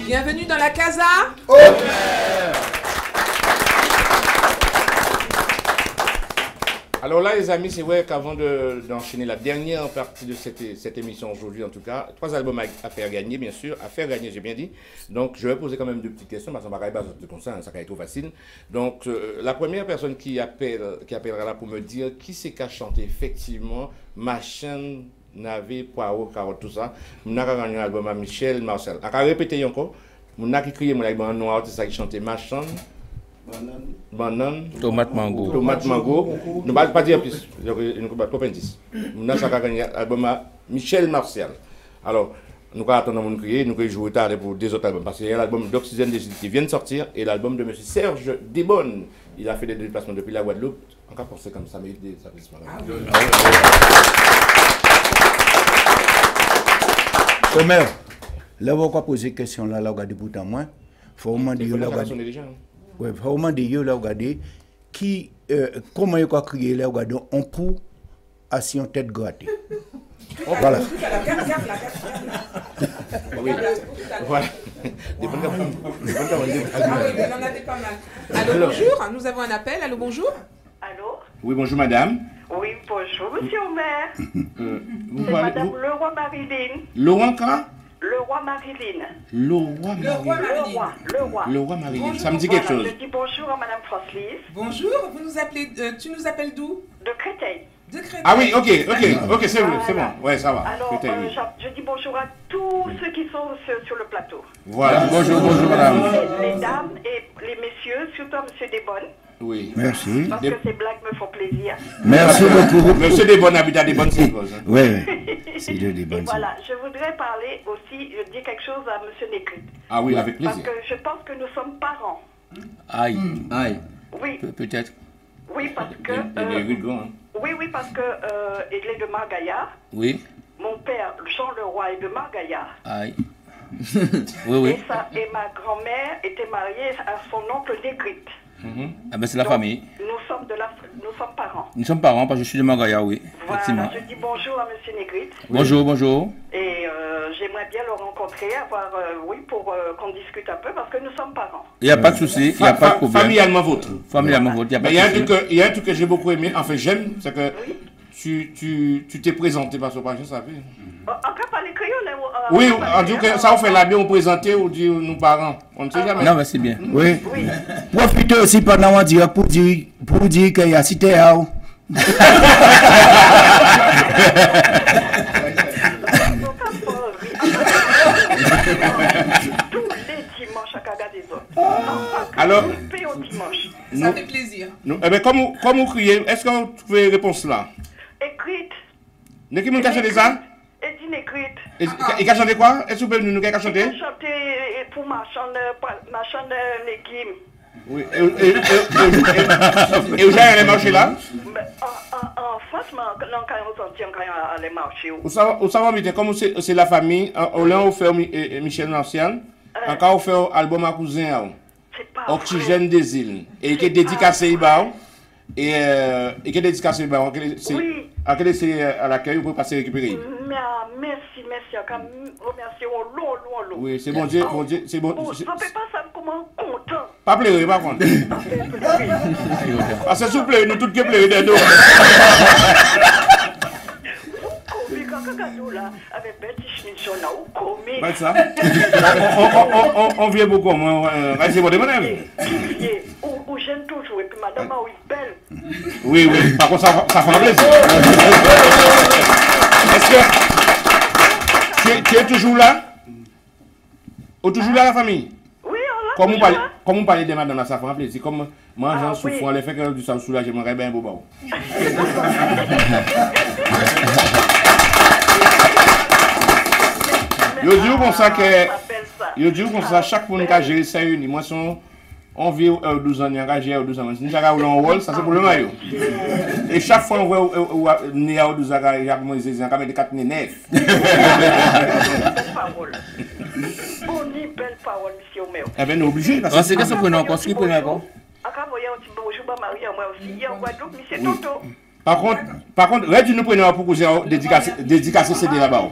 Bienvenue dans la casa. Alors là, les amis, c'est vrai qu'avant d'enchaîner la dernière partie de cette émission aujourd'hui, en tout cas, 3 albums à faire gagner, bien sûr. À faire gagner, j'ai bien dit. Donc, je vais poser quand même 2 petites questions, parce qu'on va pas comme ça, ça va être trop facile. Donc, la première personne qui appellera là pour me dire qui c'est qui a chanté effectivement ma chaîne, navet, poireau, carotte, tout ça. On a gagné un album à Michel Martial. On va répéter encore. On a qui crié mon album en noir, c'est ça qui chantait ma chaîne. Banane. Tomate mango. Tomate mango. Nous ne pas dire plus. Nous ne pas trop indice. Nous avons gagné l'album à Michel Martial. Alors, nous attendons mon crier, nous allons jouer tard pour des autres albums. Parce qu'il y a l'album d'Oxygène qui vient de sortir et l'album de M. Serge Desbonnes. Il a fait des déplacements depuis la Guadeloupe. Encore pensé comme ça, mais ça fait Omer, là, on va poser une question là, regardez pourtant moi. Faut demander là, regardez. Ouais, faut demander là, regardez qui, comment il a crié là, regardez, on peut assis en tête grattée. Voilà. Oui, voilà. Allô, bonjour, nous avons un appel. Allô, bonjour. Allô? Oui, bonjour madame. Oui, bonjour monsieur Omer. C'est madame Leroy Marilyn. Laurent quand? Leroy Marilyn. Leroy Marilyn. Ça me dit quelque chose. Je dis bonjour à madame Francelise. Bonjour, vous nous appelez, tu nous appelles d'où? De Créteil. De Créteil. Ah oui, ok, c'est bon, c'est bon. Ouais, ça va. Alors, Créteil, oui. je dis bonjour à tous ceux qui sont sur le plateau. Voilà, bonjour madame. Les dames et les messieurs, surtout monsieur Desbonnes. Oui. Merci. Parce que ces blagues me font plaisir. Merci beaucoup. Monsieur Desbonnes habite à Desbonnes, c'est quoi? Oui, c'est de Desbonnes. Voilà, je voudrais parler aussi, je dis quelque chose à monsieur Négrite. Ah oui, avec plaisir. Parce que je pense que nous sommes parents. Aïe. Oui. Peut-être. Oui, parce que... Oui, parce que il est de Margaillard. Oui. Mon père, Jean Leroy, est de Margaillard. Aïe. Oui. Et ma grand-mère était mariée à son oncle Négrite. Ah ben c'est la famille. Nous sommes parents. Nous sommes parents parce que je suis de Margaillard, oui. Voilà, je dis bonjour à monsieur Négrite. Bonjour. Et j'aimerais bien le rencontrer, pour qu'on discute un peu parce que nous sommes parents. Il n'y a pas de souci, il n'y a pas de problème. Familialement vôtre. Il y a un truc que j'ai beaucoup aimé, enfin j'aime, c'est que tu t'es présenté par ce projet, ça fait. Encore par les créoles. Oui, on dit que ça on fait la bien, on présenter, on dit nos parents. On ne sait jamais. Non, mais c'est bien. Oui. Profitez aussi pendant un direct pour dire qu'il y a cité à où. Tous les dimanches à Cagadezon. Alors, ça fait plaisir. Comme vous criez, est-ce que vous trouvez réponse là? Écrite. N'est-ce que vous cachez ça? Et dit écrite. Et qu'a chanté quoi? Est-ce que vous pouvez nous chanter? Il a chanté pour ma chambre légumes. Oui. Et vous avez marché là? En France, on a les marchés. Vous savez, comme c'est la famille, on l'a offert Michel Martial, encore offert album à cousin, Oxygène des îles, et qui est dédicacé et qui est dédicacé à l'accueil, vous pouvez passer récupérer. Merci. Remercier au long. Oui, c'est bon Dieu, c'est bon. Je ne peux pas savoir comment content. Pas pleurer, par contre. Parce que s'il vous plaît, nous tous qui pleurons des deux. Ça. On vient beaucoup, c'est bon, on gêne toujours, et puis madame a eu belle. Oui, par contre, ça fait un plaisir. Est-ce que tu es toujours là? Ou toujours là, la famille? Oui, Comme on parle de madame, ça fait un plaisir. Comme moi, j'en souffre, les fait que du sang soulagé, j'aimerais bien un beau baou. Je dis comme ça, chaque fois que j'ai ça, moi, on vit 12 ans, engagé 12 ans. Si j'ai un rôle, ça c'est pour le maillot. Et chaque fois, on voit né à 12 ans, Jacques Moïse, il y a quand même des 4 9. Belle parole, monsieur Omer. Eh bien, on est obligé. C'est qu'est-ce qu'on a encore? Ce qui peut encore? Par contre, là, tu nous prenais pour cousin dédicacer CD là-bas.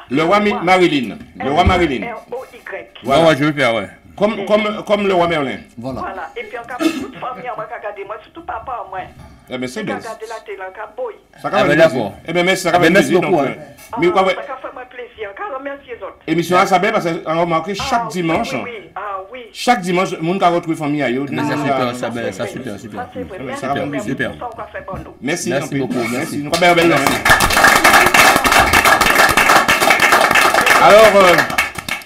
Le roi Marilyn. Le roi Marilyn. Voilà, je vais faire, ouais. Comme le roi Merlin. Voilà. Et puis, encore toute famille, on va regarder moi, surtout papa, moi. Eh bien, c'est bien. Regarder la télé, encore boy. Ça va d'accord. Eh bien, merci, ça va merci beaucoup. Ça va faire moi plaisir. Encore remercie les autres. Émission à Sabé, parce qu'on a remarqué chaque dimanche. Chaque dimanche, le monde a retrouvé famille à eux. Ça super. Super. Merci beaucoup. Merci. Alors,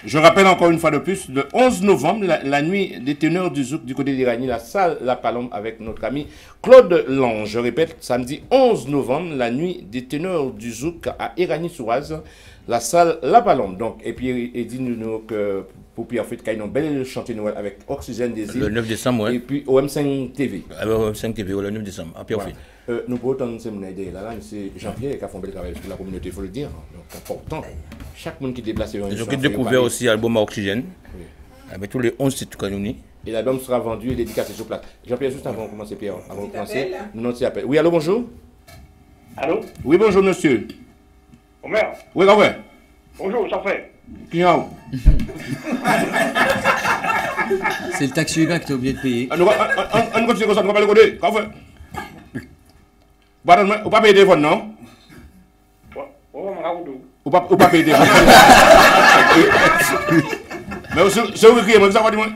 je rappelle encore une fois de plus, le 11 novembre, la nuit des teneurs du Zouk du côté d'Irani, la salle La Palombe avec notre ami Claude Lange. Je répète, samedi 11 novembre, la nuit des teneurs du Zouk à Irani-sur-Oise, la salle La Palombe. Donc, et puis, il dit nous que pour Pierre Fête, qu'il y a une belle chantier Noël avec Oxygène des îles. Le 9 décembre, oui. Et puis OM5 TV. OM5 TV, le 9 décembre, à Pierre Fête. Nous pouvons entendre ces idées là, c'est Jean-Pierre qui a fait un bel travail pour la communauté, il faut le dire. Donc, important. Chaque monde qui déplace. Ils ont découvert aussi l'album à Oxygène, avec tous les 11 titres qu'on a mis. Et l'album sera vendu et dédicacé sur place. Jean-Pierre, juste avant de commencer, Pierre, avant de commencer, nous t'y appelle. Oui, allô, bonjour. Allô? Oui, bonjour, monsieur. Omer? Oui, quand même. Bonjour, ça fait. Qui est où? C'est le taxi Uber que tu as oublié de payer. On continue comme ça, on va pas le coder. Quand même. Ou pas payer le téléphone, non? Ou pas payer le téléphone. Mais c'est où qui est, moi, ça va dire moi?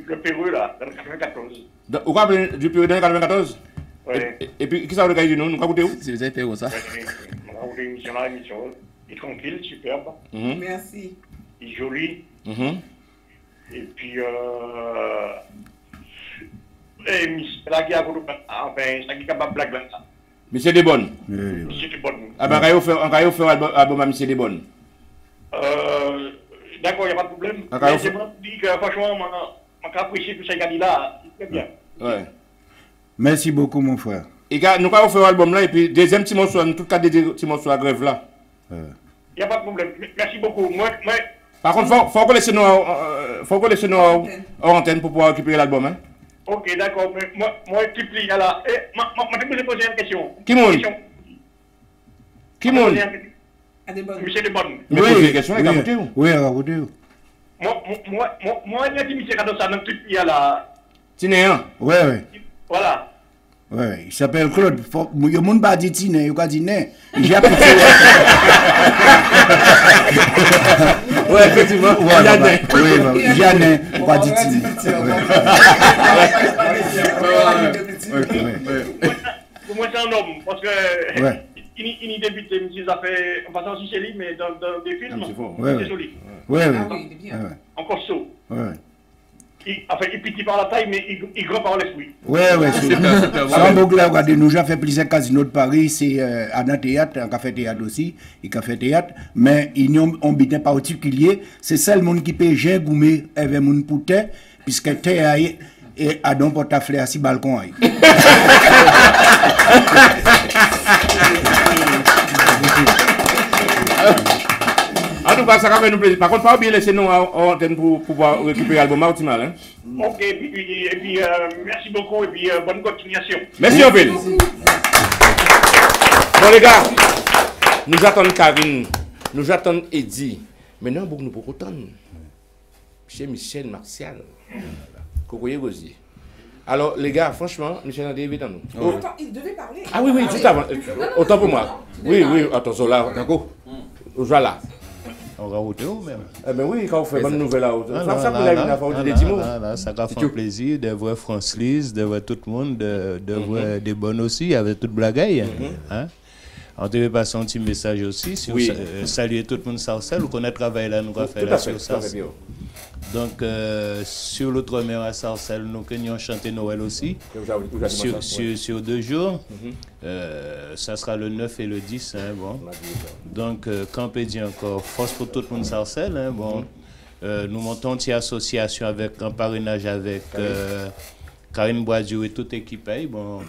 Le Pérou, là, dans le 94. Ou pas du Pérou dans le 94? Oui. Et puis, qui ça veut dire que nous? Nous avons où? C'est vous avez payé où ça? On a une émission là, émission. Il est tranquille, superbe. Merci. Il est joli. Et puis, la guerre, enfin, ça qui est capable de blague là. Monsieur Desbonnes. Monsieur Desbonnes. Ah ben, on va faire un album à Monsieur Desbonnes. D'accord, il n'y a pas de problème. Mais je me dis que, franchement, on a apprécié tout ça qu'il a dit là. C'est très bien. Ouais. Merci. Merci. Merci. Merci beaucoup, mon frère. Et gars, nous allons faire l'album là, et puis deuxième petit morceau, nous tout cas des petits morceaux à grève là. Il n'y a pas de problème. Merci beaucoup. Par contre, faut qu'on laisse nous hors antenne pour pouvoir récupérer l'album. Hein? Ok, d'accord. Moi, qui plie là. Je vais poser une question. Qui monde Monsieur Desbonnes. Mais posez une question, il a écouté ou? Oui, il a écouté. Moi, il y a des monsieur dans ça, dans tout le là. Tinéen? Oui. Voilà. Oui, il s'appelle Claude. Il y a monde pas dit Tiné, il a dit Né. Il a appris. Oui, effectivement. Il y a Né, pas dit Tiné. Pour moi, c'est un homme, parce que il est débuté, monsieur, ça fait, en passant aussi chez lui, mais dans des films, c'est joli. Oui. Encore saut. Il petit par la taille, mais il grand par l'esprit. Oui. Sans beaucoup là, regardez, nous avons fait plusieurs casinos de Paris, c'est à un théâtre, un café théâtre aussi, il a fait théâtre, mais il n'y a un bitin particulier, c'est ça le monde qui peut j'ai goumé avec mon poutet, puisque théâtre et à don pour ta fleur à 6 balcons. En tout cas, ça va faire nous plaisir. Par contre, pas oublier laisser nous en antenne pour pouvoir récupérer l'album optimal. Hein? Ok, et puis merci beaucoup et puis bonne continuation. Merci, Ovil. Bon, les gars, nous attendons Karine, nous attendons Eddie. Maintenant, nous pouvons attendre chez Michel Martial. Cocoyer Rosier. Alors, les gars, franchement, Michel André est dans nous. Oh. Attends, il devait parler. Ah oui, juste avant. Autant pour moi. Oui, attention là. D'accord. Voilà. On va router ou même? Eh bien oui, quand on fait bonne nouvelle là. Ça va faire plaisir de voir France Lise, de voir tout le monde, de voir des bonnes aussi, avec toute blagaille. On devait passer un petit message aussi, saluer tout le monde Sarcelles, ou qu'on a travaillé là, nous avons fait là sur Sarcelles. Donc, sur l'outre-mer à Sarcelles, nous avons chanté Noël aussi, sur 2 jours. Ça sera le 9 et le 10. Hein, bon. Donc, quand on peut dire encore, force pour tout le monde Sarcelles. Hein, bon. Nous montons une association avec un parrainage avec Karine Boisdieu et toute équipe. Bon,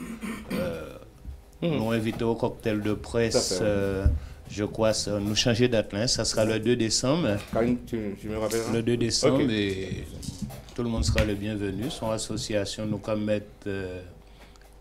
nous invitons au cocktail de presse. Je crois nous changer date là, ça sera le 2 décembre. Karine, tu me rappelles? Le 2 décembre et tout le monde sera le bienvenu. Son association nous comme mettre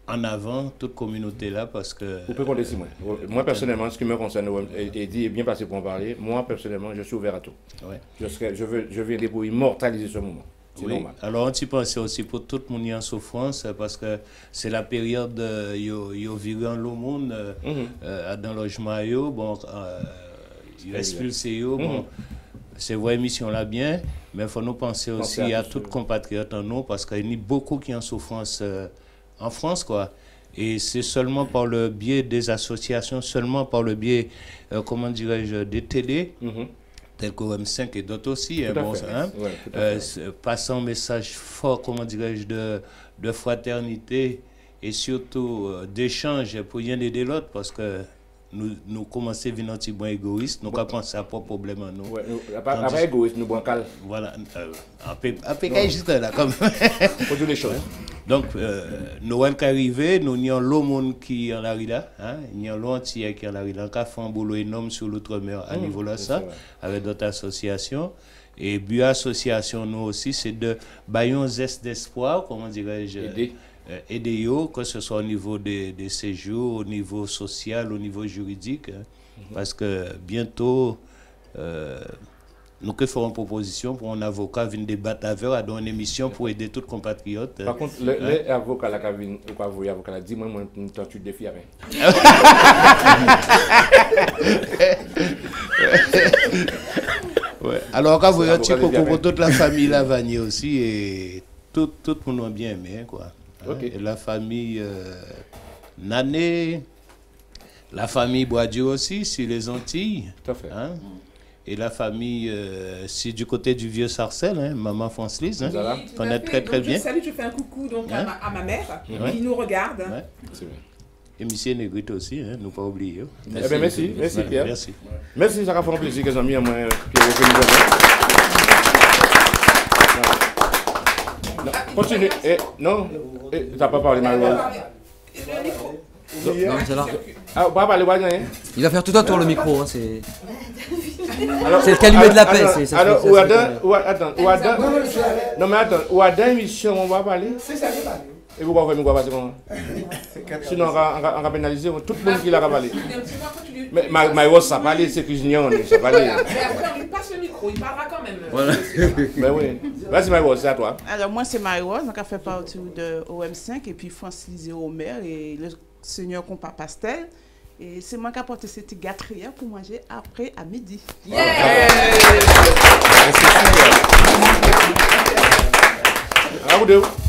en avant toute communauté là parce que. Vous pouvez compter sur moi. Moi personnellement, ce qui me concerne, Eddie est bien passé pour en parler. Moi personnellement, je suis ouvert à tout. Ouais. Je viendrai pour immortaliser ce moment. Oui. Normal. Alors on y pense aussi pour tout le monde en souffrance parce que c'est la période yo vivant le monde dans le logement yo bon expulsé yo bon c'est vraie émission là bien mais il faut nous penser aussi à tous compatriotes en nous parce qu'il y a beaucoup qui en souffrance en France quoi et c'est seulement par le biais des associations seulement par le biais comment dirais-je des télés tel qu'OM5 et d'autres aussi, passant un message fort, comment dirais-je, de fraternité et surtout d'échange pour y aider l'autre, parce que nous commençons à venir un petit peu égoïste, nous avons pensé à propre problème à nous. Après égoïste, nous bancal. Voilà, après juste là, comme pour toutes les choses. Donc, Noël qui est arrivé, nous avons le monde qui est en là, il y a l'entier qui est en là, on a fait un boulot énorme sur l'outre-mer à niveau là, ça, avec d'autres associations. Et but association, nous aussi, c'est de bailler un zeste d'espoir, comment dirais-je, aider que ce soit au niveau des séjours, au niveau social, au niveau juridique, parce que bientôt, nous ferons une proposition pour un avocat venir débattre avec à dans une émission pour aider tous les compatriotes. Par contre, les avocats là qui viennent, ou quoi vous avocat là, dis-moi une torture de défi avec. Ouais. Alors quand vous voyez un petit peu pour toute la famille Lavagné aussi et tout le monde bien aimé quoi. Okay. Et la famille Nané, la famille Boisdieu aussi, sur les Antilles. Tout à fait. Et la famille, c'est du côté du vieux Sarcelles, maman France Lise, connaît très très bien. Salut, je fais un coucou donc à ma mère qui nous regarde. C'est bien. Et M. Negrite aussi, nous pas oublier. Merci Pierre. Merci. Merci, ça va faire un plaisir que les amis à moi. Continue. Non, tu n'as pas parlé, Marie-Rose. Non, c'est là. Ah, pas parler, il va faire tout un tour le micro. Hein, c'est le calumet de la paix. Alors, attends. Non, mais attends. Ou à dans l'émission, on va parler. C'est ça, je parle. Et vous pouvez me passer comment? Sinon, on va pénaliser tout le monde qui l'a parlé. Mais Marie-Rose, ça parle, c'est cuisinier, ça parle. Mais après, on lui passe le micro, il parlera quand même. Voilà. Ben oui. Vas-y, Marie-Rose, c'est à toi. Alors, moi, c'est Marie-Rose, on a fait partie de OM5, et puis Francis Omer, et le Seigneur Compas Pastel. Et c'est moi qui ai apporté cette gâterie pour manger après à midi. Yeah!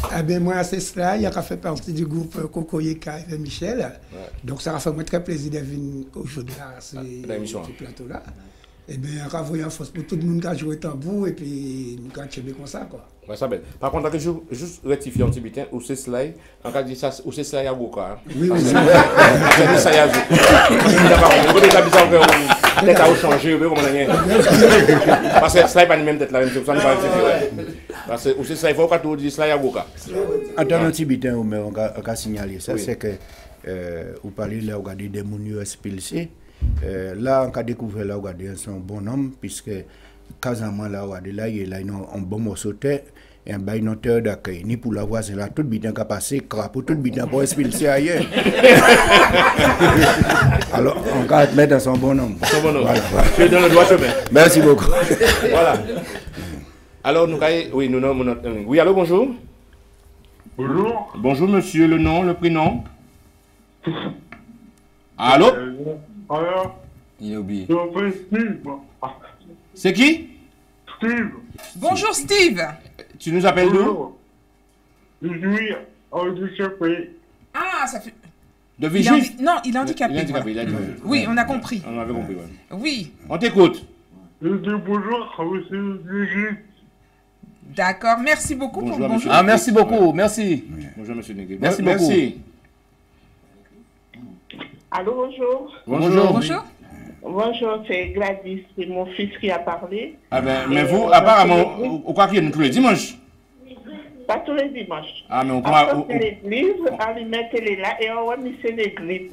Ah ben moi, c'est cela. Il a fait partie du groupe Cocoyeka et Michel. Ouais. Donc, ça a fait moi très plaisir de venir aujourd'hui à ce plateau-là. Et bien, on a envoyé en force pour tout le monde qui a joué tambour et puis nous avons tiré comme ça, quoi. Ouais, ça belle. Par contre, je veux juste rectifier un petit bitin, ou c'est cela, on a dit ça, ou c'est cela, il y a beaucoup, hein. Oui, oui. C'est ça, il y a beaucoup. Peut-être à changer, comment on a parce que cela n'est pas même peut-être la même chose, ça n'est pas parce que c'est ça, il faut qu'on dise cela, il y a beaucoup. Attends un petit bitin, on a signalé ça, c'est que vous parlez là, vous regardez des monuments expulsés. Là, on a découvert là, regardez, c'est un bon homme, puisque quasiment là, regardez, là, il y a un bon morceau de terre et un bail noteur d'accueil. Ni pour la voisin là, tout le bitin qui a passé, pour tout le bitin pour expulser ailleurs. Alors, on va mettre dans son bon homme. Son bon homme. Voilà. Tu es dans le droit chemin. Merci beaucoup. Voilà. Alors, nous, oui, nous, oui, allô, bonjour. Bonjour. Bonjour, monsieur, le nom, le prénom. Allô? Alors, il est oublié. C'est qui? Steve. Bonjour Steve. Tu nous appelles d'où? Je suis handicapé. Ah, ça fait... De Vichy? Non, il est handicapé. Il est handicapé, il a dit. Oui, on a compris. On avait compris, oui. On t'écoute. Je dis bonjour à monsieur Negri. D'accord, merci beaucoup pour le bonjour. Ah, merci beaucoup, merci. Bonjour monsieur Negri. Merci beaucoup. Merci. Allô, bonjour. Bonjour. Bonjour. Bonjour, c'est Gladys, c'est mon fils qui a parlé. Ah ben, mais vous, apparemment, vous croyez que tous les dimanches? Pas tous les dimanches. Ah, mais on croit... À l'église, on lui met télé là et on va misser l'église.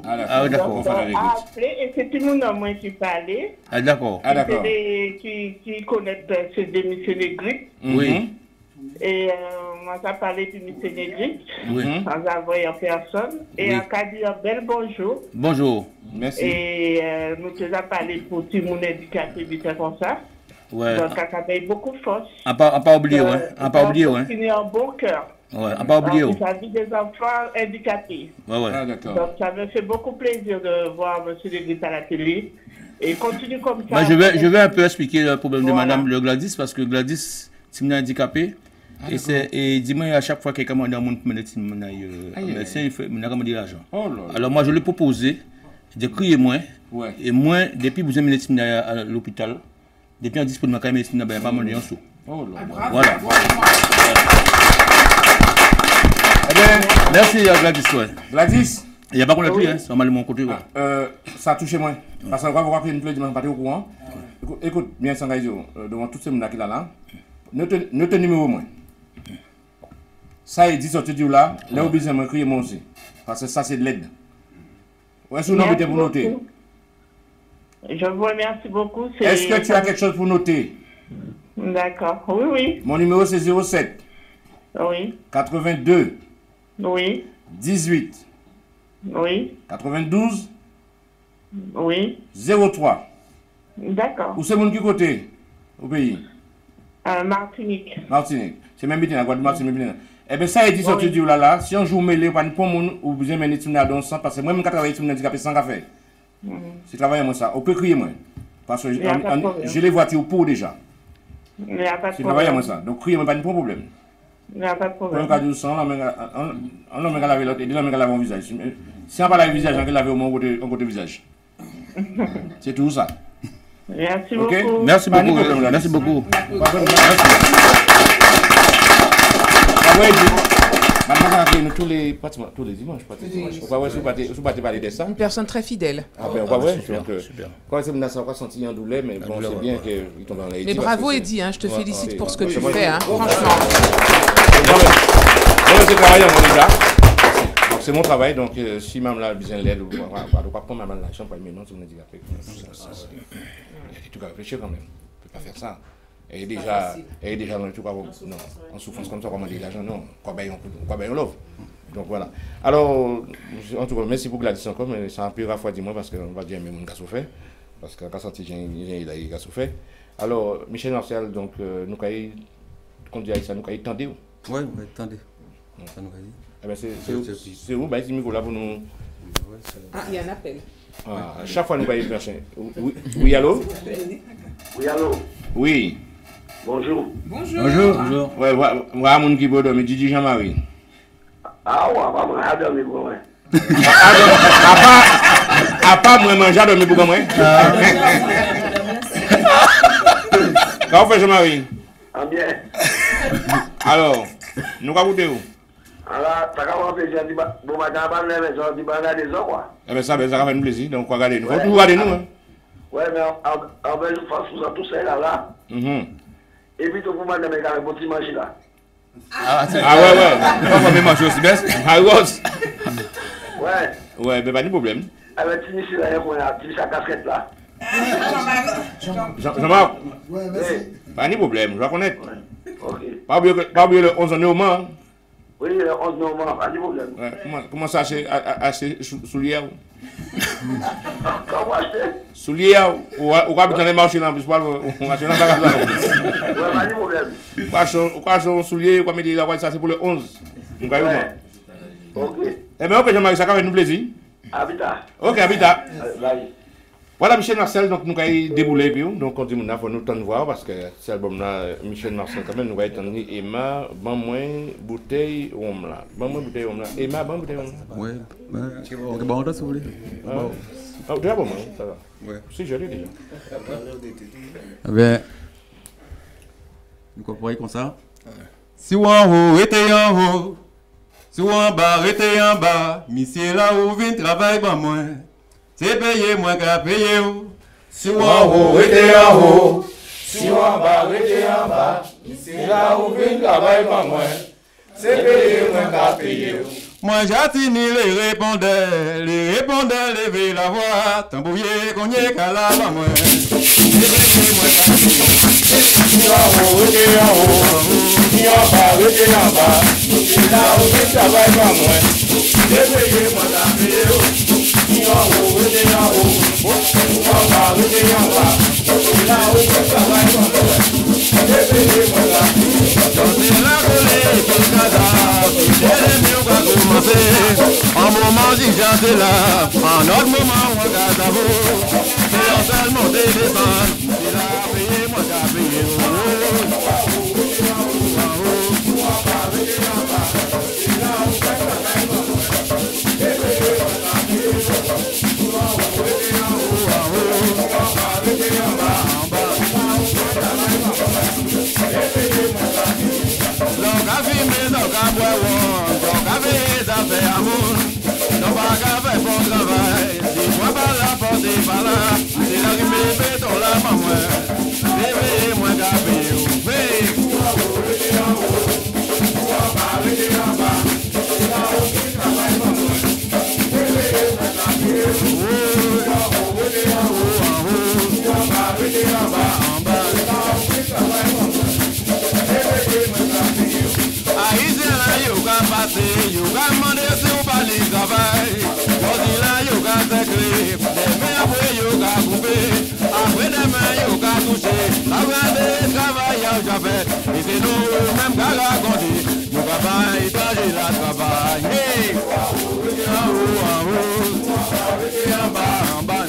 Ah, d'accord. On a appelé et c'est tout le monde à moi qui parlait. Ah, d'accord. Qui connaissent ce démission l'église. Oui. Et on a parlé du Miss Négrite, oui. sans avoir en personne. Et on a dit un bel bonjour. Bonjour, merci. Et nous te avons parlé pour tout le monde handicapé, comme ça. Ouais. Donc, on a eu beaucoup de force. On pas oublié, ouais. On pas oublié, ouais. On a un bon cœur. Ouais, on pas oublié, ouais. Ça vie des enfants handicapés. Ouais, ouais. Ah, d'accord. Donc, ça me fait beaucoup plaisir de voir M. Négrite à la télé. Et continue comme ça. Bah, je vais un peu expliquer le problème de Madame le Gladys, parce que Gladys, c'est une handicapée. Ah, et dis-moi, à chaque fois que quelqu'un m'a dit à mon médecin, il faut me l'argent. Alors moi, je lui ai proposé de crier moins. Ouais. Et moi, depuis que vous avez médecine à l'hôpital, depuis un disponible de médecine, il n'y a pas mon sous. Voilà. Merci Gladys. Gladys? Il n'y a pas qu'on l'a pris, c'est mal de mon côté. Ça a touché moi. Parce qu'on va voir que nous ne pas au courant. Écoute, bien sans devant tous ces gens qui sont là, notre numéro moins. Ça est dit sorti du là, là où besoin de crier moi aussi. Parce que ça c'est de l'aide. Est-ce que vous avez pour noter? Je vous remercie beaucoup. Est-ce que tu as quelque chose pour noter? D'accord, oui. Mon numéro c'est 07. Oui. 82. Oui. 18. Oui. 92. Oui. 03. D'accord. Où c'est mon qui côté au pays? Martinique. C'est même bien la Guadeloupe, eh bien, ça est dit sorti du là, si on joue mêlé, pas de monde ou vous avez mené dans sang, parce que moi, je travaille sur le handicapé sans café. C'est travailler moi ça. On peut crier moi. Parce que j'ai les voitures pour déjà. C'est travailler moi ça. Donc, crier moi, pas de problème. Il n'y a pas de problème. Pour un cas de sang, on l'a lavé l'autre et on l'a lavé mon visage. Si on n'a pas lavé le visage, on l'a lavé au moins côté visage. C'est tout ça. Merci beaucoup. Merci beaucoup. Merci beaucoup. Maintenant, tous les dimanches. Vous battez parler de ça. Une personne très fidèle. Ah ben, on va super. Quand c'est ça, on va sentir un douleur, mais bon, c'est bien qu'il tombe dans les. Mais bravo, Eddy, je te félicite pour ce que tu fais, franchement. commencé à travailler moi déjà. C'est mon travail, donc si même là, besoin d'aide, on va pas prendre ma l'argent pour le maintenant, si on est handicapé. Tu dois réfléchir quand même. Tu ne peux pas faire ça. Et déjà, non, en souffrance comme ça, comment dire l'argent, non. Quoi bien on l'offre. Donc voilà. Alors, en tout cas, merci pour Gladys encore, mais c'est un peu rafraîchi dis-moi parce qu'on va dire même on a souffert. Parce que quand il a souffert. Alors, Michel Martial, donc, nous avons ça, nous avons tendu. Oui, tendu. Ça nous a dit. Eh bien, c'est où, bah, micro là pour nous. Ah, il y a un appel. Ah, chaque fois nous voyons le oui, allô? Oui, allô? Oui. Bonjour. Bonjour. Bonjour. Ouais, voilà mon qui peut dormir, Didi Jean-Marie. Ah, ouais, on va dormir pour moi. À part moi, manger à dormir pour moi. Comment fait Jean-Marie? Bien. Alors, nous allons où? Alors, ça va plaisir. Bon, matin, pas de maison, tu vas regarder ça, quoi. Eh bien, ça va faire plaisir. Donc, on va regarder nous. Faut tout regarder nous, hein. Ouais, mais on va nous faire tout ça là. Et puis, tu vas me mettre un petit manger là. Ah ouais. On va même manger aussi, bien. Ah, Rose. Ouais, mais pas de problème. Avec Tinici là, il y a Tinici à casquette là. Jean-Marc. Ouais, merci. Pas de problème, je vais connaître. Ok. Pas oublier le 11 novembre. Oui, le 11 novembre, pas de problème. Comment ça acheter souliers? Comment acheter? Souliers ou habiter dans les marchés là, puisque on achète dans la bagage là. Ouais, pas de problème. Ou quoi acheter un soulier, ou quoi mettre la ça c'est pour le 11. Nous gagnons. Ok. Eh bien, ok, Jean-Marie, ça va nous plaisir. Habitat. Ok, Habitat. Voilà Michel Marcel, donc nous allons débouler, donc on dit qu'il faut nous attendre voir parce que cet album-là, Michel Marcel, quand même, nous allons attendre Emma, bon moins bouteille, homme là. Bon moins bouteille, homme là. Emma, bon bouteille, homme là. Oui, bon, on si vous voulez. Ah, déjà bon, ça va. Oui. C'est joli déjà. Eh bien, vous comprenez comme ça? Si ou en haut, était en haut. Si ou en bas, était en bas. Monsieur là où vient travailler, pas moi. C'est payé, moi qu'à payer. Si ou en haut, était en haut. Si ou en bas, était en bas. C'est là où vient travail pas moi. C'est payé, moi qu'à payer. Moi j'attire les répondeurs, levez la voix. Tambouiller, cogner, qu'à la pas moi. C'est payé, moi qu'à payer. Si en haut, était en haut. Si en bas, était en bas. C'est là où vient travail pas moi. C'est payé, moi qu'à payer. Si en haut, était en haut. Si en bas, était en bas. C'est là où vient travail pas moi. C'est payé, moi qu'à payer. Dans la colère, tout le cadavre, c'est les mieux qu'à commencer. En moment, j'y j'étais là. En autre moment, on regarde à vous. C'est en seul monter descendre. C'est là, payé, moi qu'à payer. You got money to buy the travail. You got the grip. You got coupé. Après demain, you got touché. La grande travail, j'avais. Et c'est nous, même qu'à raconter. You got pas étranger la travail. Hey! En bas, en bas.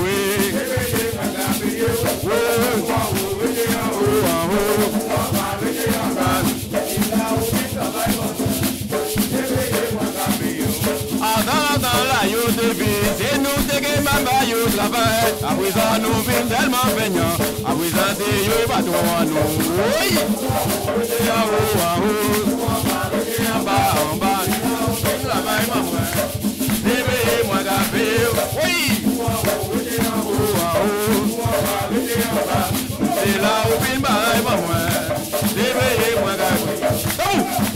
Oui. C'est nous qui avons travail. Après ça, nous sommes tellement peignants. Après ça, c'est eux qui vont nous. Oui! En haut, en haut. En bas, en bas. Travail, maman. Levez-moi, café. Oui! En haut, en haut. C'est là où vient le bail, maman. Levez-moi, café.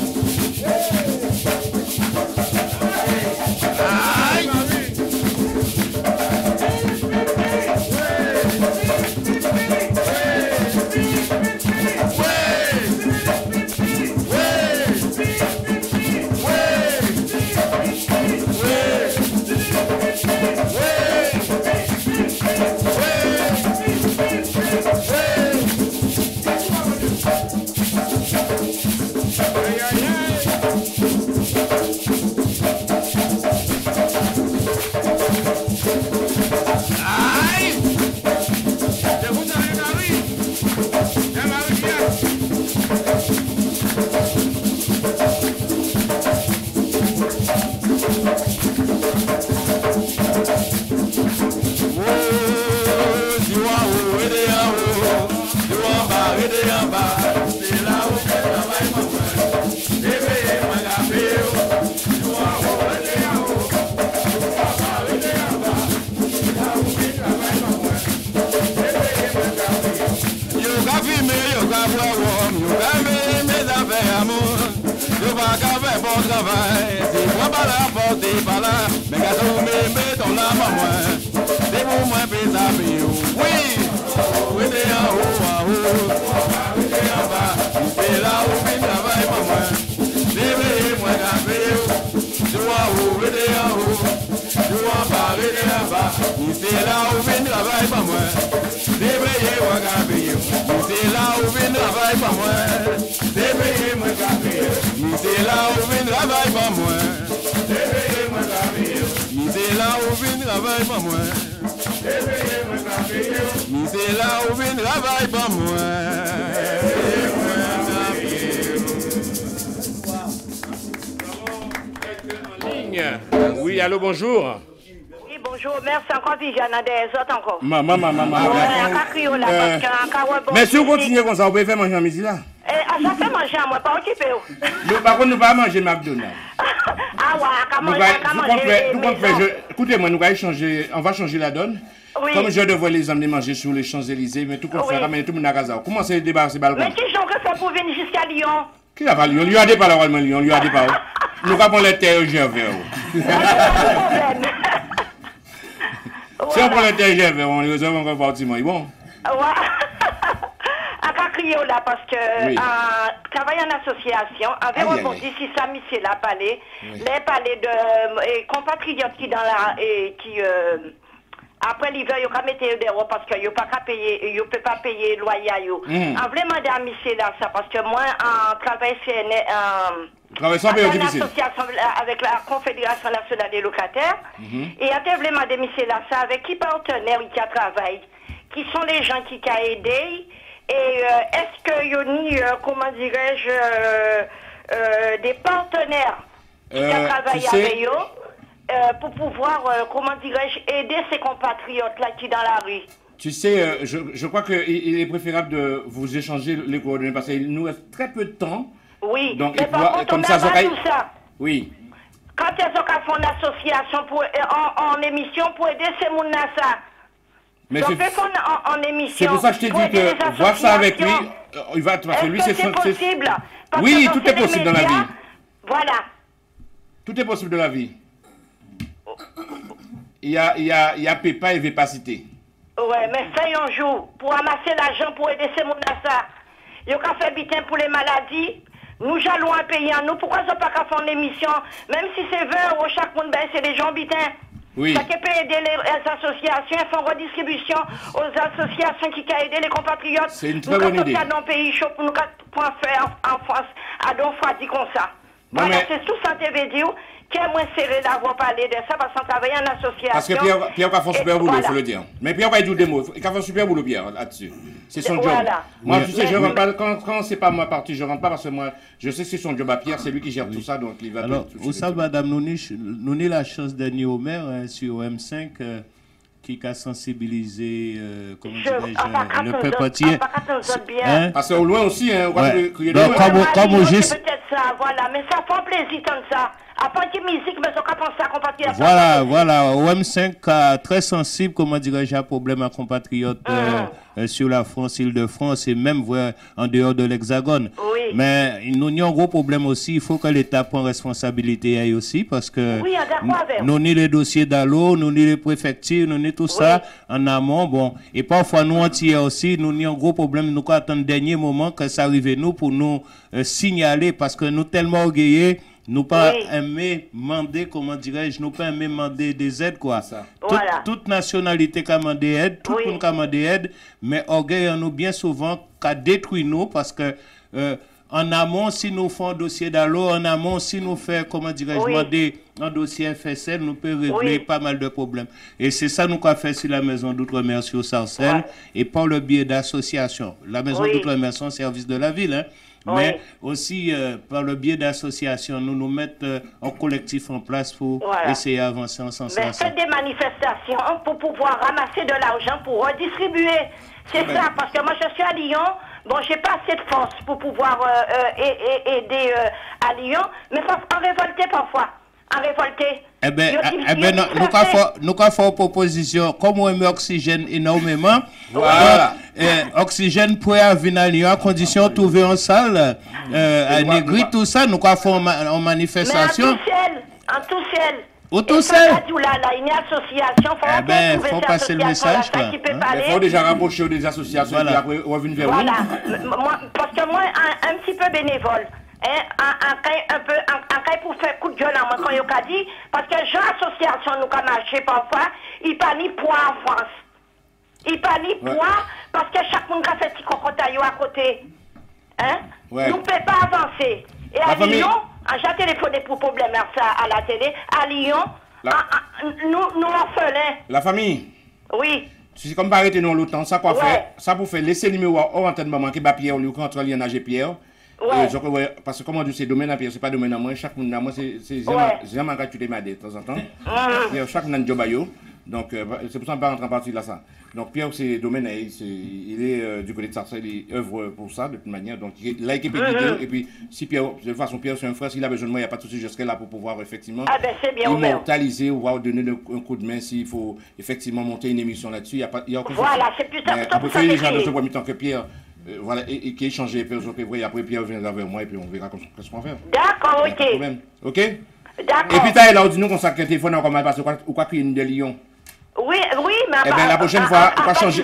Travail, c'est moi pas la porte par là, mais gâteau mémé dans la maman, c'est pour moi plus à oui, oui, c'est en haut, oui, c'est en bas, c'est là où je travaille maman, c'est moi café, je vois où, oui, c'est en haut, je vois pas, oui, c'est en bas, c'est là où je travaille maman, c'est moi café, c'est là où je travaille maman, c'est moi café. C'est là où vient travail pas moi. C'est là où vient travail pas moi. C'est là où vient travail pas moi. Oui, allô, bonjour. Oui, bonjour. Merci encore, puis j'en ai des autres encore. Maman. Mais si vous continuez comme ça, vous pouvez faire manger à midi là. Ça fait manger à moi, pas occupé. Par contre, nous ne pouvons pas manger McDonald's. Ah ouais, qu'à manger. Écoutez-moi, on va changer la donne. Oui. Comme je devrais les emmener manger sur les Champs-Élysées, mais tout qu'on fait, ramener tout le monde à Gaza. Comment c'est le débat sur balcon? Mais qui j'en fait pour venir jusqu'à Lyon? Qui l'a pas Lyon? Lui a dit pas la Lyon, lui a dit pas. Nous avons les terres GV. Si on prend les terres GV, on les réserve encore bâtiment. Bon. Là parce que travaille en association, environ d'ici ça, monsieur la palais, les palais de compatriotes qui dans la après l'hiver, ils ont mis des euros parce qu'ils ne peuvent pas payer loyer. En vraiment à monsieur là ça parce que moi en travail en association avec la Confédération nationale des locataires et à vraiment de monsieur là ça avec qui partenaires qui travaillent, qui sont les gens qui ont aidé. Et est-ce qu'il y a comment dirais-je, des partenaires qui travaillent avec eux pour pouvoir, comment dirais-je, aider ces compatriotes-là qui sont dans la rue? Tu sais, je crois qu'il est préférable de vous échanger les coordonnées parce qu'il nous reste très peu de temps. Oui, donc, mais par contre, on a tout ça. Oui. Quand ils ont fait une association en émission pour aider ces gens-là, mais donc, en émission. C'est pour ça que je t'ai dit que voir ça avec lui, il va parce que lui c'est possible. Oui, tout est possible dans la vie. Voilà. Tout est possible dans la vie. Il y a PEPA et Vépacité. Ouais, mais fait un jour pour amasser l'argent pour aider ces gens-là. Ils ont fait bitin pour les maladies. Nous allons un pays en nous. Pourquoi ils n'ont pas qu'à faire une émission? Même si c'est 20 € chaque monde, ben c'est des gens bitins. Oui. Ça peut aider les associations, elles font redistribution aux associations qui ont aidé les compatriotes. C'est une très bonne idée. Nous avons dans un pays chaud pour nous faire en France à donc dit comme ça. Voilà, c'est tout ça que je veux dire. Qu'est moins serré d'avoir parlé de ça parce qu'on travaille en association. Parce que Pierre a fait un super boulot, il faut le dire. Mais Pierre a dit des mots. Il a fait un super boulot, Pierre, là-dessus. C'est son job. Moi, tu sais, je rentre pas. Quand c'est pas ma partie, je rentre pas parce que moi, je sais que c'est son job à Pierre, c'est lui qui gère tout ça, donc il va. Alors, vous savez, madame, nous avons la chance d'être au maire sur OM5 qui a sensibilisé le peuple entier. Parce qu'au loin aussi, hein, comme peut-être ça, voilà, mais ça fait plaisir comme ça. Après que musique, mais on pense à compatriotes. Voilà. OM5 a très sensible, comment dirais-je, à problème à compatriotes sur la France, Île-de-France et même en dehors de l'Hexagone. Oui. Mais nous avons un gros problème aussi. Il faut que l'État prenne responsabilité aussi parce que nous avons les dossiers d'allô, nous avons les préfectures, nous avons tout ça en amont. Bon. Et parfois, nous entiers aussi, nous avons un gros problème. Nous attendons le dernier moment que ça arrive nous pour nous signaler parce que nous sommes tellement orgueillés. Nous pas aimer demander, comment dirais-je, nous pas aimer demander des aides, quoi. Toute nationalité qui a demandé aide, tout le monde qui a demandé aide, mais orgueil en nous bien souvent qui détruit nous parce que en amont, si nous faisons un dossier d'allô, en amont, si nous faisons, comment dirais-je, demander un dossier FSL, nous pouvons régler pas mal de problèmes. Et c'est ça nous avons fait sur la maison d'outre-mer sur Sarcelles et par le biais d'associations. La maison d'outre-mer, c'est un service de la ville, hein. Mais aussi, par le biais d'associations, nous mettons un collectif en place pour essayer d'avancer ensemble. Mais faites des manifestations pour pouvoir ramasser de l'argent pour redistribuer. C'est ça, parce que moi je suis à Lyon. Bon, j'ai pas assez de force pour pouvoir aider à Lyon, mais faut en révolter parfois. En révolter. Eh bien, nous avons fait une proposition. Comme on aime l'oxygène énormément, voilà. Oxygène pour venir à Lyon, à condition de trouver en salle, à Négri, tout ça, nous avons fait une manifestation. Mais en tout ciel. Au tout seul. Il y a une association. Il faut passer le message. Il faut déjà rapprocher des associations et après revenir vers vous. Voilà. Parce que moi, un petit peu bénévole. Un cas pour faire coup de gueule à moi quand il a dit, parce que j'ai association nous a marché parfois, il pas ni poids en France. Il pas ni poids parce que chaque monde a fait petit cocotaillot à côté. Hein? Nous ne pouvons pas avancer. Et à Lyon, j'ai téléphoné pour problème à la télé, à Lyon, nous orphelins. La famille? Oui. Si comme pas arrêter nous l'autre temps, ça quoi faire? Ça pour faire laisser le numéro hors antenne maman qui bat Pierre, lui contre lui en âge Pierre. Parce que comment dire, c'est domaine à Pierre, c'est pas domaine à moi. Chaque monde à moi, c'est jamais quand tu t'es malade de temps en temps. Chaque monde a un job à yo. Donc, c'est pour ça qu'on va rentrer en partie là ça. Donc, Pierre, c'est domaine, il est du côté de Sarcelles, il œuvre pour ça de toute manière. Donc, il a équipé et puis, si Pierre, de toute façon, Pierre, c'est un frère, s'il a besoin de moi, il n'y a pas de souci, je serai là pour pouvoir effectivement immortaliser ou voir donner un coup de main s'il faut effectivement monter une émission là-dessus. Il y a aucun souci. Voilà, c'est plus tard. On peut faire les gens de ce premier temps que Pierre. Voilà, et qui échange les personnes, et après Pierre viendra vers moi et puis on verra ce qu'on va faire. D'accord, ok. Ok? D'accord. Et puis t'as là, dis-nous qu'on s'acquitte le téléphone encore mal parce que ou quoi qu'il y ait une de Lyon. Oui, mais eh bien, la prochaine fois, on va changer.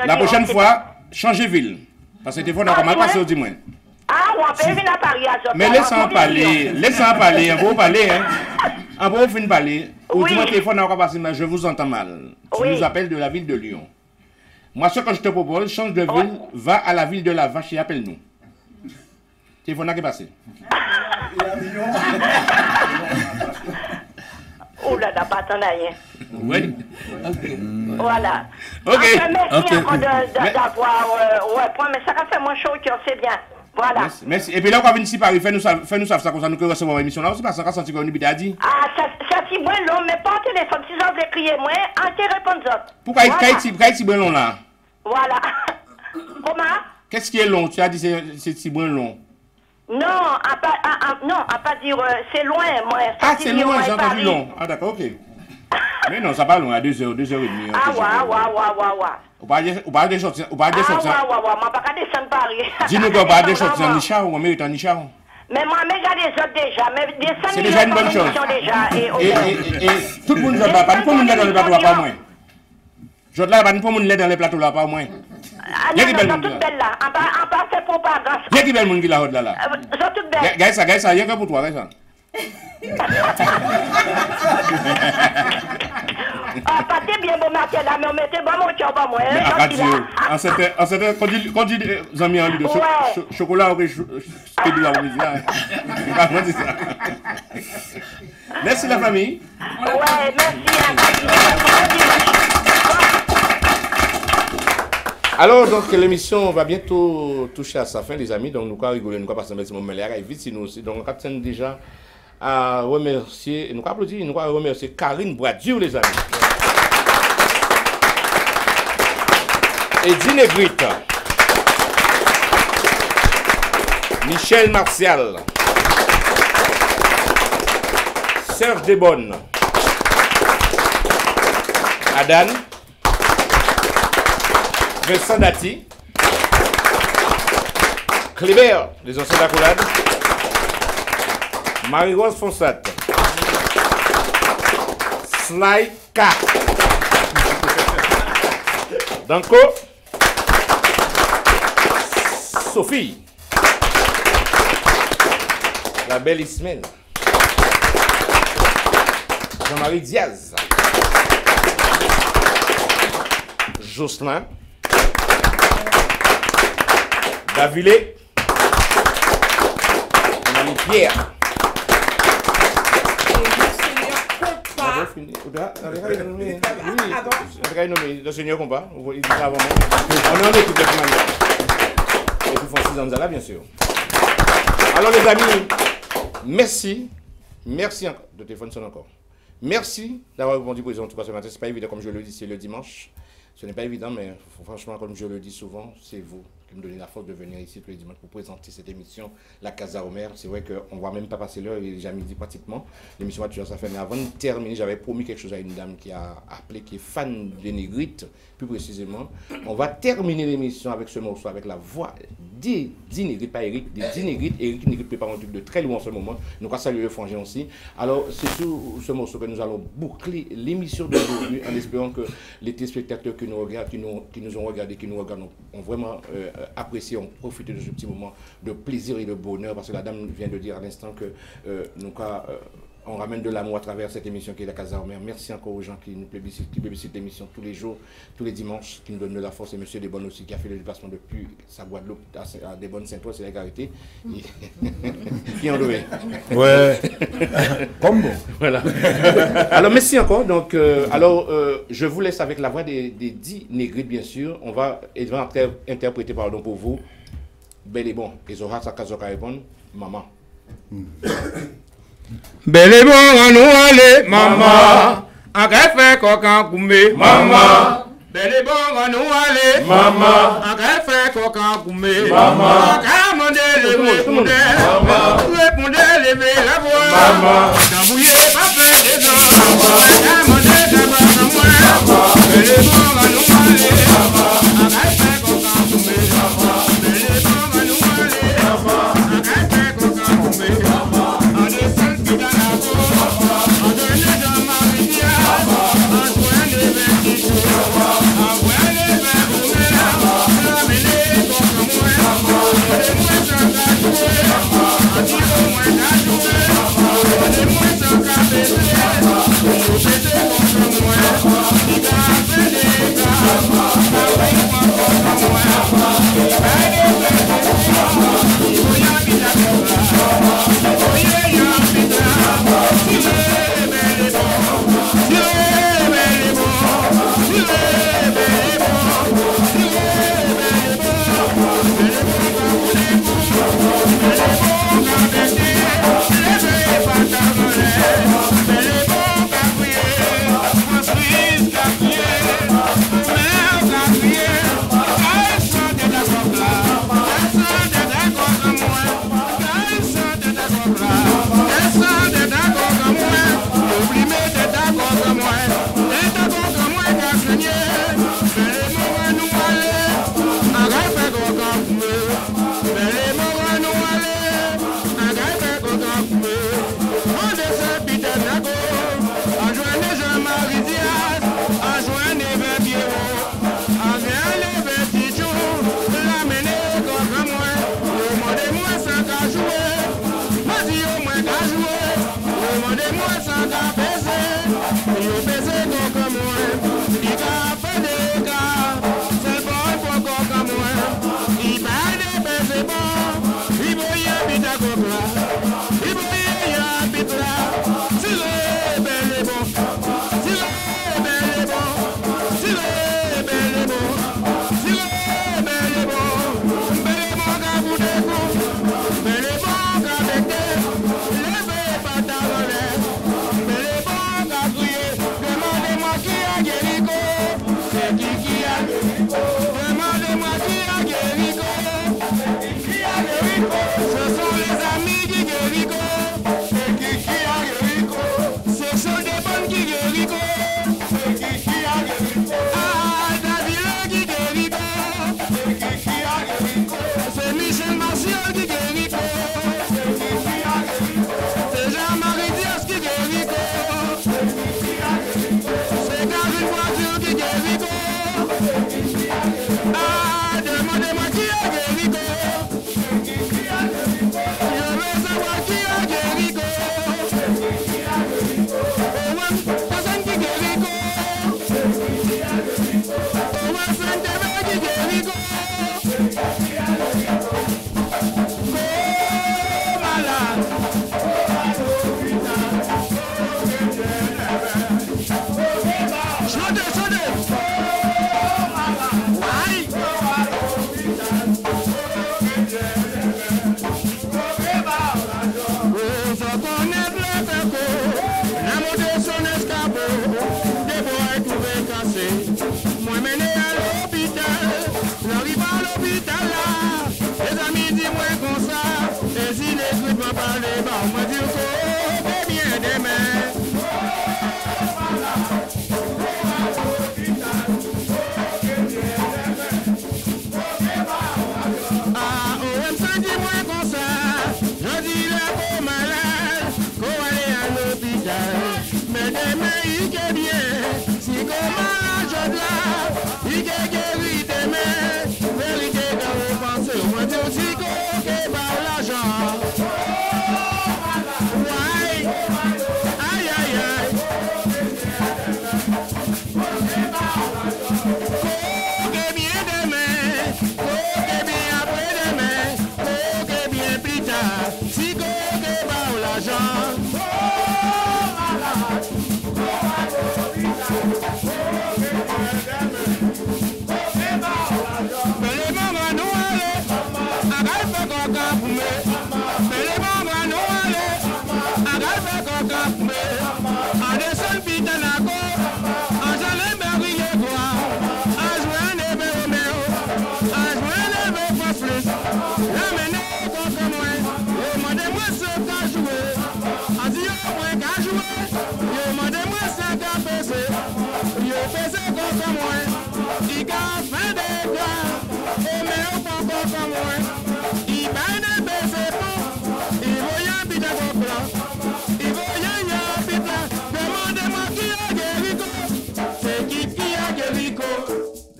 La prochaine fois, changez ville. Parce que le téléphone encore mal passé au dimanche. Ah, on peut venir à Paris à mais laissez-en parler, on va parler, hein. On va finir parler. Au dimanche, le téléphone encore passé, mais je vous entends mal. Tu nous appelles de la ville de Lyon. Moi, ce que je te propose, change de ville, va à la ville de la Vache et appelle-nous. Téléphone qui est passé. Oh là là, pas attendre rien. Oui. Voilà. Ok. Merci encore d'avoir point, mais ça va faire moins chaud au cœur, c'est bien. Voilà. Merci. Et puis là, on va venir ici Paris, fais-nous ça comme ça, nous que recevoir l'émission là. On ne sait pas, ça va sentir qu'on nous a dit. Ah, ça c'est moins long, mais pas au téléphone. Si j'en voulais crier moins, en te répondre ça. Pourquoi il si bon long là? Voilà. Comment? Qu'est-ce qui est long? Tu as dit c'est si bon long. Non, à pas dire c'est loin, moi. Ah, c'est loin, j'ai entendu long. Ah, d'accord, ok. Mais non, ça va loin, à 2h, 2h30. Ah, ouais. Ou pas des sorties. Ou pas des sorties. Ah, ouais, moi, pas descendre Paris. Dis-nous qu'on pas des sorties en Nichard ou on mérite en Nichard. Mais moi, mais regarde les autres déjà. Mais descendre c'est déjà une bonne chose. Et tout le monde ne pas nous dans le plateau là, pas moins. Je ne pas nous dans les plateaux là, pas moins. Il y a qui belle monde là. On pas fait propagande. Il y a qui belle monde qui la haute là. Ils toute belle. Gaïsa, il y a que pour toi, Gaïsa. Ah, pas bien bon matin là, mais on mettait bon mon cœur pas moi. En cette quand dit les amis en lui de chocolat ou c'est de la musique. Merci la famille. Ouais, merci. Alors, donc, l'émission va bientôt toucher à sa fin, les amis. Donc, nous allons rigoler, nous allons passer un petit moment, mais elle arrive vite, si nous aussi. Donc, on tient déjà à remercier, nous allons applaudir, nous allons remercier Karine Bradure, les amis. Edine Negrit. Michel Martial. Serge Desbonnes. Adan. Vincent Dati, Clébert, les anciens d'accolade, Marie-Rose Fonsat, Sly K, Danko, Sophie, la belle Ismaël, Jean-Marie Diaz, Jocelyn, Davilé, Marie Pierre. Le Seigneur combat. Il dit avant moi. On est en équipe de Francis Zanzala, bien sûr. Alors, les amis, merci. Merci encore. Le téléphone sonne encore. Merci d'avoir répondu pour les en tout cas ce matin. Ce n'est pas évident, comme je le dis, c'est le dimanche. Ce n'est pas évident, mais franchement, comme je le dis souvent, c'est vous qui me donnez la force de venir ici tous les dimanches pour présenter cette émission, La Casa Omer. C'est vrai qu'on ne va même pas passer l'heure, il est déjà midi pratiquement. L'émission va toujours ça fait. Mais avant de terminer, j'avais promis quelque chose à une dame qui a appelé, qui est fan de Négrite, plus précisément. On va terminer l'émission avec ce morceau, avec la voix des Négrites, pas Eric, des 10 Négrites. Eric Négrite prépare un truc de très loin en ce moment. Nous allons saluer le frangin aussi. Alors, c'est sur ce morceau que nous allons boucler l'émission d'aujourd'hui en espérant que les téléspectateurs qui nous regardent, qui nous ont regardé, qui nous regardent, ont vraiment apprécié, ont profité de ce petit moment de plaisir et de bonheur, parce que la dame vient de dire à l'instant que on ramène de l'amour à travers cette émission qui est La Casa Omer. Merci encore aux gens qui nous plébiscitent l'émission tous les jours, tous les dimanches, qui nous donnent de la force. Et M. Desbonnes aussi, qui a fait le déplacement depuis sa Guadeloupe à Desbonnes Saint-Ouen, c'est la carité. Qui en doué. Ouais. Comme bon. Voilà. Alors, merci encore. Donc, je vous laisse avec la voix des 10 Négrites, bien sûr. On va interpréter, pardon, pour vous. Bel et bon. Et Zohar Sakazoka répond, maman. Bel et bon, à nous aller, maman. En fait, coquin goumé, maman. Bel et bon, à nous aller, maman. En fait, coquin goumé, maman. Répondez, levez la voix, maman. N'embouillez pas fait des gens, répondez d'abord à moi. Bel et bon, à nous aller, maman. En fait, coquin goumé, maman. Bel et bon, à nous aller, maman. En fait, coquin goumé, maman.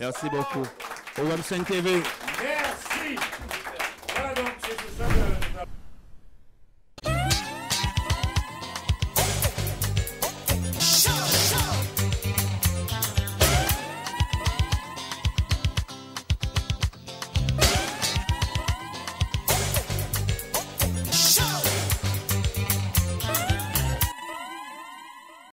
Merci beaucoup. OM5 TV.